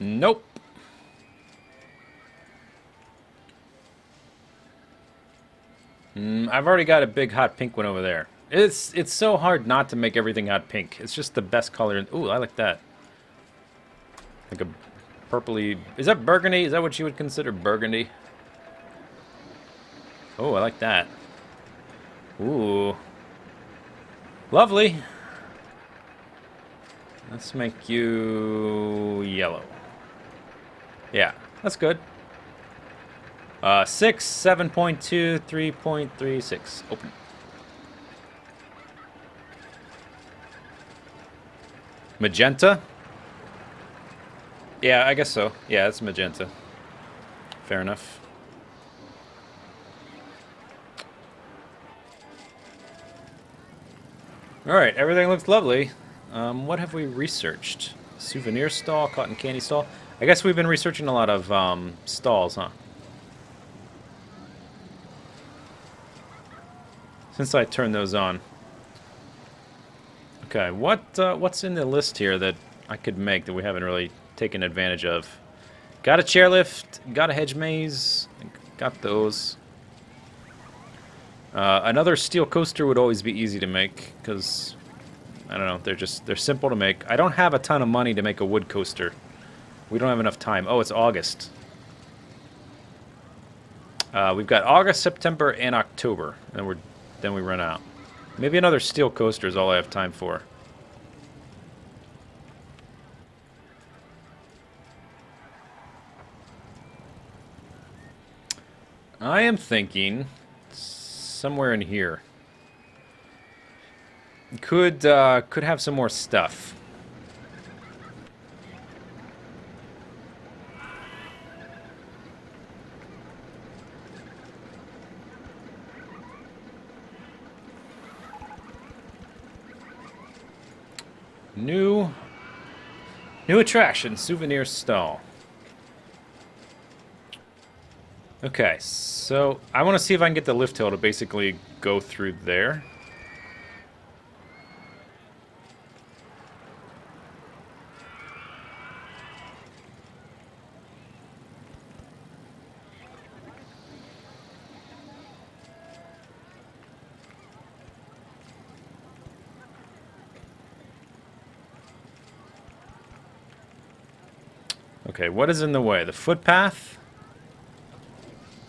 Nope. I've already got a big hot pink one over there. It's so hard not to make everything hot pink. It's just the best color. Ooh, I like that. Like a purpley. Is that burgundy? Is that what you would consider burgundy? Oh, I like that. Ooh. Lovely. Let's make you yellow. Yeah, that's good. 6, 7.2, 3.36. Open. Magenta? Yeah, I guess so. Yeah, it's magenta. Fair enough. Alright, everything looks lovely. What have we researched? Souvenir stall, cotton candy stall. I guess we've been researching a lot of stalls, huh? Since I turned those on. Okay, what's in the list here that I could make that we haven't really taken advantage of? Got a chairlift, got a hedge maze, got those. Another steel coaster would always be easy to make because I don't know, they're simple to make. I don't have a ton of money to make a wood coaster. We don't have enough time. Oh, it's August. We've got August, September, and October, and then we run out. Maybe another steel coaster is all I have time for. I am thinking somewhere in here. Could have some more stuff. New attraction, souvenir stall. Okay, so I want to see if I can get the lift hill to basically go through there. Okay, what is in the way? The footpath?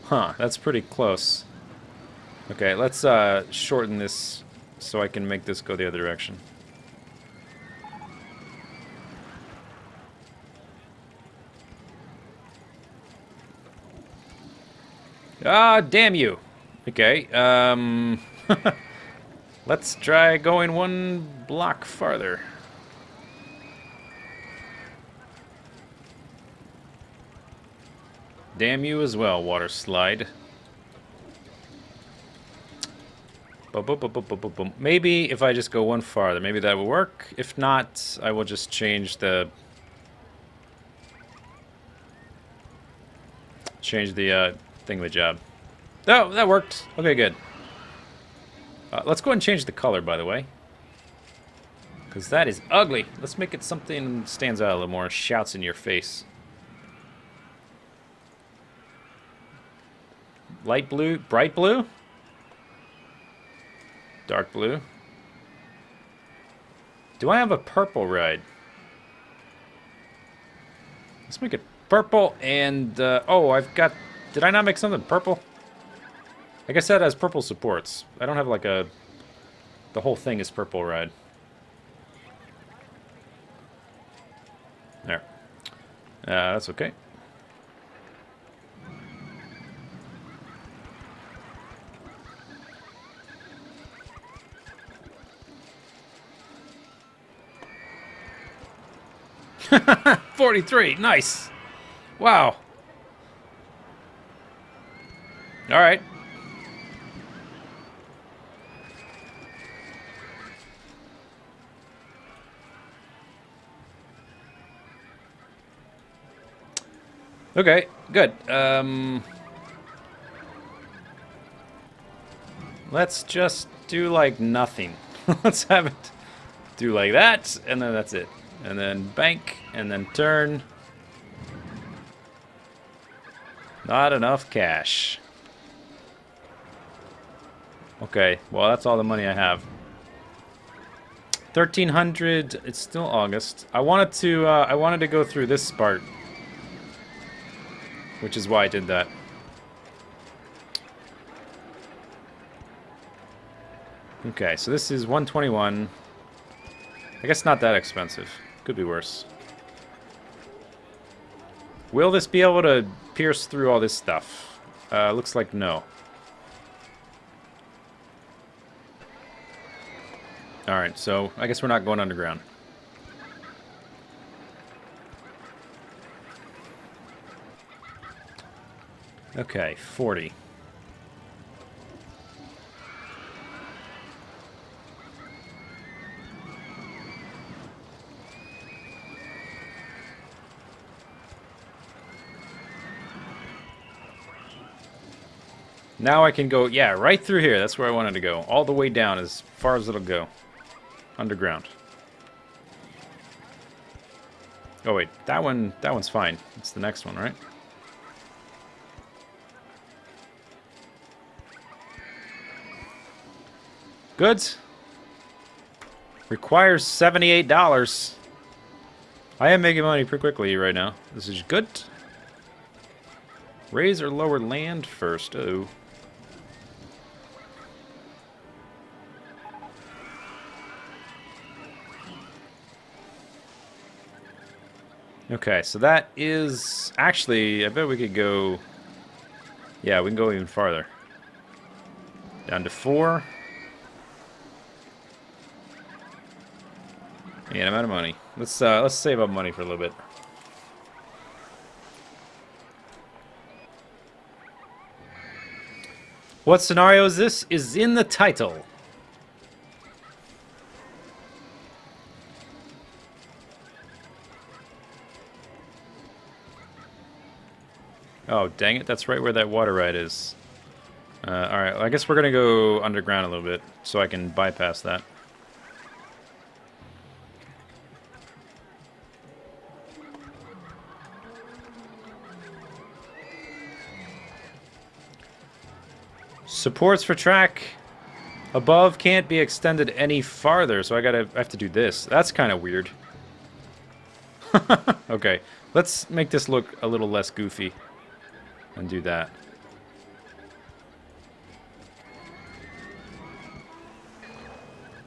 Huh, that's pretty close. Okay, let's shorten this so I can make this go the other direction. Ah, damn you. Okay, let's try going one block farther. Damn you as well, water slide. Maybe if I just go one farther, maybe that will work. If not, I will just change the thingamajig. Oh, that worked. Okay, good. Let's go ahead and change the color, by the way. Because that is ugly. Let's make it something that stands out a little more, shouts in your face. Light blue, bright blue? Dark blue. Do I have a purple ride? Let's make it purple and, oh, I've got, did I not make something purple? I guess that has purple supports. I don't have like a, the whole thing is purple ride. There. That's okay. $43, nice. Wow. All right. Okay, good. Let's just do like nothing. Let's have it do like that, and then that's it. And then bank, and then turn. Not enough cash. Okay, well that's all the money I have. 1,300. It's still August. I wanted to go through this part, which is why I did that. Okay, so this is 121. I guess not that expensive. Could be worse. Will this be able to pierce through all this stuff? Looks like no. Alright, so I guess we're not going underground. Okay, 40. Now I can go, yeah, right through here. That's where I wanted to go. All the way down as far as it'll go. Underground. Oh wait, that one's fine. It's the next one, right? Goods. Requires $78. I am making money pretty quickly right now. This is good. Raise or lower land first. Oh. Okay, so that is... Actually, I bet we could go... Yeah, we can go even farther. Down to 4. And I'm out of money. Let's save up money for a little bit. What scenario is this? Is in the title. Oh, dang it. That's right where that water ride is. Alright, I guess we're going to go underground a little bit so I can bypass that. Supports for track above can't be extended any farther, so I have to do this. That's kind of weird. Okay, let's make this look a little less goofy and do that.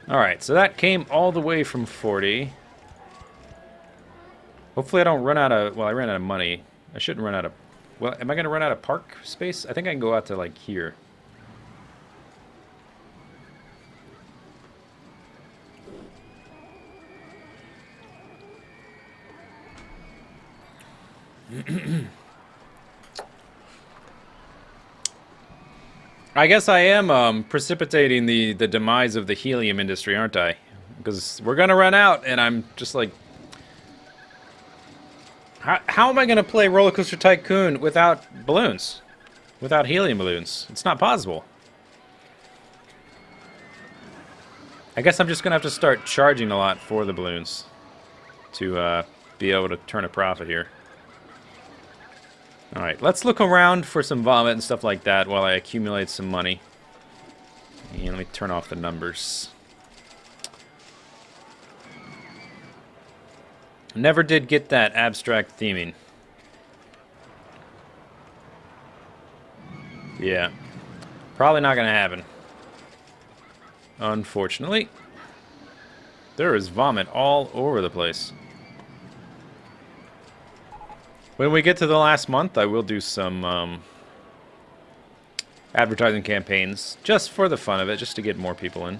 Alright, so that came all the way from 40. Hopefully I don't run out of... Well, I ran out of money. I shouldn't run out of... Well, am I going to run out of park space? I think I can go out to, like, here. I guess I am precipitating the demise of the helium industry, aren't I? Because we're gonna run out, and I'm just like, how am I gonna play Rollercoaster Tycoon without balloons, without helium balloons? It's not possible. I guess I'm just gonna have to start charging a lot for the balloons to be able to turn a profit here. Alright, let's look around for some vomit and stuff like that while I accumulate some money. And let me turn off the numbers. Never did get that abstract theming. Yeah. Probably not gonna happen. Unfortunately. There is vomit all over the place. When we get to the last month, I will do some advertising campaigns, just for the fun of it, just to get more people in.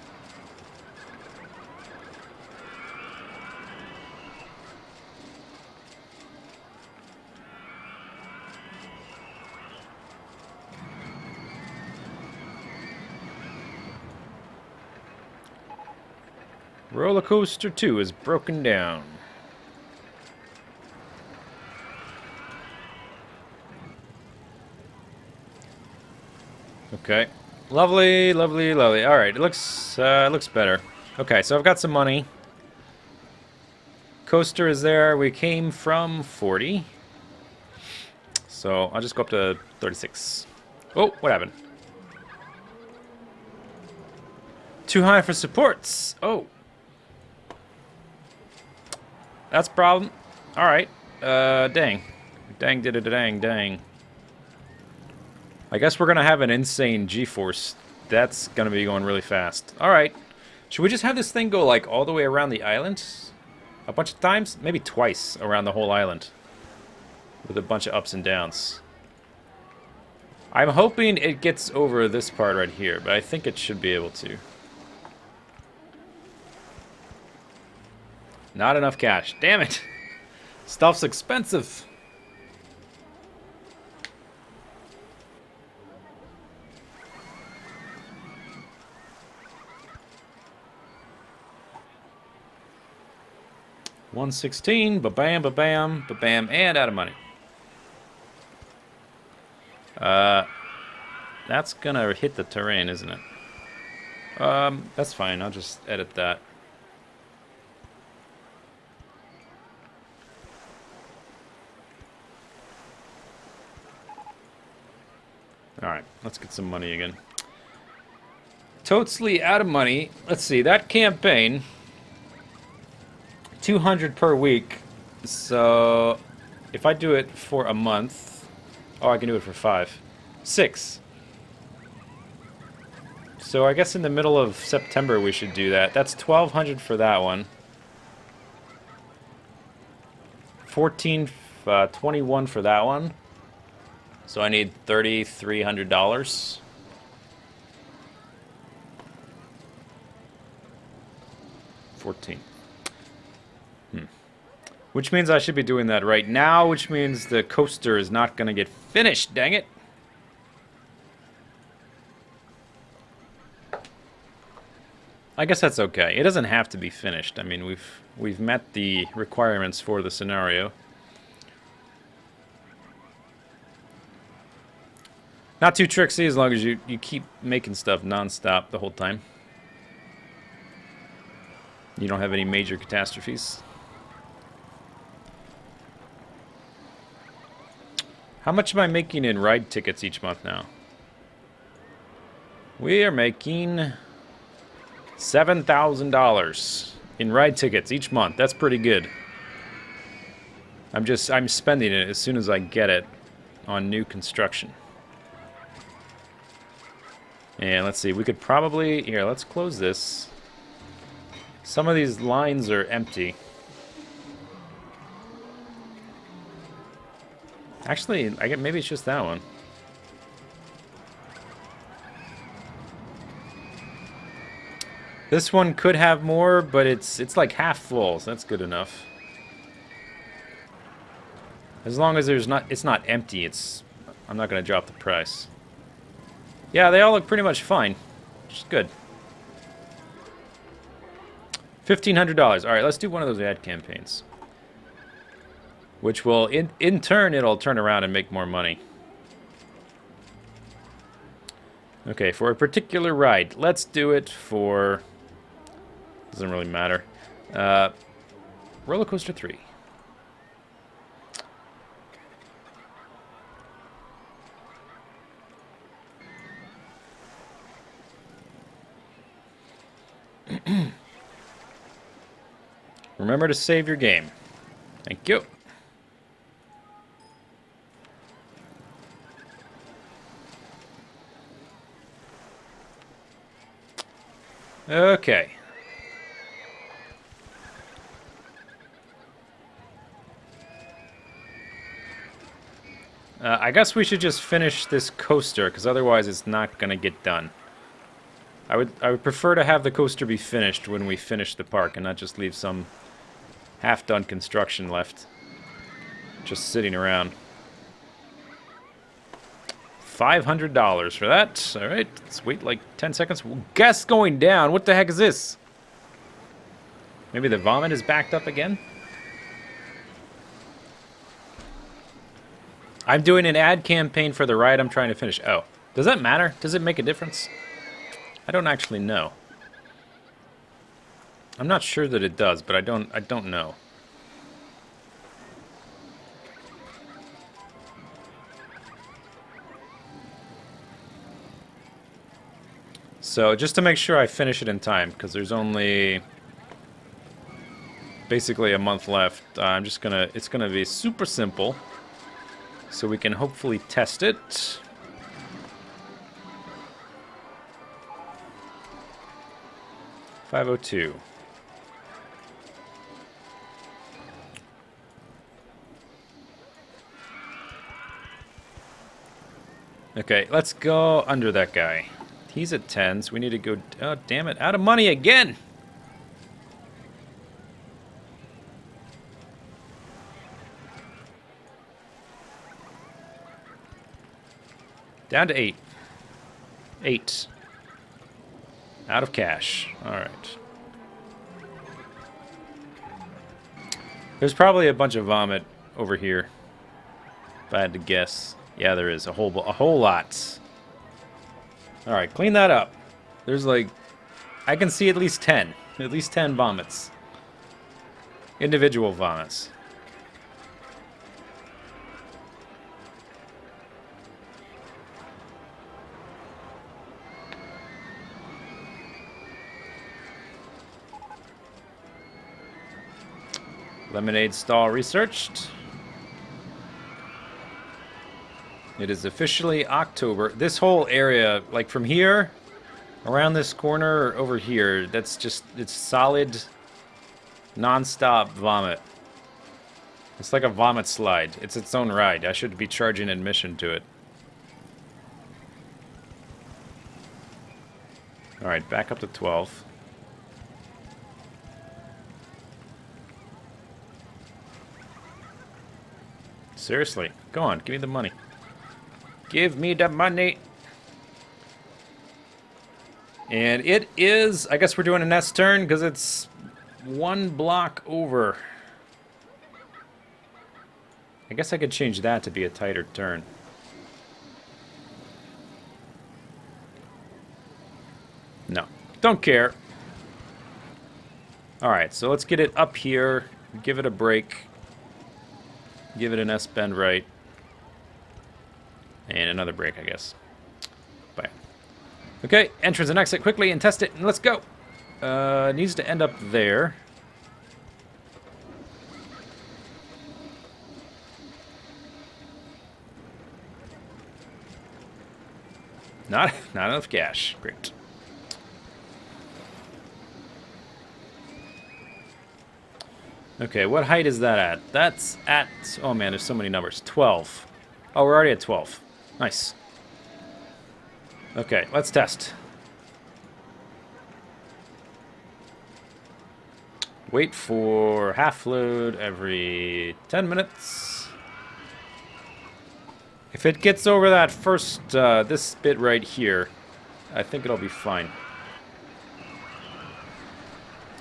Rollercoaster 2 is broken down. Okay. Lovely, lovely, lovely. Alright, it looks better. Okay, so I've got some money. Coaster is there. We came from 40. So I'll just go up to 36. Oh, what happened? Too high for supports. Oh. That's a problem. Alright. Dang. Dang did it, dang, dang. I guess we're going to have an insane G-force. That's going to be going really fast. Alright. Should we just have this thing go, like, all the way around the island? A bunch of times? Maybe twice around the whole island. With a bunch of ups and downs. I'm hoping it gets over this part right here, but I think it should be able to. Not enough cash. Damn it! Stuff's expensive! $116, ba-bam, ba-bam, ba-bam, and out of money. That's gonna hit the terrain, isn't it? That's fine, I'll just edit that. Alright, let's get some money again. Totally out of money. Let's see, that campaign... 200 per week, so if I do it for a month, oh, I can do it for 5, 6. So I guess in the middle of September we should do that. That's 1,200 for that one. 21 for that one. So I need $3,300. Which means I should be doing that right now, which means the coaster is not going to get finished, dang it. I guess that's okay. It doesn't have to be finished. I mean, we've met the requirements for the scenario. Not too tricksy as long as you keep making stuff non-stop the whole time. You don't have any major catastrophes. How much am I making in ride tickets each month now? We are making $7,000 in ride tickets each month. That's pretty good. I'm spending it as soon as I get it on new construction. And let's see, we could probably, here, let's close this. Some of these lines are empty. Actually, maybe it's just that one. This one could have more, but it's like half full, so that's good enough. As long as it's not empty, I'm not gonna drop the price. Yeah, they all look pretty much fine. Which is good. $1,500. All right, let's do one of those ad campaigns. Which will, in turn, it'll turn around and make more money. Okay, for a particular ride, let's do it for... Doesn't really matter. Rollercoaster 3. Remember to save your game. Thank you. Okay. I guess we should just finish this coaster, because otherwise it's not going to get done. I would prefer to have the coaster be finished when we finish the park, and not just leave some half-done construction left. Just sitting around. $500 for that. Alright, let's wait like 10 seconds. Gas going down. What the heck is this? Maybe the vomit is backed up again? I'm doing an ad campaign for the ride I'm trying to finish. Oh, does that matter? Does it make a difference? I don't actually know. I'm not sure that it does, but I don't know. So just to make sure I finish it in time, because there's only basically a month left, it's gonna be super simple. So we can hopefully test it. $502. Okay, let's go under that guy. He's at 10, so we need to go... Oh, damn it. Out of money again! Down to 8. 8. Out of cash. Alright. There's probably a bunch of vomit over here, if I had to guess. Yeah, there is. A whole lot. Alright, clean that up. There's like... I can see at least 10. At least 10 vomits. Individual vomits. Lemonade stall researched. It is officially October. This whole area, like from here, around this corner, over here, that's just, it's solid, non-stop vomit. It's like a vomit slide. It's its own ride. I should be charging admission to it. Alright, back up to 12. Seriously, go on, give me the money. Give me the money. And it is, I guess we're doing an S turn because it's one block over. I guess I could change that to be a tighter turn. Don't care. Alright, so let's get it up here. Give it a brake. Give it an S-bend right. And another brake, I guess. Bam. Okay, entrance and exit quickly and test it, and let's go. It needs to end up there. Not enough cash. Great. Okay, what height is that at? That's at... Oh man, there's so many numbers. 12. Oh, we're already at 12. Nice. Okay, let's test. Wait for half load every 10 minutes. If it gets over that first, this bit right here, I think it'll be fine.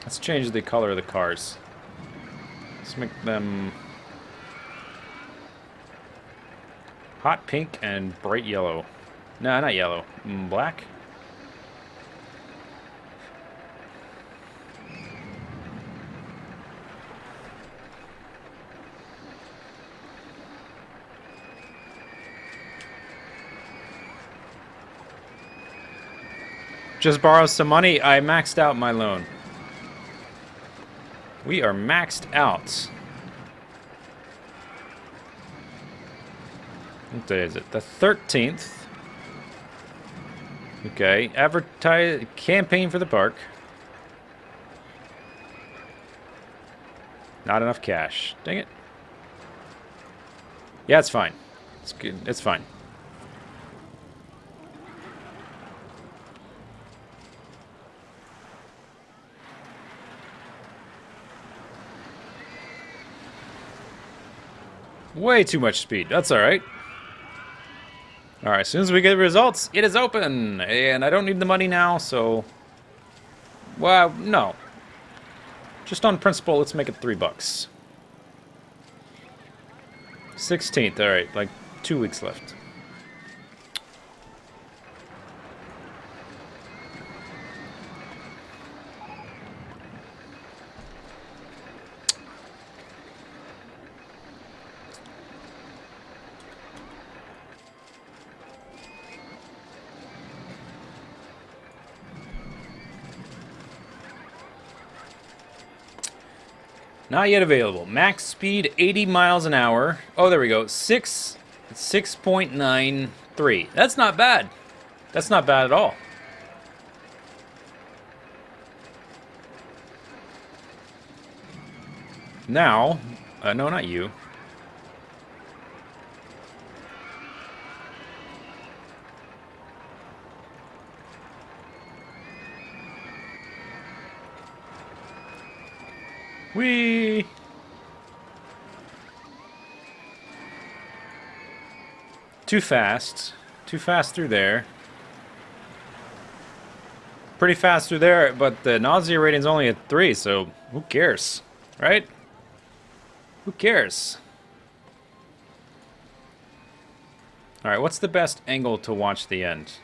Let's change the color of the cars. Let's make them hot pink and bright yellow. No, not yellow. Black? Just borrow some money. I maxed out my loan. We are maxed out. What day is it? The 13th. Okay. Advertise campaign for the park. Not enough cash. Dang it. Yeah, it's fine. It's good. It's fine. Way too much speed. That's alright. Alright, as soon as we get results, it is open! And I don't need the money now, so... Well, no. Just on principle, let's make it $3. 16th, alright. Like, 2 weeks left. Not yet available. Max speed 80 miles an hour. Oh, there we go. 6.93. That's not bad. That's not bad at all. Now, no, not you. Whee! Too fast. Too fast through there. Pretty fast through there, but the nausea rating's only at 3, so who cares? Right? Who cares? Alright, what's the best angle to watch the end?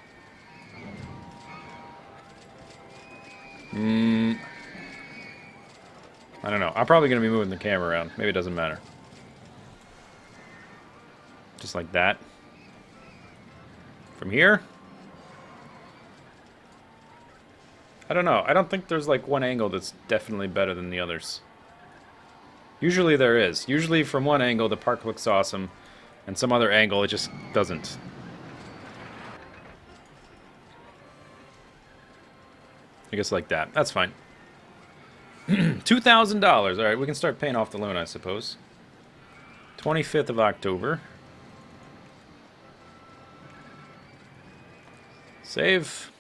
I don't know. I'm probably going to be moving the camera around. Maybe it doesn't matter. Just like that. From here? I don't know. I don't think there's like one angle that's definitely better than the others. Usually there is. Usually from one angle the park looks awesome, and some other angle it just doesn't. I guess like that. That's fine. $2,000. Alright, we can start paying off the loan, I suppose. 25th of October. Save.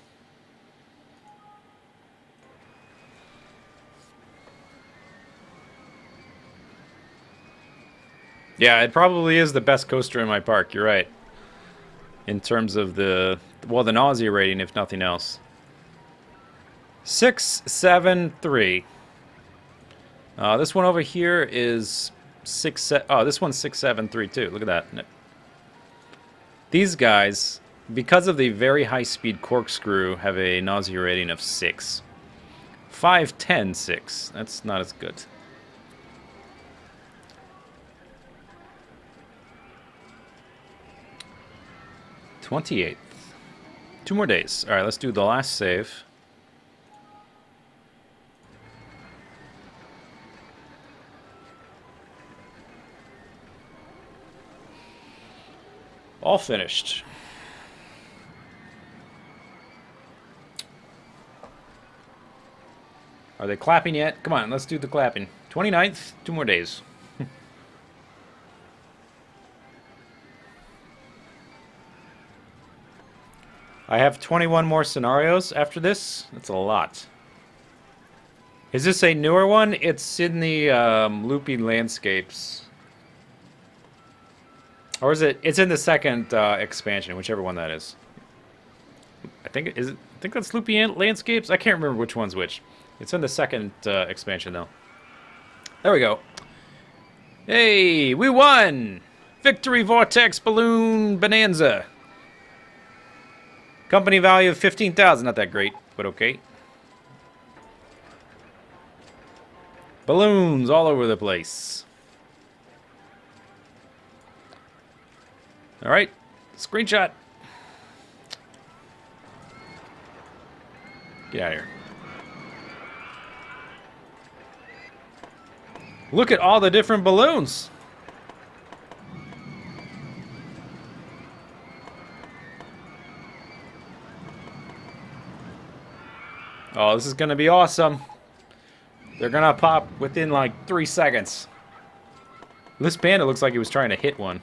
Yeah, it probably is the best coaster in my park, you're right. In terms of the, well, the nausea rating, if nothing else. 673. This one over here is this one's 6732. Look at that. These guys because of the very high-speed corkscrew, have a nausea rating of 6. 5, 10, 6. That's not as good. '28th. 2 more days. All right, let's do the last save. All finished. Are they clapping yet? Come on, let's do the clapping. 29th, 2 more days. I have 21 more scenarios after this. That's a lot. Is this a newer one? It's in the loopy landscapes. Or is it? It's in the second expansion, whichever one that is. I think that's loopy landscapes. I can't remember which one's which. It's in the second expansion though. There we go. Hey, we won! Victory Vortex Balloon Bonanza. Company value of 15,000. Not that great, but okay. Balloons all over the place. All right, screenshot. Get out of here. Look at all the different balloons. Oh, this is going to be awesome. They're going to pop within like 3 seconds. This panda looks like he was trying to hit one.